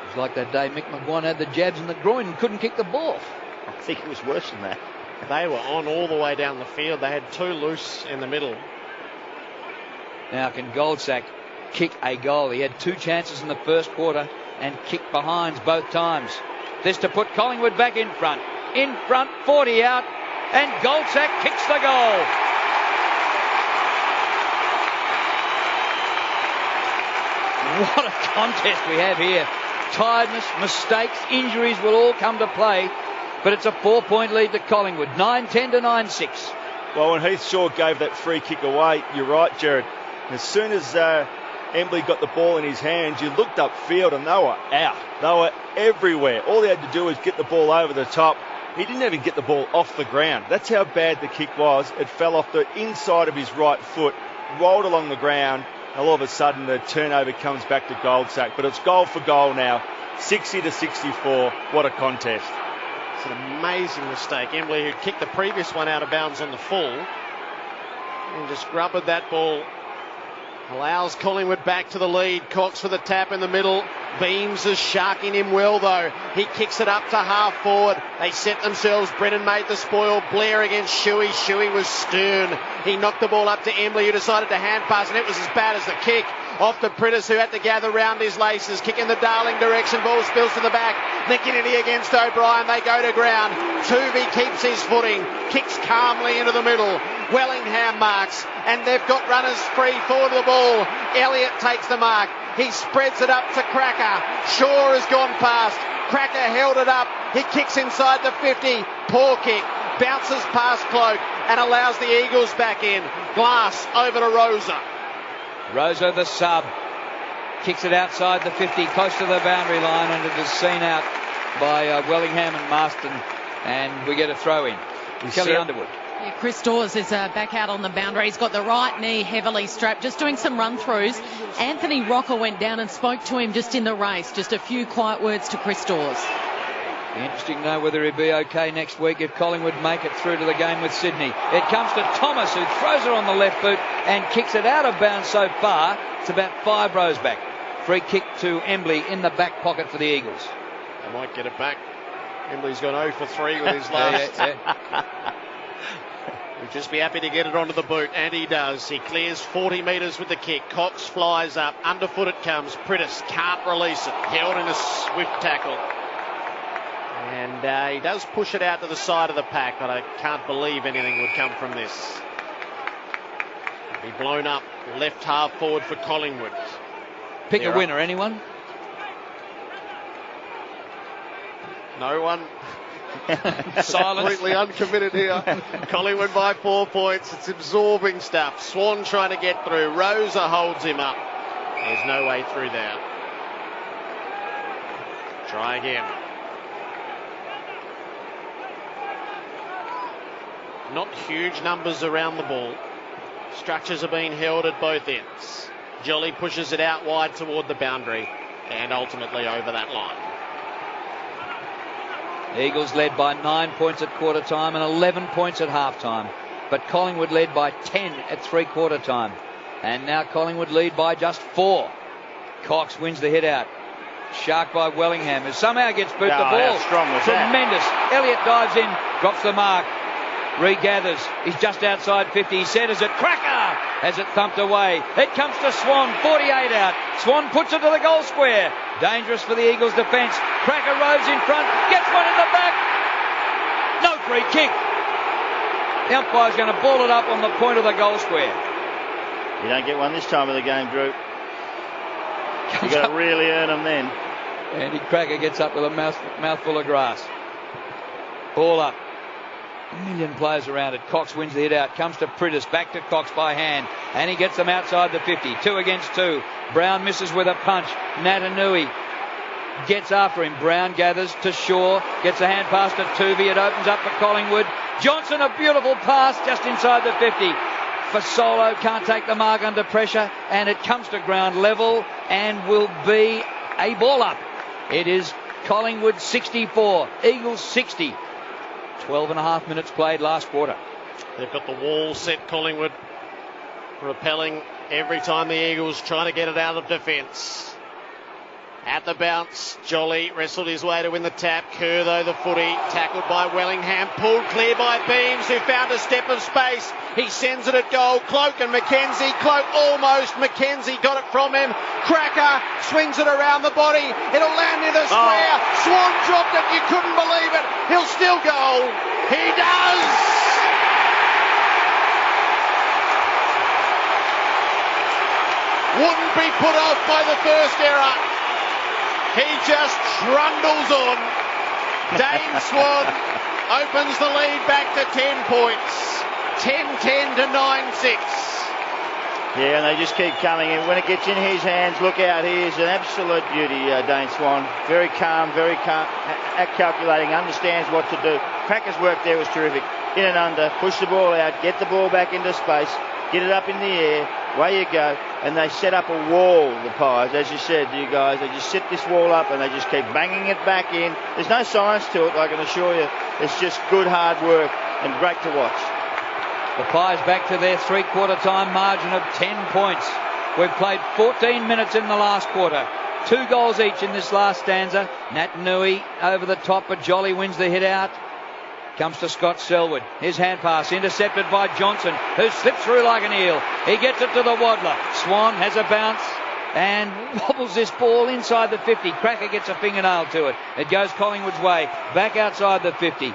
was like that day Mick McGuire had the jabs in the groin and couldn't kick the ball. I think it was worse than that. They were on all the way down the field. They had 2 loose in the middle. Now can Goldsack kick a goal? He had 2 chances in the first quarter and kicked behinds both times. This to put Collingwood back in front. In front, 40 out, and Goldsack kicks the goal. What a contest we have here. Tiredness, mistakes, injuries will all come to play, but it's a 4-point lead to Collingwood. 9-10 to 9-6. Well, when Heath Shaw gave that free kick away, you're right, Jared. As soon as Embley got the ball in his hands, you looked upfield and they were out. They were everywhere. All he had to do was get the ball over the top. He didn't even get the ball off the ground. That's how bad the kick was. It fell off the inside of his right foot, rolled along the ground, and all of a sudden the turnover comes back to Goldsack. But it's goal for goal now, 60 to 64. What a contest. It's an amazing mistake. Embley, who kicked the previous one out of bounds on the full, and just grubbered that ball. Allows Collingwood back to the lead. Cox for the tap in the middle. Beams is sharking him well, though. He kicks it up to half forward. They set themselves. Brennan made the spoil. Blair against Shuey. Shuey was stern. He knocked the ball up to Embley, who decided to hand pass, and it was as bad as the kick. Off to Prittis, who had to gather round his laces. Kick in the Darling direction. Ball spills to the back. McKinney against O'Brien. They go to ground. Tuvey keeps his footing. Kicks calmly into the middle. Wellingham marks. And they've got runners free forward of the ball. Elliott takes the mark. He spreads it up to Cracker. Shaw has gone past. Cracker held it up. He kicks inside the 50. Poor kick. Bounces past Cloak and allows the Eagles back in. Glass over to Rosa. Rosa, the sub, kicks it outside the 50, close to the boundary line, and it is seen out by Wellingham and Marston, and we get a throw in. Kelly Underwood. Yeah, Chris Dawes is back out on the boundary. He's got the right knee heavily strapped, just doing some run-throughs. Anthony Rocker went down and spoke to him just in the race. Just a few quiet words to Chris Dawes. Be interesting to know whether he'll be okay next week if Collingwood make it through to the game with Sydney. It comes to Thomas, who throws it on the left boot and kicks it out of bounds so far. It's about 5 rows back. Free kick to Embley in the back pocket for the Eagles. They might get it back. Embley's gone 0 for 3 with his last. He'll just be happy to get it onto the boot, and he does. He clears 40 metres with the kick. Cox flies up. Underfoot it comes. Prittis can't release it. Held in a swift tackle. And he does push it out to the side of the pack, but I can't believe anything would come from this. Be blown up left half forward for Collingwood. Pick a winner, anyone? No one. Silence. Completely uncommitted here. Collingwood by 4 points. It's absorbing stuff. Swan trying to get through. Rosa holds him up. There's no way through there. Try again. Not huge numbers around the ball. Structures are being held at both ends. Jolly pushes it out wide toward the boundary and ultimately over that line. Eagles led by 9 points at quarter time and 11 points at half time. But Collingwood led by 10 at 3/4 time. And now Collingwood lead by just 4. Cox wins the hit out. Shark by Wellingham, who somehow gets boot the ball. How strong was tremendous. That? Elliott dives in, drops the mark. Regathers. He's just outside 50. He centres it. Cracker has it thumped away. It comes to Swan. 48 out. Swan puts it to the goal square. Dangerous for the Eagles' defence. Cracker roves in front. Gets one in the back. No free kick. The umpire's going to ball it up on the point of the goal square. You don't get one this time of the game, Drew. You've got to really earn them then. Andy Cracker gets up with a mouthful of grass. Ball up. A million players around it. Cox wins the hit out. Comes to Prittis. Back to Cox by hand. And he gets them outside the 50. 2 against 2. Brown misses with a punch. Natanui gets after him. Brown gathers to Shaw. Gets a hand pass to Tuvey. It opens up for Collingwood. Johnson, a beautiful pass just inside the 50. Fasolo can't take the mark under pressure. And it comes to ground level and will be a ball up. It is Collingwood 64. Eagles 60. 12 and a half minutes played last quarter. They've got the wall set, Collingwood, repelling every time the Eagles try to get it out of defence. At the bounce, Jolly wrestled his way to win the tap. Kerr, though, the footy, tackled by Wellingham, pulled clear by Beams, who found a step of space. He sends it at goal. Cloak and McKenzie. Cloak almost. McKenzie got it from him. Cracker swings it around the body. It'll land in the square. Swan dropped it. You couldn't believe it. He'll still go. He does. Wouldn't be put off by the first error. He just trundles on. Dane Swan opens the lead back to 10 points. 10-10 to 9-6. Yeah, and they just keep coming in. When it gets in his hands, look out. He is an absolute beauty, Dane Swan. Very calm, calculating, understands what to do. Cracker's work there was terrific. In and under, push the ball out, get the ball back into space, get it up in the air. Away you go. And they set up a wall, the Pies, as you said, you guys. They just set this wall up and they just keep banging it back in. There's no science to it, I can assure you. It's just good, hard work and great to watch. The Pies back to their three-quarter time margin of 10 points. We've played 14 minutes in the last quarter. 2 goals each in this last stanza. Natanui over the top, but Jolly wins the hit out. Comes to Scott Selwood. His hand pass intercepted by Johnson, who slips through like an eel. He gets it to the Waddler. Swan has a bounce and wobbles this ball inside the 50. Cracker gets a fingernail to it. It goes Collingwood's way. Back outside the 50.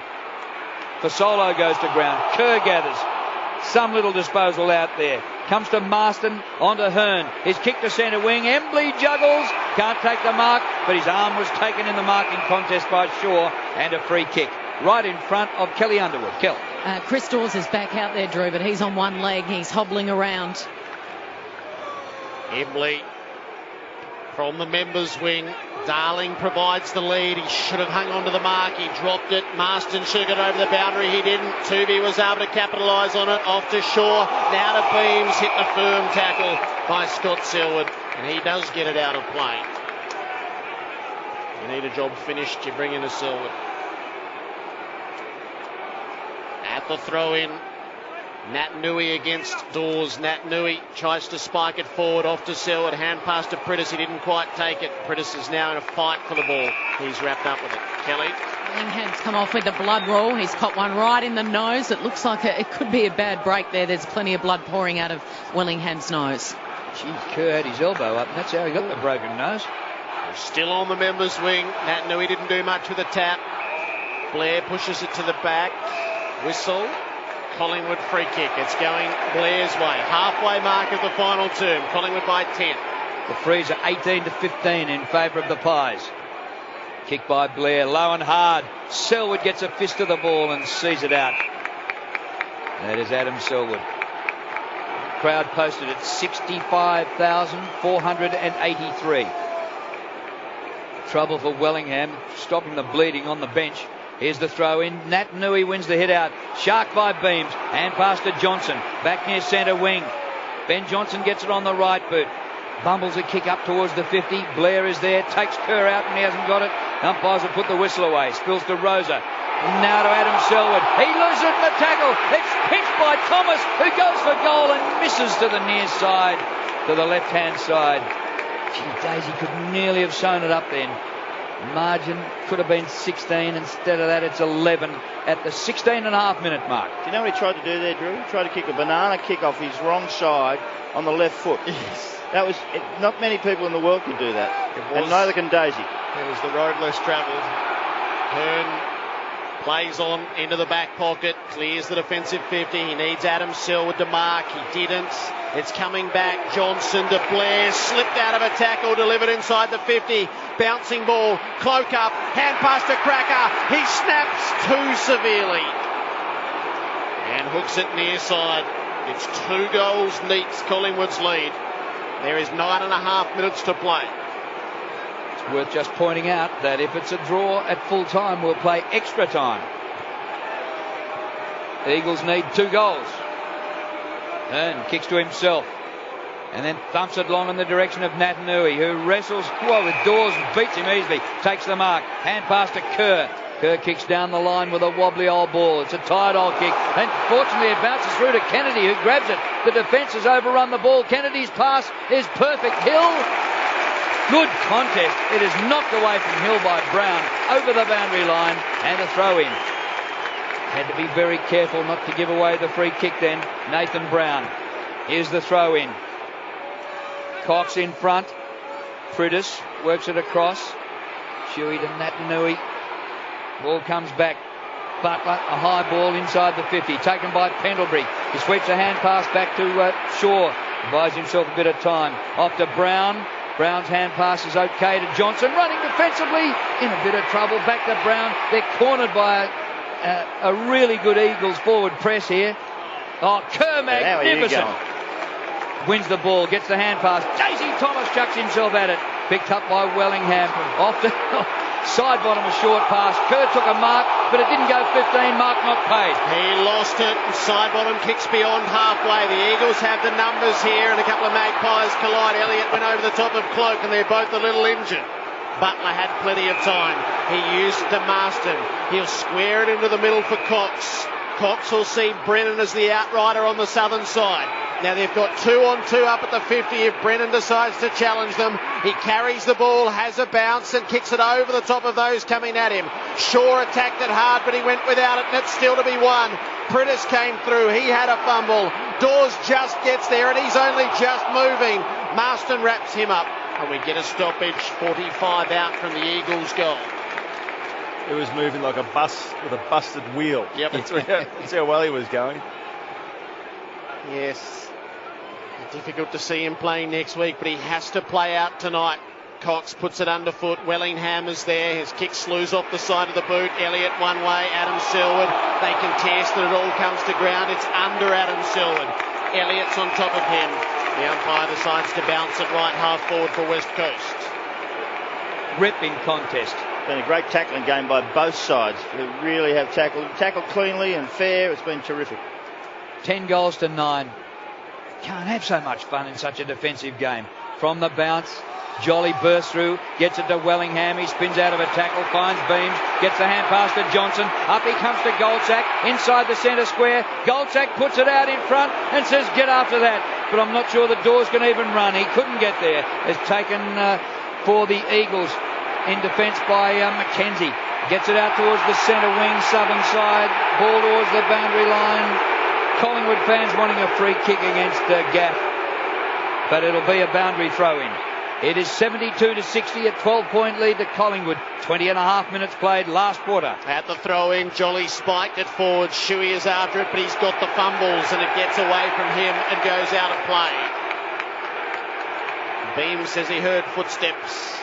Fasolo goes to ground. Kerr gathers. Some little disposal out there. Comes to Marston, onto Hearn. His kick to centre wing. Embley juggles. Can't take the mark, but his arm was taken in the marking contest by Shaw, and a free kick right in front of Kelly Underwood. Kel. Chris Dawes is back out there, Drew, but he's on one leg. He's hobbling around. Embley from the members' wing. Darling provides the lead. He should have hung on to the mark. He dropped it. Marston should have got over the boundary. He didn't. Tuvey was able to capitalise on it. Off to Shaw. Now to Beams. Hit the firm tackle by Scott Selwood. And he does get it out of play. You need a job finished, you bring in a Selwood. At the throw-in, Natanui against Dawes. Natanui tries to spike it forward, off to Selwood. Hand pass to Prittis. He didn't quite take it. Prittis is now in a fight for the ball. He's wrapped up with it. Kelly. Willingham's come off with a blood roll. He's caught one right in the nose. It looks like it could be a bad break there. There's plenty of blood pouring out of Willingham's nose. Gee, Kerr had his elbow up. That's how he got the broken nose. Still on the members' wing. Natanui didn't do much with the tap. Blair pushes it to the back. Whistle. Collingwood free kick. It's going Blair's way. Halfway mark of the final term. Collingwood by 10. The frees are 18 to 15 in favour of the Pies. Kick by Blair. Low and hard. Selwood gets a fist of the ball and sees it out. That is Adam Selwood. Crowd posted at 65,483. Trouble for Wellingham, stopping the bleeding on the bench. Here's the throw in. Natanui wins the hit out. Shark by Beams. Hand pass to Johnson. Back near centre wing. Ben Johnson gets it on the right boot. Bumbles a kick up towards the 50. Blair is there. Takes Kerr out and he hasn't got it. Umpires have put the whistle away. Spills to Rosa. Now to Adam Selwood. He loses it in the tackle. It's pinched by Thomas, who goes for goal and misses to the near side, to the left-hand side. Gee, Daisy could nearly have sewn it up then. Margin could have been 16. Instead of that, it's 11 at the 16.5-minute mark. Do you know what he tried to do there, Drew? He tried to kick a banana kick off his wrong side on the left foot. Yes. That was not many people in the world could do that, and neither can Daisy. It was the road less travelled. Hearn Plays on into the back pocket, clears the defensive 50. He needs Adam Selwood to mark. He didn't. It's coming back. Johnson to Blair, slipped out of a tackle, delivered inside the 50. Bouncing ball, Cloak up, hand pass to Cracker. He snaps too severely and hooks it near side. It's 2 goals neats Collingwood's lead. There is 9.5 minutes to play. It's worth just pointing out that if it's a draw at full time, we'll play extra time. The Eagles need 2 goals. And kicks to himself. And then thumps it long in the direction of Natanui, who wrestles well with Dawes and beats him easily. Takes the mark. Hand pass to Kerr. Kerr kicks down the line with a wobbly old ball. It's a tired old kick. And fortunately it bounces through to Kennedy, who grabs it. The defence has overrun the ball. Kennedy's pass is perfect. Hill. Good contest. It is knocked away from Hill by Brown over the boundary line and a throw in. Had to be very careful not to give away the free kick then. Nathan Brown. Here's the throw in. Cox in front. Fritis works it across. Shuey to Natanui. Ball comes back. Butler, a high ball inside the 50, taken by Pendlebury. He sweeps a hand pass back to Shaw. Buys himself a bit of time. Off to Brown. Brown's hand pass is okay to Johnson. Running defensively, in a bit of trouble. Back to Brown. They're cornered by a really good Eagles forward press here. Oh, Kerr, magnificent. Wins the ball, gets the hand pass. Daisy Thomas chucks himself at it. Picked up by Wellingham. Off to side bottom, a short pass. Kerr took a mark, but it didn't go 15. Mark not paid. He lost it. Side bottom kicks beyond halfway. The Eagles have the numbers here, and a couple of Magpies collide. Elliott went over the top of Cloak, and they're both a little injured. Butler had plenty of time. He used it to Marston. He'll square it into the middle for Cox. Cox will see Brennan as the outrider on the southern side. Now they've got 2-on-2 up at the 50 if Brennan decides to challenge them. He carries the ball, has a bounce and kicks it over the top of those coming at him. Shaw attacked it hard, but he went without it, and it's still to be won. Pritis came through. He had a fumble. Dawes just gets there, and he's only just moving. Marston wraps him up, and we get a stoppage. 45 out from the Eagles' goal. It was moving like a bus with a busted wheel. Yep. That's how well he was going. Yes. Difficult to see him playing next week, but he has to play out tonight. Cox puts it underfoot. Wellingham is there. His kick slews off the side of the boot. Elliott one way. Adam Selwood. They contest and it all comes to ground. It's under Adam Selwood. Elliott's on top of him. The umpire decides to bounce it right half forward for West Coast. Ripping contest. Been a great tackling game by both sides. They really have tackled cleanly and fair. It's been terrific. 10 goals to 9. Can't have so much fun in such a defensive game. From the bounce, Jolly bursts through, gets it to Wellingham. He spins out of a tackle, finds Beams, gets the hand pass to Johnson. Up he comes to Goldsack, inside the centre square. Goldsack puts it out in front and says, get after that. But I'm not sure the Dawes can even run. He couldn't get there. It's taken for the Eagles in defence by McKenzie. Gets it out towards the centre wing, southern side. Ball towards the boundary line. Collingwood fans wanting a free kick against Gaff, but it'll be a boundary throw-in. It is 72-60, a 12-point lead to Collingwood. 20.5 minutes played last quarter. At the throw-in, Jolly spiked it forward. Shuey is after it, but he's got the fumbles and it gets away from him and goes out of play. Beams says he heard footsteps.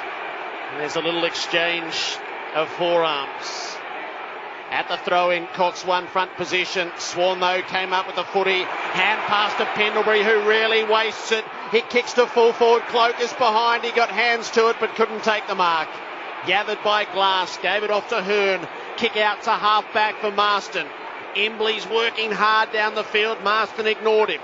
And there's a little exchange of forearms. At the throw-in, Cox won front position. Swan, though, came up with the footy. Hand pass to Pendlebury, who really wastes it. He kicks to full forward. Cloak is behind. He got hands to it, but couldn't take the mark. Gathered by Glass. Gave it off to Hearn. Kick out to half-back for Marston. Embley's working hard down the field. Marston ignored him.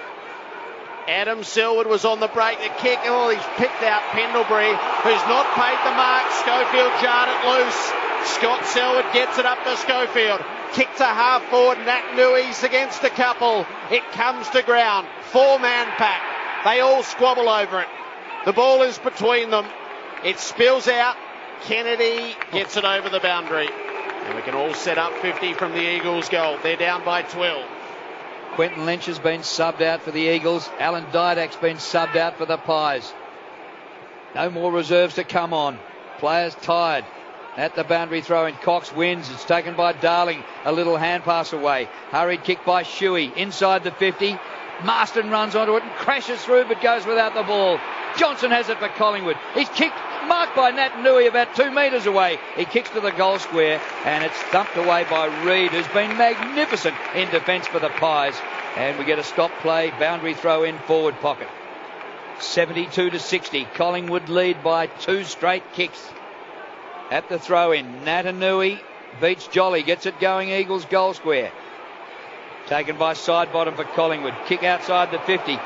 Adam Selwood was on the break. The kick, he's picked out Pendlebury, who's not paid the mark. Schofield jarred it loose. Scott Selwood gets it up to Schofield. Kick to half forward. Natanui's against a couple. It comes to ground. 4-man pack. They all squabble over it. The ball is between them. It spills out. Kennedy gets it over the boundary. And we can all set up 50 from the Eagles' goal. They're down by 12. Quentin Lynch has been subbed out for the Eagles. Alan Didak's been subbed out for the Pies. No more reserves to come on. Players tired. At the boundary throw in, Cox wins. It's taken by Darling. A little hand pass away. Hurried kick by Shuey. Inside the 50. Marston runs onto it and crashes through but goes without the ball. Johnson has it for Collingwood. He's kicked, marked by Nat Nui about 2 metres away. He kicks to the goal square and it's thumped away by Reid, who's been magnificent in defence for the Pies. And we get a stop play, boundary throw in, forward pocket. 72-60. Collingwood lead by 2 straight kicks. At the throw in, Natanui beats Jolly, gets it going, Eagles goal square. Taken by side bottom for Collingwood. Kick outside the 50.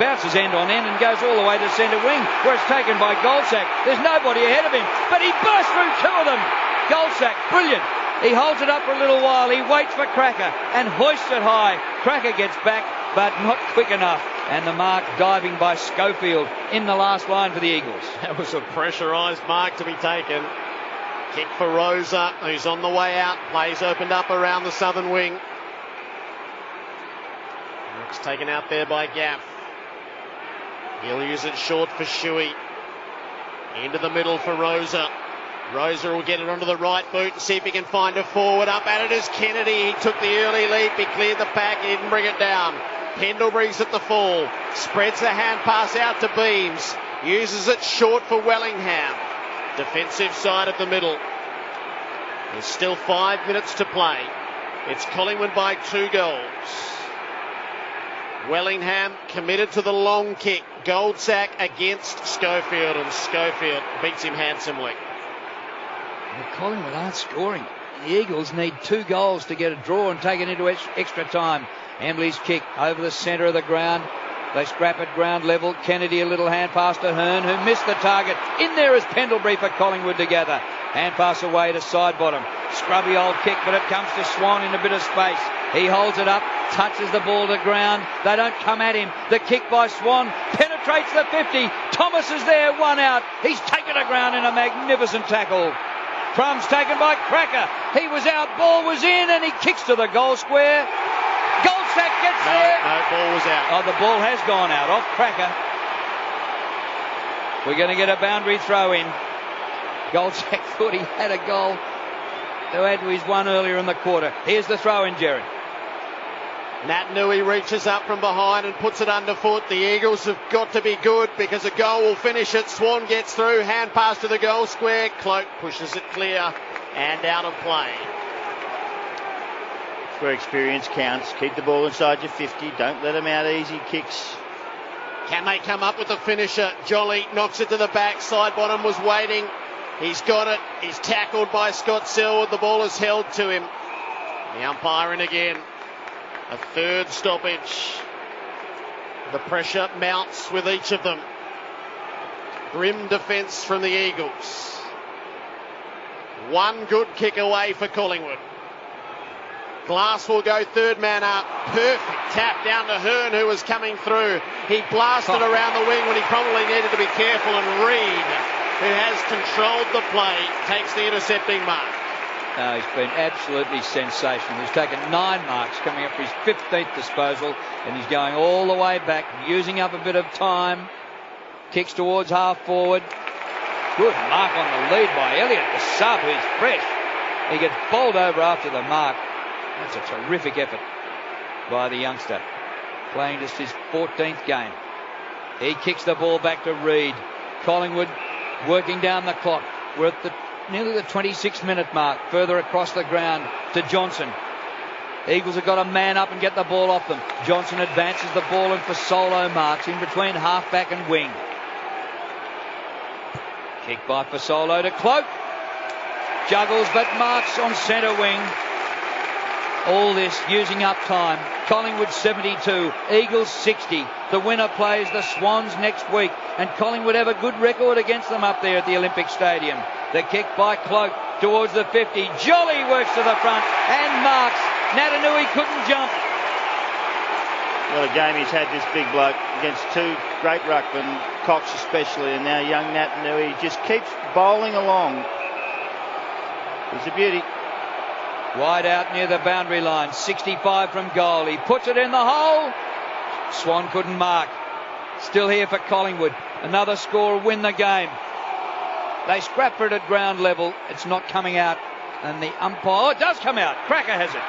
Bounces end on end and goes all the way to centre wing, where it's taken by Goldsack. There's nobody ahead of him, but he bursts through 2 of them. Goldsack, brilliant. He holds it up for a little while. He waits for Cracker and hoists it high. Cracker gets back, but not quick enough. And the mark diving by Schofield in the last line for the Eagles. That was a pressurised mark to be taken. Kick for Rosa, who's on the way out. Plays opened up around the southern wing. It's taken out there by Gaff. He'll use it short for Shuey. Into the middle for Rosa. Rosa will get it onto the right boot and see if he can find a forward. Up at it is Kennedy. He took the early leap. He cleared the pack. He didn't bring it down. Pendlebury's at the full. Spreads the hand pass out to Beams. Uses it short for Wellingham. Defensive side of the middle. There's still 5 minutes to play. It's Collingwood by 2 goals. Wellingham committed to the long kick. Goldsack against Schofield, and Schofield beats him handsomely. Well, Collingwood aren't scoring. The Eagles need 2 goals to get a draw and take it into extra time. Embley's kick over the centre of the ground. They scrap at ground level. Kennedy a little hand pass to Hearn, who missed the target. In there is Pendlebury for Collingwood to gather. Hand pass away to side bottom. Scrubby old kick, but it comes to Swan in a bit of space. He holds it up, touches the ball to ground. They don't come at him. The kick by Swan penetrates the 50. Thomas is there, 1 out. He's taken to ground in a magnificent tackle. Crumb's taken by Cracker. He was out, ball was in, and he kicks to the goal square. Goldsack gets there. No, ball was out. Oh, the ball has gone out off Cracker. We're going to get a boundary throw in. Goldsack thought he had a goal to add to his one earlier in the quarter. Here's the throw in, Jerry. Nat Nui reaches up from behind and puts it underfoot. The Eagles have got to be good because a goal will finish it. Swan gets through, hand pass to the goal square. Cloak pushes it clear and out of play. It's where experience counts. Keep the ball inside your 50. Don't let them out easy kicks. Can they come up with the finisher? Jolly knocks it to the back. Side bottom was waiting. He's got it. He's tackled by Scott Selwood. The ball is held to him. The umpire in again. A 3rd stoppage. The pressure mounts with each of them. Grim defence from the Eagles. 1 good kick away for Collingwood. Glass will go 3rd man up. Perfect tap down to Hearn, who was coming through. He blasted around the wing when he probably needed to be careful, and Reid, who has controlled the play, takes the intercepting mark. He's been absolutely sensational. He's taken 9 marks, coming up for his 15th disposal, and he's going all the way back, using up a bit of time. Kicks towards half forward. Good mark on the lead by Elliott, the sub, who's fresh. He gets bowled over after the mark. That's a terrific effort by the youngster, playing just his 14th game. He kicks the ball back to Reid. Collingwood working down the clock. We're at nearly the 26-minute mark, further across the ground to Johnson. Eagles have got to man up and get the ball off them. Johnson advances the ball and for solo marks in between half-back and wing. Kick by Fasolo to Cloak. Juggles but marks on centre wing. All this using up time. Collingwood 72, Eagles 60. The winner plays the Swans next week, and Collingwood have a good record against them up there at the Olympic Stadium. The kick by Cloak towards the 50. Jolly works to the front and marks. Natanui couldn't jump. What a game he's had, this big bloke, against 2 great ruckmen, Cox especially, and now young Natanui. He just keeps bowling along. He's a beauty. Wide out near the boundary line, 65 from goal. He puts it in the hole. Swan couldn't mark. Still here for Collingwood. Another score will win the game. They scrap for it at ground level. It's not coming out. And the umpire, oh, it does come out. Cracker has it.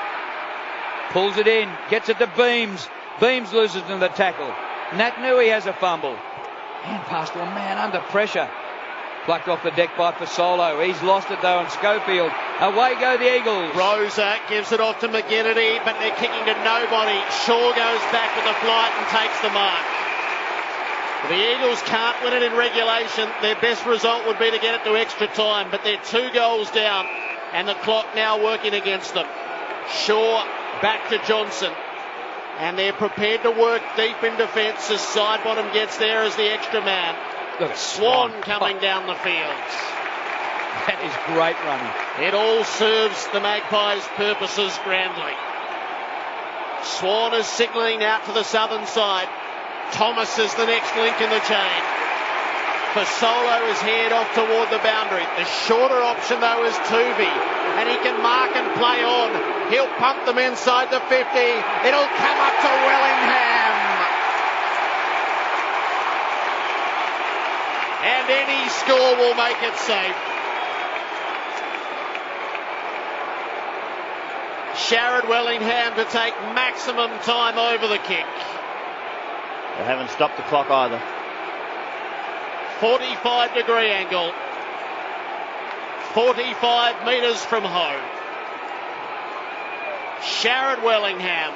Pulls it in, gets it to Beams. Beams loses in the tackle. Nat Nui has a fumble. And past one man under pressure. Plucked off the deck by Fasolo. He's lost it though on Schofield. Away go the Eagles. Rosa gives it off to McGinnity, but they're kicking to nobody. Shaw goes back with the flight and takes the mark. The Eagles can't win it in regulation. Their best result would be to get it to extra time, but they're 2 goals down and the clock now working against them. Shaw back to Johnson. And they're prepared to work deep in defence as Sidebottom gets there as the extra man. Look, Swan coming down the fields. That is great running. It all serves the Magpies' purposes grandly. Swan is signalling out to the southern side. Thomas is the next link in the chain. Fasolo is head off toward the boundary. The shorter option though is Tuvey, and he can mark and play on. He'll pump them inside the 50. It'll come up to Wellingham. And any score will make it safe. Sharrod Wellingham to take maximum time over the kick. They haven't stopped the clock either. 45-degree angle. 45 metres from home. Sharrod Wellingham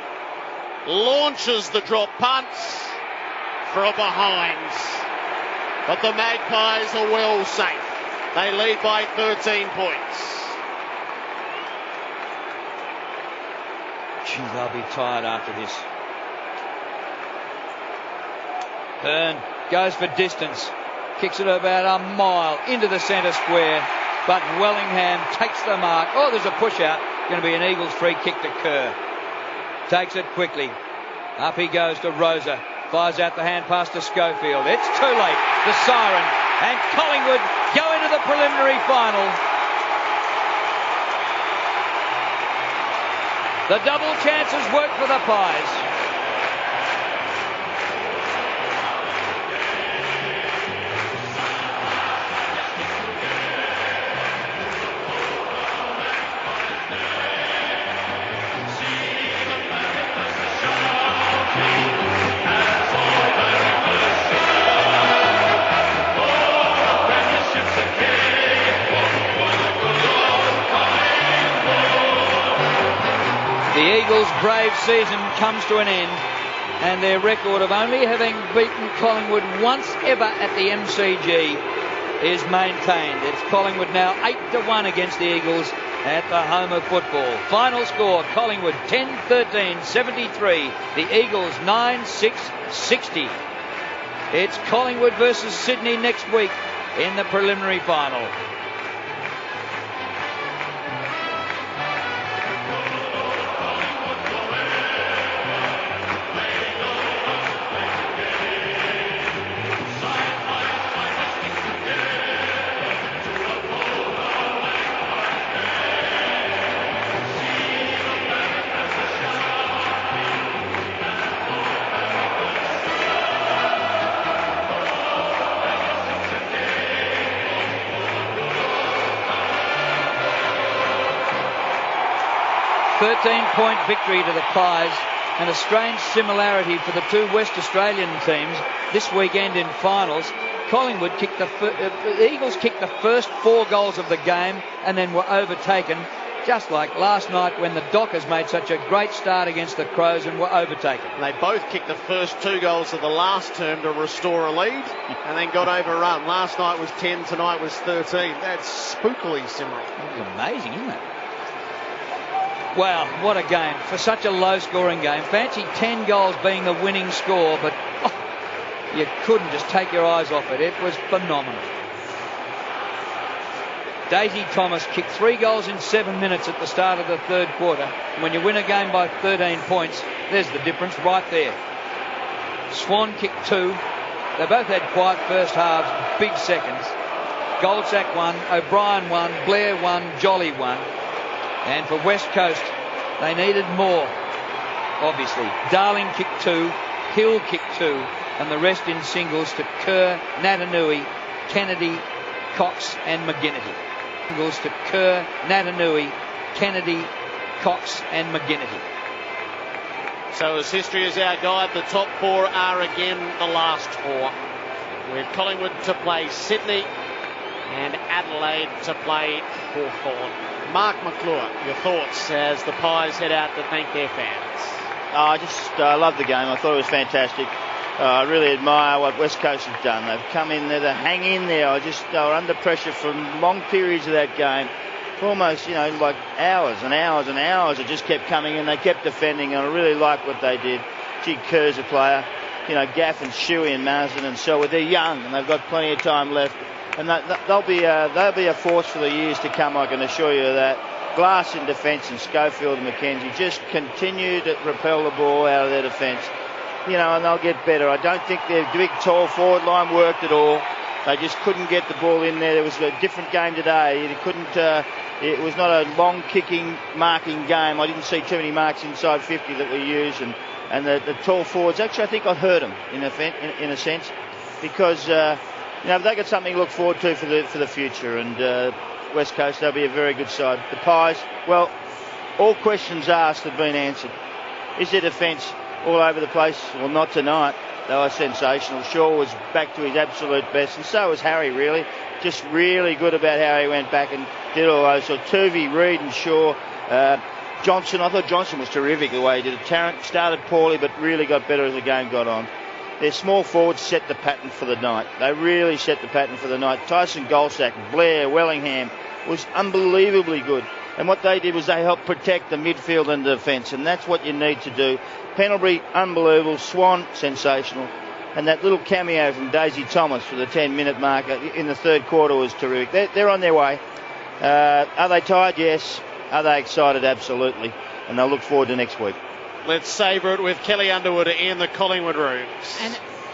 launches the drop punts for a behinds. But the Magpies are well safe. They lead by 13 points. Gee, they'll be tired after this. Hearn goes for distance. Kicks it about a mile into the centre square. But Wellingham takes the mark. Oh, there's a push out. Going to be an Eagles free kick to Kerr. Takes it quickly. Up he goes to Rosa. Fires out the hand pass to Schofield. It's too late. The siren. And Collingwood go into the preliminary final. The double chances work for the Pies. The Eagles' brave season comes to an end, and their record of only having beaten Collingwood once ever at the MCG is maintained. It's Collingwood now 8-1 against the Eagles at the home of football. Final score, Collingwood 10-13, 73. The Eagles 9-6, 60. It's Collingwood versus Sydney next week in the preliminary final. Point victory to the Pies, and a strange similarity for the two West Australian teams this weekend in finals. Collingwood kicked the Eagles kicked the first 4 goals of the game and then were overtaken, just like last night when the Dockers made such a great start against the Crows and were overtaken. They both kicked the first 2 goals of the last term to restore a lead and then got overrun. Last night was 10, tonight was 13. That's spookily similar. That's amazing, isn't it? Wow, what a game. For such a low-scoring game. Fancy 10 goals being the winning score, but you couldn't just take your eyes off it. It was phenomenal. Daisy Thomas kicked 3 goals in 7 minutes at the start of the third quarter. And when you win a game by 13 points, there's the difference right there. Swan kicked 2. They both had quiet first halves, big seconds. Goldsack won, O'Brien won, Blair won, Jolly won. And for West Coast, they needed more, obviously. Darling kicked 2, Hill kicked 2, and the rest in singles to Kerr, Natanui, Kennedy, Cox and McGinnity. Goes to Kerr, Natanui, Kennedy, Cox and McGinnity. So as history is our guide, the top four are again the last four, with Collingwood to play Sydney and Adelaide to play Hawthorn. Mark McClure, your thoughts as the Pies head out to thank their fans? I just love the game. I thought it was fantastic. I really admire what West Coast have done. They've come in there to hang in there. They were under pressure for long periods of that game. For almost, like hours and hours and hours. It just kept coming in. They kept defending, and I really like what they did. Gee, Kerr's a player. Gaff and Shuey and Marsden and Selwood, they're young and they've got plenty of time left. And they'll be a force for the years to come, I can assure you of that. Glass in defence and Schofield and McKenzie just continue to repel the ball out of their defence. And they'll get better. I don't think their big, tall forward line worked at all. They just couldn't get the ball in there. It was a different game today. It was not a long kicking, marking game. I didn't see too many marks inside 50 that we used. And the tall forwards, actually, I think I hurt them in a sense, because they've got something to look forward to for the future. And West Coast, they'll be a very good side. The Pies, well, all questions asked have been answered. Is their defence all over the place? Well, not tonight. They were sensational. Shaw was back to his absolute best, and so was Harry, really. Just really good about how he went back and did all those. So Tuvey, Reid and Shaw. Johnson, I thought Johnson was terrific the way he did it. Tarrant started poorly but really got better as the game got on. Their small forwards set the pattern for the night. They really set the pattern for the night. Tyson Goldsack, Blair, Wellingham was unbelievably good. And what they did was they helped protect the midfield and the defence, and that's what you need to do. Pendlebury, unbelievable. Swan, sensational. And that little cameo from Daisy Thomas for the 10-minute marker in the third quarter was terrific. They're on their way. Are they tired? Yes. Are they excited? Absolutely. And they'll look forward to next week. Let's savour it with Kelly Underwood in the Collingwood rooms.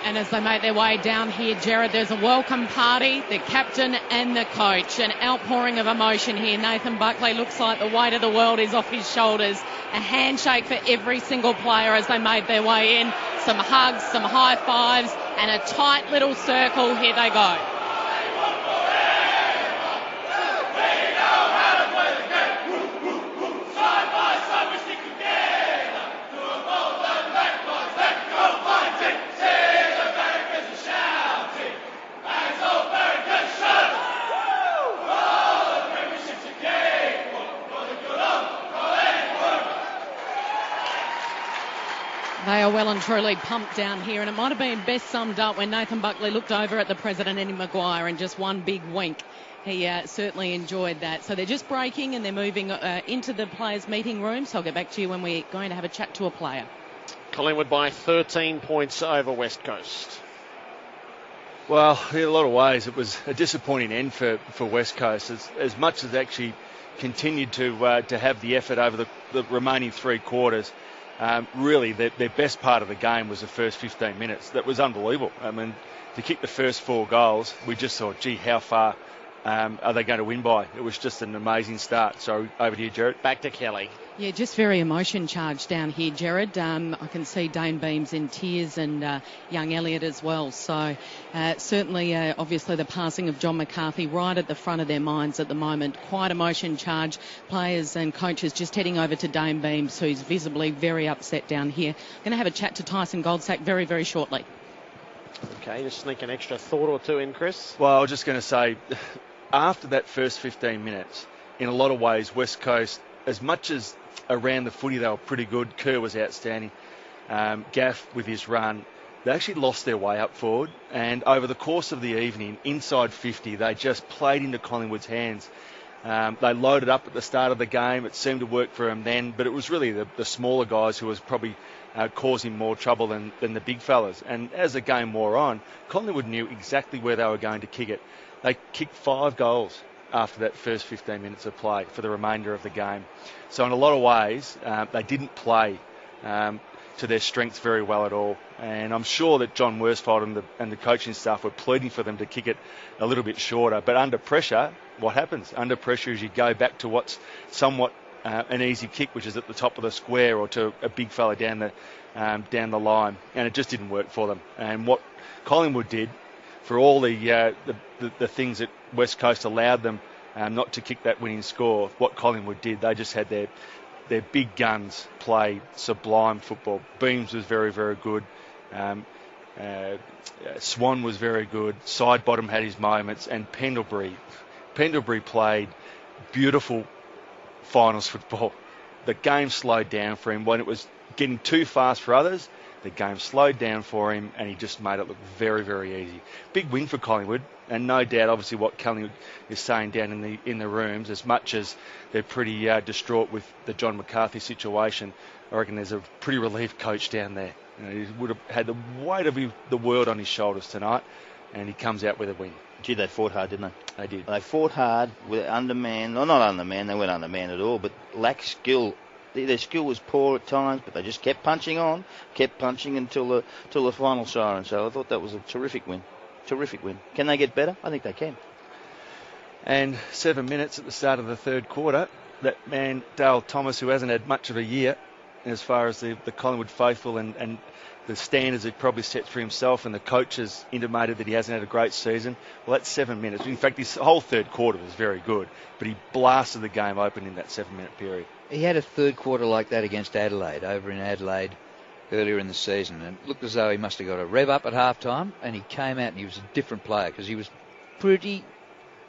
And as they make their way down here, Jared, there's a welcome party, the captain and the coach. An outpouring of emotion here. Nathan Buckley looks like the weight of the world is off his shoulders. A handshake for every single player as they made their way in. Some hugs, some high fives, and a tight little circle. Here they go. They are well and truly pumped down here, and it might have been best summed up when Nathan Buckley looked over at the president, Eddie Maguire, and just one big wink. He certainly enjoyed that. So they're just breaking and they're moving into the players' meeting room. So I'll get back to you when we're going to have a chat to a player. Collingwood by 13 points over West Coast. Well, in a lot of ways, it was a disappointing end for West Coast. As much as they actually continued to have the effort over the remaining three quarters. Really, their best part of the game was the first 15 minutes. That was unbelievable. I mean, to kick the first 4 goals, we just thought, gee, how far are they going to win by? It was just an amazing start. So over to you, Jared. Back to Kelly. Yeah, just very emotion charged down here, Jared. I can see Dane Beams in tears and young Elliott as well. So certainly, obviously, the passing of John McCarthy right at the front of their minds at the moment. Quite emotion charged. Players and coaches just heading over to Dane Beams, who's visibly very upset down here. Going to have a chat to Tyson Goldsack very, very shortly. Okay, just sneak an extra thought or two in, Chris. Well, I was just going to say, after that first 15 minutes, in a lot of ways, West Coast, as much as around the footy they were pretty good, Kerr was outstanding, Gaff with his run, they actually lost their way up forward, and over the course of the evening, inside 50, they just played into Collingwood's hands. They loaded up at the start of the game. It seemed to work for them then, but it was really the smaller guys who was probably causing more trouble than the big fellas. And as the game wore on, Collingwood knew exactly where they were going to kick it. They kicked 5 goals after that first 15 minutes of play for the remainder of the game. So in a lot of ways, they didn't play to their strengths very well at all. And I'm sure that John Worsfold and the coaching staff were pleading for them to kick it a little bit shorter. But under pressure, what happens? Under pressure is you go back to what's somewhat an easy kick, which is at the top of the square, or to a big fella down the line. And it just didn't work for them. And what Collingwood did for all the things that West Coast allowed them not to kick that winning score, what Collingwood did, they just had their big guns play sublime football. Beams was very, very good. Swan was very good. Sidebottom had his moments, and Pendlebury played beautiful finals football. The game slowed down for him when it was getting too fast for others. The game slowed down for him, and he just made it look very, very easy. Big win for Collingwood, and no doubt, obviously, what Collingwood is saying down in the rooms, as much as they're pretty distraught with the John McCarthy situation, I reckon there's a pretty relieved coach down there. He would have had the weight of the world on his shoulders tonight, and he comes out with a win. Gee, they fought hard, didn't they? They did. They fought hard with undermanned, or not undermanned, they weren't undermanned at all, but lacked skill. Their skill was poor at times, but they just kept punching on, kept punching until the final siren. So I thought that was a terrific win. Terrific win. Can they get better? I think they can. And 7 minutes at the start of the third quarter, that man, Dale Thomas, who hasn't had much of a year as far as the Collingwood faithful and the standards he probably set for himself, and the coach has intimated that he hasn't had a great season. Well, that's 7 minutes. In fact, his whole third quarter was very good, but he blasted the game open in that 7 minute period. He had a third quarter like that against Adelaide, over in Adelaide earlier in the season, and it looked as though he must have got a rev up at half time, and he came out and he was a different player because he was pretty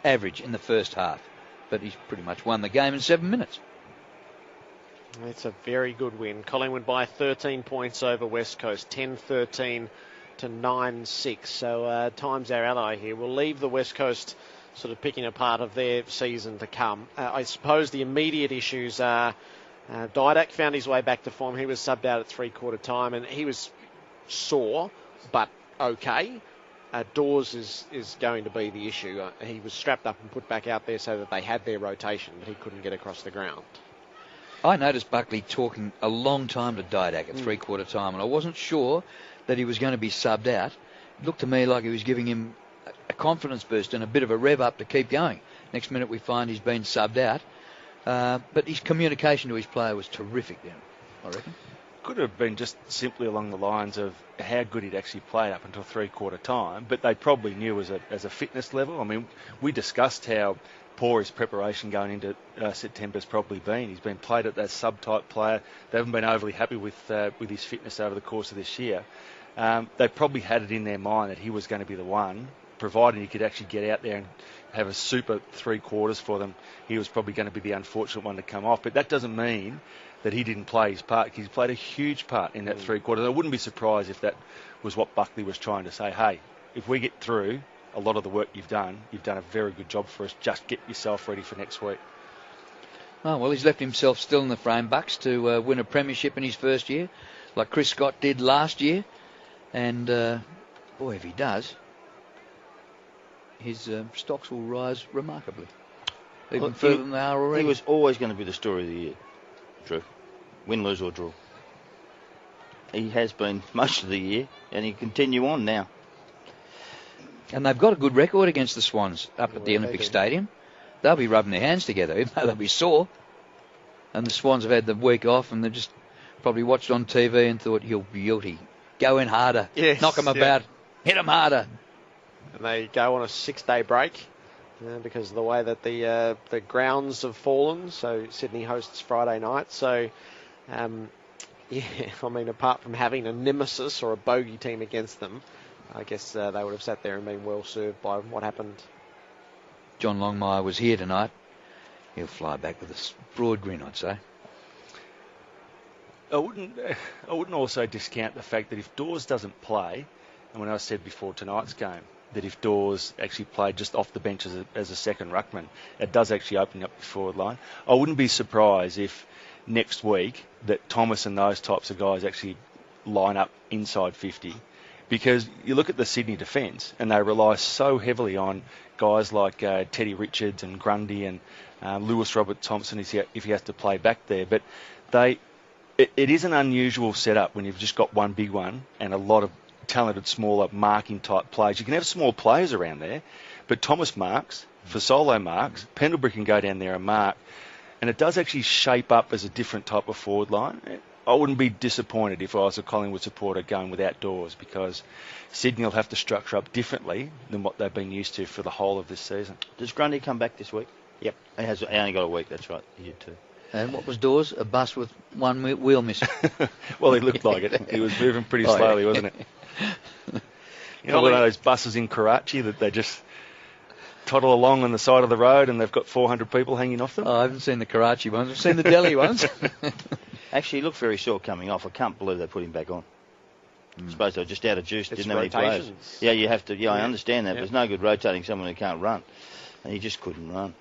average in the first half, but he's pretty much won the game in 7 minutes. It's a very good win. Collingwood by 13 points over West Coast, 10-13 to 9-6. So time's our ally here. We'll leave the West Coast sort of picking a part of their season to come. I suppose the immediate issues are Didak found his way back to form. He was subbed out at three-quarter time, and he was sore, but okay. Dawes is going to be the issue. He was strapped up and put back out there so that they had their rotation, but he couldn't get across the ground. I noticed Buckley talking a long time to Didak at three-quarter time, and I wasn't sure that he was going to be subbed out. It looked to me like he was giving him a confidence boost and a bit of a rev up to keep going. Next minute we find he's been subbed out. But his communication to his player was terrific then, I reckon. Could have been just simply along the lines of how good he'd actually played up until three-quarter time, but they probably knew as a fitness level. I mean, we discussed how poor his preparation going into September's probably been. He's been played at that sub-type player. They haven't been overly happy with his fitness over the course of this year. They probably had it in their mind that he was going to be the one, provided he could actually get out there and have a super three-quarters for them. He was probably going to be the unfortunate one to come off. But that doesn't mean that he didn't play his part. He's played a huge part in that three-quarters. I wouldn't be surprised if that was what Buckley was trying to say. Hey, if we get through a lot of the work you've done a very good job for us. Just get yourself ready for next week. Oh, well, he's left himself still in the frame, Bucks, to win a premiership in his first year, like Chris Scott did last year. And, boy, if he does, his stocks will rise remarkably, even further than they are already. He was always going to be the story of the year, Drew. Win, lose or draw. He has been most of the year, and he continue on now. And they've got a good record against the Swans up at the Olympic Stadium. They'll be rubbing their hands together, even though they'll be sore. And the Swans have had the week off, and they've just probably watched on TV and thought, you're beauty. Go in harder. Yes, knock them about. Hit them harder. And they go on a 6-day break because of the way that the grounds have fallen. So Sydney hosts Friday night. So, I mean, apart from having a nemesis or a bogey team against them, I guess they would have sat there and been well served by what happened. John Longmire was here tonight. He'll fly back with a broad grin, I'd say. I wouldn't also discount the fact that if Dawes doesn't play, and when I said before tonight's game, that if Dawes actually played just off the bench as a second ruckman, it does actually open up the forward line. I wouldn't be surprised if next week that Thomas and those types of guys actually line up inside 50. Because you look at the Sydney defence and they rely so heavily on guys like Teddy Richards and Grundy and Lewis Robert Thompson if he has to play back there. But it is an unusual setup when you've just got one big one and a lot of talented, smaller marking type players. You can have small players around there, but Thomas marks, Fasolo marks, Pendlebury can go down there and mark. And it does actually shape up as a different type of forward line. I wouldn't be disappointed if I was a Collingwood supporter going without doors, because Sydney will have to structure up differently than what they've been used to for the whole of this season. Does Grundy come back this week? Yep. He only got a week, that's right. He did too. And what was Dawes? A bus with one wheel missing. Well, he looked like it. He was moving pretty slowly, wasn't it? You know, one of those buses in Karachi that they just toddle along on the side of the road and they've got 400 people hanging off them? Oh, I haven't seen the Karachi ones. I've seen the Delhi ones. Actually, he looked very sore coming off. I can't believe they put him back on. I suppose they were just out of juice. Didn't have any players. Yeah, you have to. Yeah, I understand that. But there's no good rotating someone who can't run. And he just couldn't run.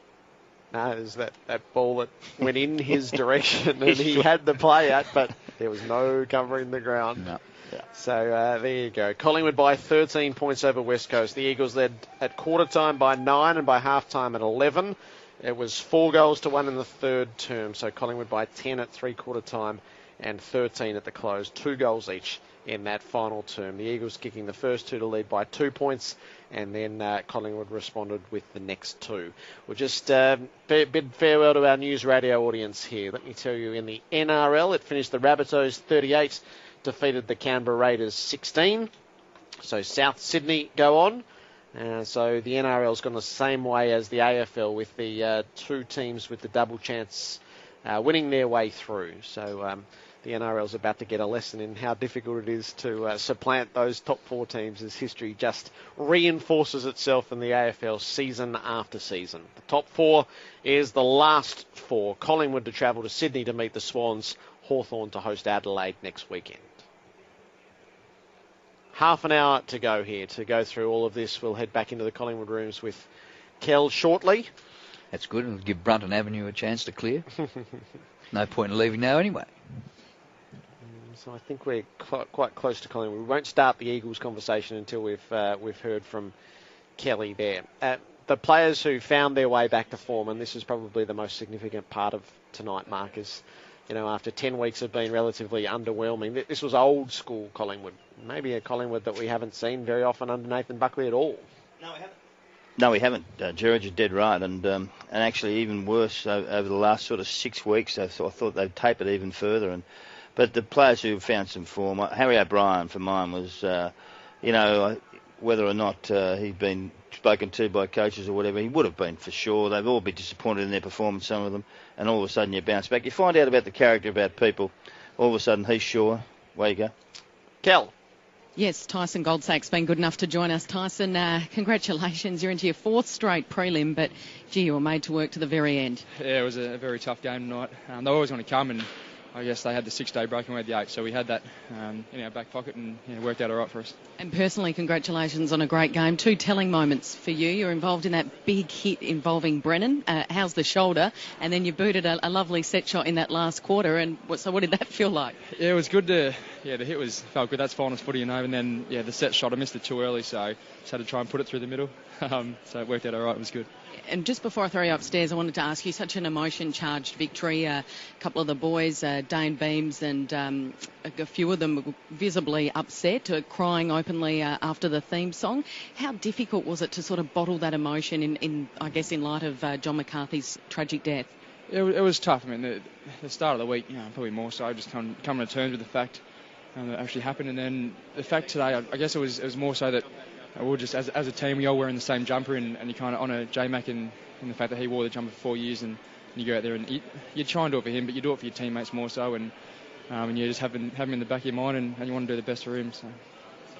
No, there's that ball that went in his direction and he had the play at, but there was no covering the ground. No. Yeah. So there you go. Collingwood by 13 points over West Coast. The Eagles led at quarter time by 9 and by half time at 11. It was 4-1 in the third term. So Collingwood by 10 at three-quarter time and 13 at the close. 2 goals each in that final term. The Eagles kicking the first two to lead by 2 points, and then Collingwood responded with the next two. We'll just bid farewell to our news radio audience here. Let me tell you, in the NRL, it finished the Rabbitohs 38, defeated the Canberra Raiders 16. So South Sydney go on. So the NRL's gone the same way as the AFL, with the two teams with the double chance winning their way through. So the NRL's about to get a lesson in how difficult it is to supplant those top 4 teams, as history just reinforces itself in the AFL season after season. The top 4 is the last 4. Collingwood to travel to Sydney to meet the Swans, Hawthorn to host Adelaide next weekend. Half an hour to go here to go through all of this. We'll head back into the Collingwood rooms with Kel shortly. That's good. It'll give Brunton Avenue a chance to clear. No point in leaving now anyway. So I think we're quite close to Collingwood. We won't start the Eagles conversation until we've heard from Kelly there. The players who found their way back to form, and this is probably the most significant part of tonight, Mark, is, you know, after 10 weeks of being relatively underwhelming, this was old school Collingwood. Maybe a Collingwood that we haven't seen very often under Nathan Buckley at all. No, we haven't. Gerard, you're dead right. And actually even worse, over the last sort of 6 weeks, I thought they'd tapered even further. But the players who found some form, Harry O'Brien for mine was, whether or not he'd been spoken to by coaches or whatever, he would have been for sure. They've all been disappointed in their performance, some of them, and all of a sudden you bounce back. You find out about the character, about people, all of a sudden he's sure. Way you go. Kel. Yes, Tyson Goldsack's been good enough to join us. Tyson, congratulations. You're into your 4th straight prelim, but, gee, you were made to work to the very end. Yeah, it was a very tough game tonight. They always want to come, and I guess they had the 6-day break and we had the 8, so we had that in our back pocket, and it worked out all right for us. And personally, congratulations on a great game. 2 telling moments for you. You're involved in that big hit involving Brennan. How's the shoulder? And then you booted a lovely set shot in that last quarter. And so what did that feel like? Yeah, it was good the hit felt good. That's finals footy, and then, the set shot, I missed it too early, so just had to try and put it through the middle. So it worked out all right. It was good. And just before I throw you upstairs, I wanted to ask you, such an emotion-charged victory. A couple of the boys, Dane Beams and a few of them were visibly upset, crying openly after the theme song. How difficult was it to sort of bottle that emotion in light of John McCarthy's tragic death? It was tough. I mean, the start of the week, probably more so, just coming to terms with the fact that it actually happened. And then the fact today, I guess it was more so that we're just, as a team, we all wearing the same jumper, and you kind of honour J-Mac in the fact that he wore the jumper for 4 years, and you go out there and you try and do it for him, but you do it for your teammates more so, and you just have him in the back of your mind, and you want to do the best for him. So.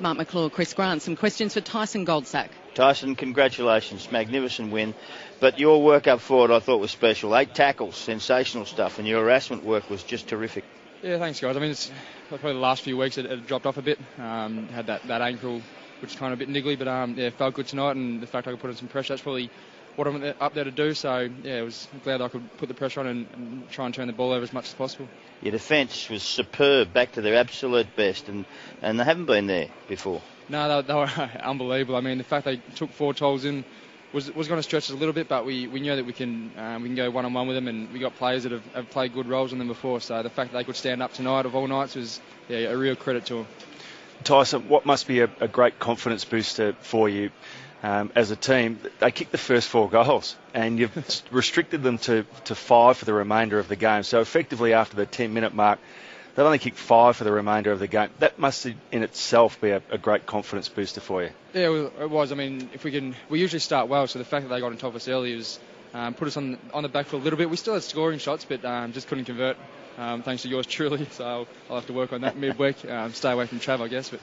Mark McClure, Chris Grant, some questions for Tyson Goldsack. Tyson, congratulations, magnificent win, but your work up forward I thought was special. 8 tackles, sensational stuff, and your harassment work was just terrific. Yeah, thanks guys. I mean, it's probably the last few weeks it dropped off a bit. Had that ankle, which is kind of a bit niggly, but it felt good tonight, and the fact I could put in some pressure, that's probably what I'm up there to do. So I was glad I could put the pressure on and try and turn the ball over as much as possible. Your defence was superb, back to their absolute best, and they haven't been there before. No, they were unbelievable. I mean, the fact they took 4 tolls in was going to stretch us a little bit, but we knew that we can go one-on-one with them, and we got players that have played good roles on them before. So the fact that they could stand up tonight of all nights was a real credit to them. Tyson, what must be a great confidence booster for you as a team? They kicked the first 4 goals, and you've restricted them to 5 for the remainder of the game. So effectively, after the 10-minute mark, They've only kicked 5 for the remainder of the game. That must in itself be a great confidence booster for you. Yeah, it was. I mean, we usually start well, so the fact that they got on top of us early was put us on the back foot a little bit. We still had scoring shots, but just couldn't convert. Thanks to yours truly, so I'll have to work on that midweek. Stay away from Trav, I guess. But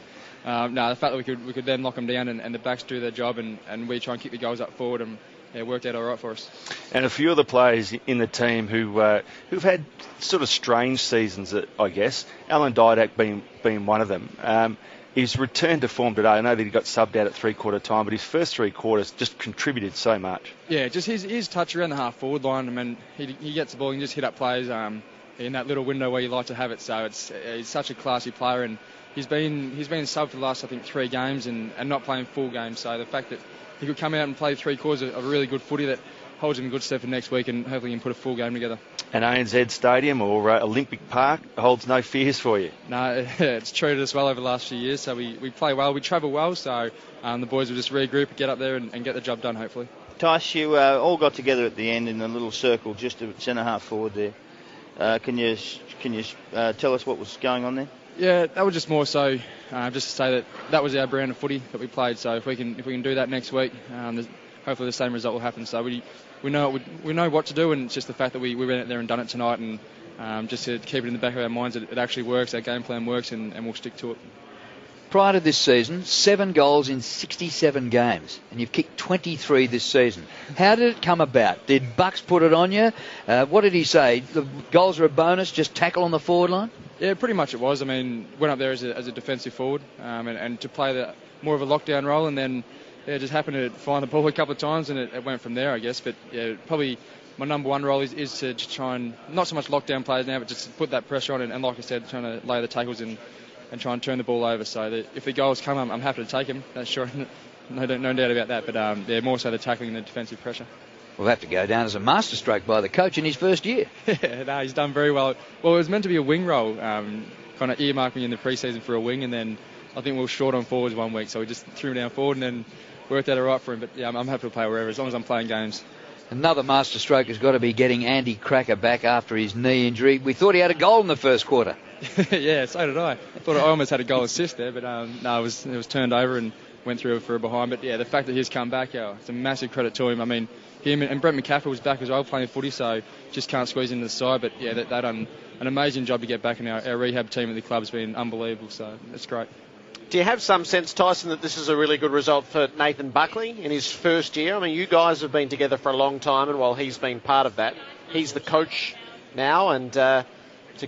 no, the fact that we could then lock them down and the backs do their job, and we try and kick the goals up forward, and it worked out all right for us. And a few of the players in the team who've had sort of strange seasons, I guess. Alan Didak being one of them. He's returned to form today. I know that he got subbed out at three-quarter time, but his first 3 quarters just contributed so much. Yeah, just his touch around the half-forward line. I mean, he gets the ball and just hit up plays in that little window where you like to have it. So he's such a classy player, and he's been subbed for the last, I think, 3 games and not playing full games. So the fact that he could come out and play 3 quarters of a really good footy that holds him in good stead for next week, and hopefully he can put a full game together. And ANZ Stadium or Olympic Park holds no fears for you? No, it's treated us well over the last few years, so we play well, we travel well, so the boys will just regroup, get up there and get the job done, hopefully. Tice, you all got together at the end in a little circle just at centre-half forward there. Can you tell us what was going on there? Yeah, that was just more so just to say that was our brand of footy that we played. So if we can do that next week, hopefully the same result will happen. So we know what to do, and it's just the fact that we went out there and done it tonight, and just to keep it in the back of our minds that it actually works, our game plan works, and we'll stick to it. Prior to this season, 7 goals in 67 games, and you've kicked 23 this season. How did it come about? Did Bucks put it on you? What did he say? The goals are a bonus, just tackle on the forward line? Yeah, pretty much it was. I mean, went up there as a defensive forward, and to play more of a lockdown role, and then just happened to find the ball a couple of times, and it went from there, I guess. But yeah, probably my number one role is to try and not so much lock down players now, but just to put that pressure on, and like I said, trying to lay the tackles in and try and turn the ball over. So that if the goals come, I'm happy to take them. That's sure, no doubt about that. But more so the tackling and the defensive pressure. We'll have to go down as a masterstroke by the coach in his first year. Yeah, no, he's done very well. Well, it was meant to be a wing role, kind of earmarked me in the pre-season for a wing, and then I think we were short on forwards one week, so we just threw him down forward and then worked out all right for him. But yeah, I'm happy to play wherever, as long as I'm playing games. Another masterstroke has got to be getting Andy Cracker back after his knee injury. We thought he had a goal in the first quarter. Yeah, so did I. I thought I almost had a goal assist there, but no, it was turned over and went through for a behind. But yeah, the fact that he's come back, it's a massive credit to him. I mean, him and Brent McCaffrey was back as well playing footy, so just can't squeeze into the side. But yeah, they done an amazing job to get back, and our rehab team at the club's been unbelievable, so it's great. Do you have some sense, Tyson, that this is a really good result for Nathan Buckley in his first year? I mean, you guys have been together for a long time, and while he's been part of that, he's the coach now, and to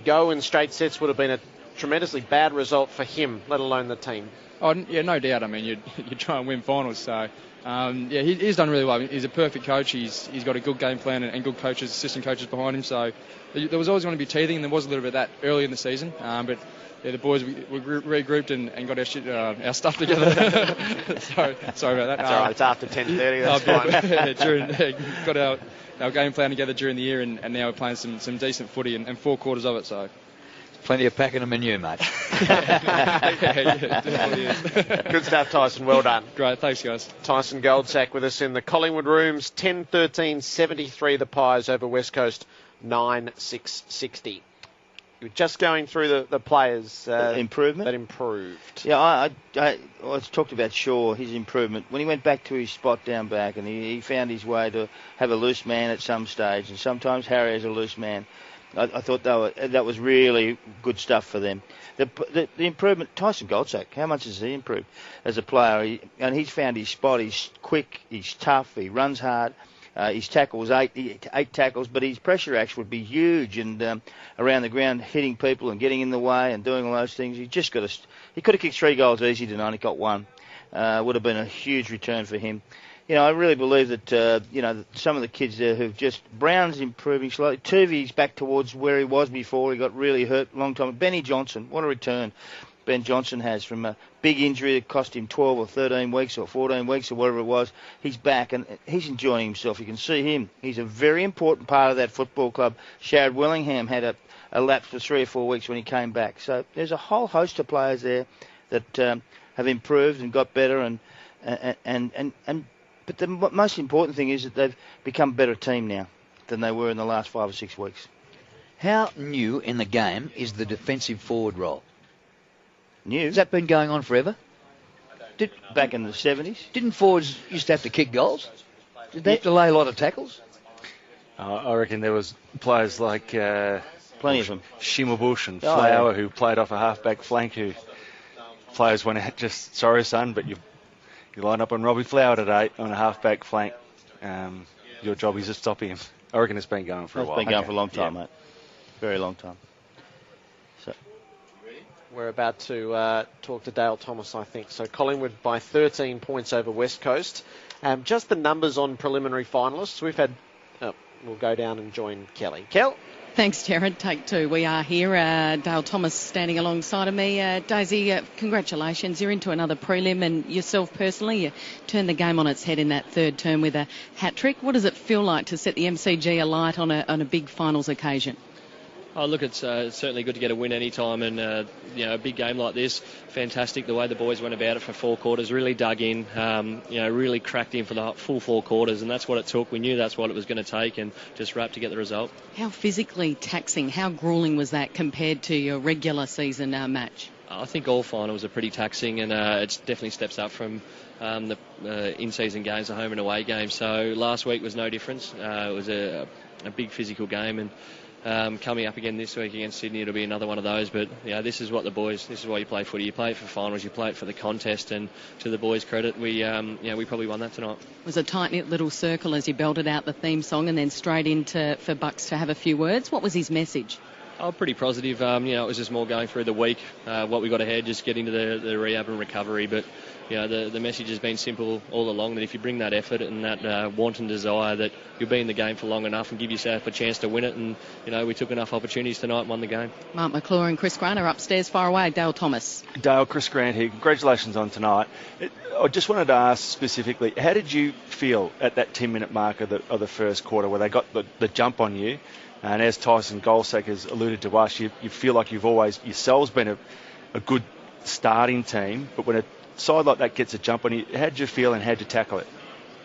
go in straight sets would have been a tremendously bad result for him, let alone the team. Oh, yeah, no doubt. I mean, you try and win finals, so yeah, he's done really well. I mean, he's a perfect coach. He's got a good game plan and good coaches, assistant coaches behind him. So there was always going to be teething, and there was a little bit of that early in the season. But yeah, the boys we regrouped and got our stuff together. Sorry about that. That's all right. It's after 10:30. That's fine. Got our game plan together during the year, and now we're playing some decent footy and 4 quarters of it. So. Plenty of packing a menu, mate. Yeah, definitely is. Good stuff, Tyson. Well done. Great. Thanks, guys. Tyson Goldsack with us in the Collingwood rooms. 10-13-73 the Pies over West Coast 9-6-60. You were just going through the players improvement that improved. Yeah, I talked about Shaw, his improvement. When he went back to his spot down back and he found his way to have a loose man at some stage, and sometimes Harry has a loose man. I thought that was really good stuff for them. The improvement, Tyson Goldsack, how much has he improved as a player? He's found his spot. He's quick, he's tough, he runs hard. His tackles, eight tackles, but his pressure action would be huge and around the ground, hitting people and getting in the way and doing all those things. He could have kicked 3 goals easy tonight. He got 1. Would have been a huge return for him. You know, I really believe that, some of the kids there Brown's improving slowly. Tuvi's back towards where he was before. He got really hurt a long time. Benny Johnson, what a return Ben Johnson has from a big injury that cost him 12 or 13 weeks or 14 weeks or whatever it was. He's back and he's enjoying himself. You can see him. He's a very important part of that football club. Sharad Willingham had a lapse for 3 or 4 weeks when he came back. So there's a whole host of players there that have improved and got better but the most important thing is that they've become a better team now than they were in the last 5 or 6 weeks. How new in the game is the defensive forward role? New? Has that been going on forever? Back in the 70s? Didn't forwards used to have to kick goals? Did they have to lay a lot of tackles? I reckon there was players like plenty of them, Schimmelbusch and Flower, who played off a half-back flank, who players went out just, sorry son, but you line up on Robbie Flower today on a half-back flank. Your job is to stop him. I reckon it's been going for a while. It's been going for a long time, mate. Very long time. So we're about to talk to Dale Thomas, I think. So Collingwood by 13 points over West Coast. Just the numbers on preliminary finalists. We've had... we'll go down and join Kelly. Kel? Thanks, Jared. Take two. We are here. Dale Thomas standing alongside of me. Daisy, congratulations. You're into another prelim, and yourself personally, you turned the game on its head in that third term with a hat-trick. What does it feel like to set the MCG alight on a big finals occasion? Oh, look, it's certainly good to get a win any time, and a big game like this, fantastic the way the boys went about it for 4 quarters, really dug in, really cracked in for the full 4 quarters, and that's what it took. We knew that's what it was going to take, and just wrapped to get the result. How physically taxing, how gruelling was that compared to your regular season match? I think all finals are pretty taxing, and it definitely steps up from the in-season games, the home and away games. So last week was no difference. It was a big physical game, and coming up again this week against Sydney, it'll be another one of those. But this is what this is why you play footy. You play it for finals, you play it for the contest, and to the boys' credit, we probably won that tonight. It was a tight-knit little circle as you belted out the theme song and then straight into for Bucks to have a few words. What was his message? Oh, pretty positive. It was just more going through the week, what we got ahead, just getting to the rehab and recovery. But the message has been simple all along, that if you bring that effort and that want and desire, that you'll be in the game for long enough and give yourself a chance to win it. And we took enough opportunities tonight and won the game. Mark McClure and Chris Grant are upstairs far away. Dale Thomas. Dale, Chris Grant here. Congratulations on tonight. I just wanted to ask specifically, how did you feel at that 10-minute mark of the first quarter, where they got the jump on you? And as Tyson Goldsack has alluded to us, you feel like you've always yourselves been a good starting team, but when a side like that gets a jump on you, how did you feel and how did you tackle it?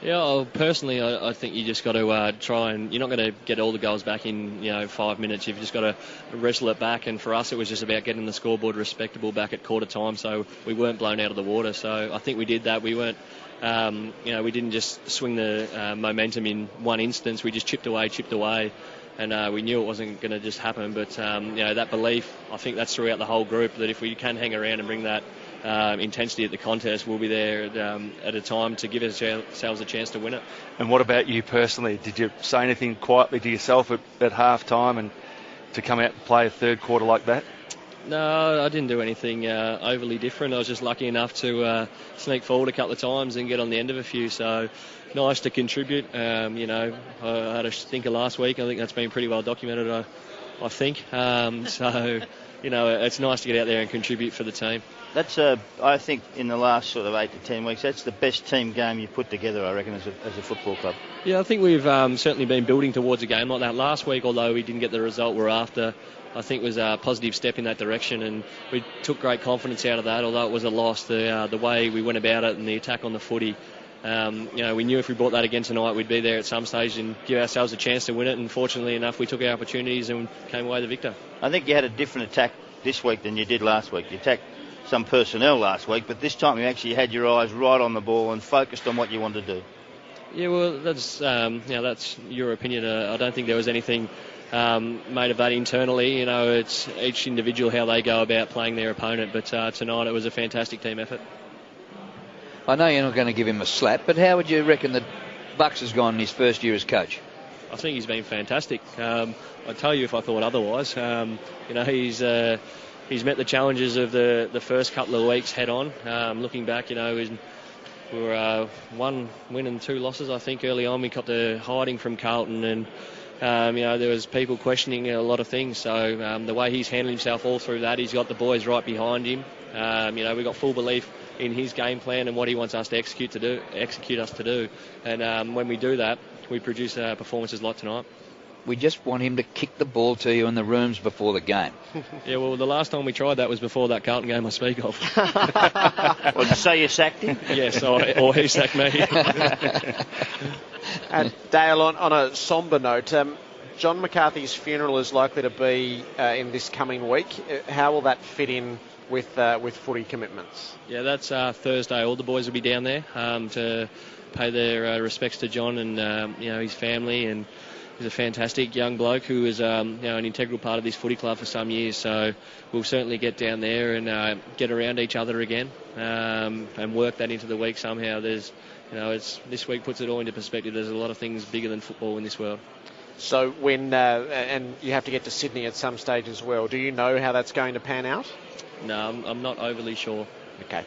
Yeah, well, personally, I think you just got to try, and you're not going to get all the goals back in 5 minutes. You've just got to wrestle it back, and for us, it was just about getting the scoreboard respectable back at quarter time, so we weren't blown out of the water. So I think we did that. We weren't, we didn't just swing the momentum in one instance. We just chipped away. And we knew it wasn't going to just happen, but that belief, I think that's throughout the whole group, that if we can hang around and bring that intensity at the contest, we'll be there at a time to give ourselves a chance to win it. And what about you personally? Did you say anything quietly to yourself at half time and to come out and play a third quarter like that? No, I didn't do anything overly different. I was just lucky enough to sneak forward a couple of times and get on the end of a few, so nice to contribute. I had a stinker last week. I think that's been pretty well documented, I think. It's nice to get out there and contribute for the team. That's, I think, in the last sort of 8 to 10 weeks, that's the best team game you've put together, I reckon, as a football club. Yeah, I think we've certainly been building towards a game like that. Last week, although we didn't get the result we're after, I think was a positive step in that direction, and we took great confidence out of that, although it was a loss. The way we went about it and the attack on the footy, we knew if we brought that again tonight, we'd be there at some stage and give ourselves a chance to win it, and fortunately enough, we took our opportunities and came away the victor. I think you had a different attack this week than you did last week. You attacked some personnel last week, but this time you actually had your eyes right on the ball and focused on what you wanted to do. Yeah, well, that's your opinion. I don't think there was anything made of that internally. It's each individual how they go about playing their opponent, but tonight it was a fantastic team effort. I know you're not going to give him a slap, but how would you reckon that Bucks has gone in his first year as coach? I think he's been fantastic. I'd tell you if I thought otherwise. He's met the challenges of the first couple of weeks head on. Looking back, we were 1 win and 2 losses, I think, early on. We got the hiding from Carlton, and there was people questioning a lot of things. So the way he's handled himself all through that, he's got the boys right behind him. We got full belief in his game plan and what he wants us to execute us to do. And when we do that, we produce performances like tonight. We just want him to kick the ball to you in the rooms before the game. Yeah, well, the last time we tried that was before that Carlton game I speak of. Well, did you say you sacked him? Yes, or he sacked me. And Dale, on a sombre note, John McCarthy's funeral is likely to be in this coming week. How will that fit in with footy commitments? Yeah, that's Thursday. All the boys will be down there to pay their respects to John and his family, and he's a fantastic young bloke who was an integral part of this footy club for some years. So we'll certainly get down there and get around each other again and work that into the week somehow. This week puts it all into perspective. There's a lot of things bigger than football in this world. So when and you have to get to Sydney at some stage as well. Do you know how that's going to pan out? No, I'm not overly sure. Okay.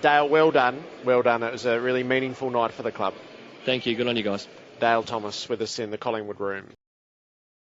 Dale, well done. Well done. It was a really meaningful night for the club. Thank you. Good on you guys. Dale Thomas with us in the Collingwood room.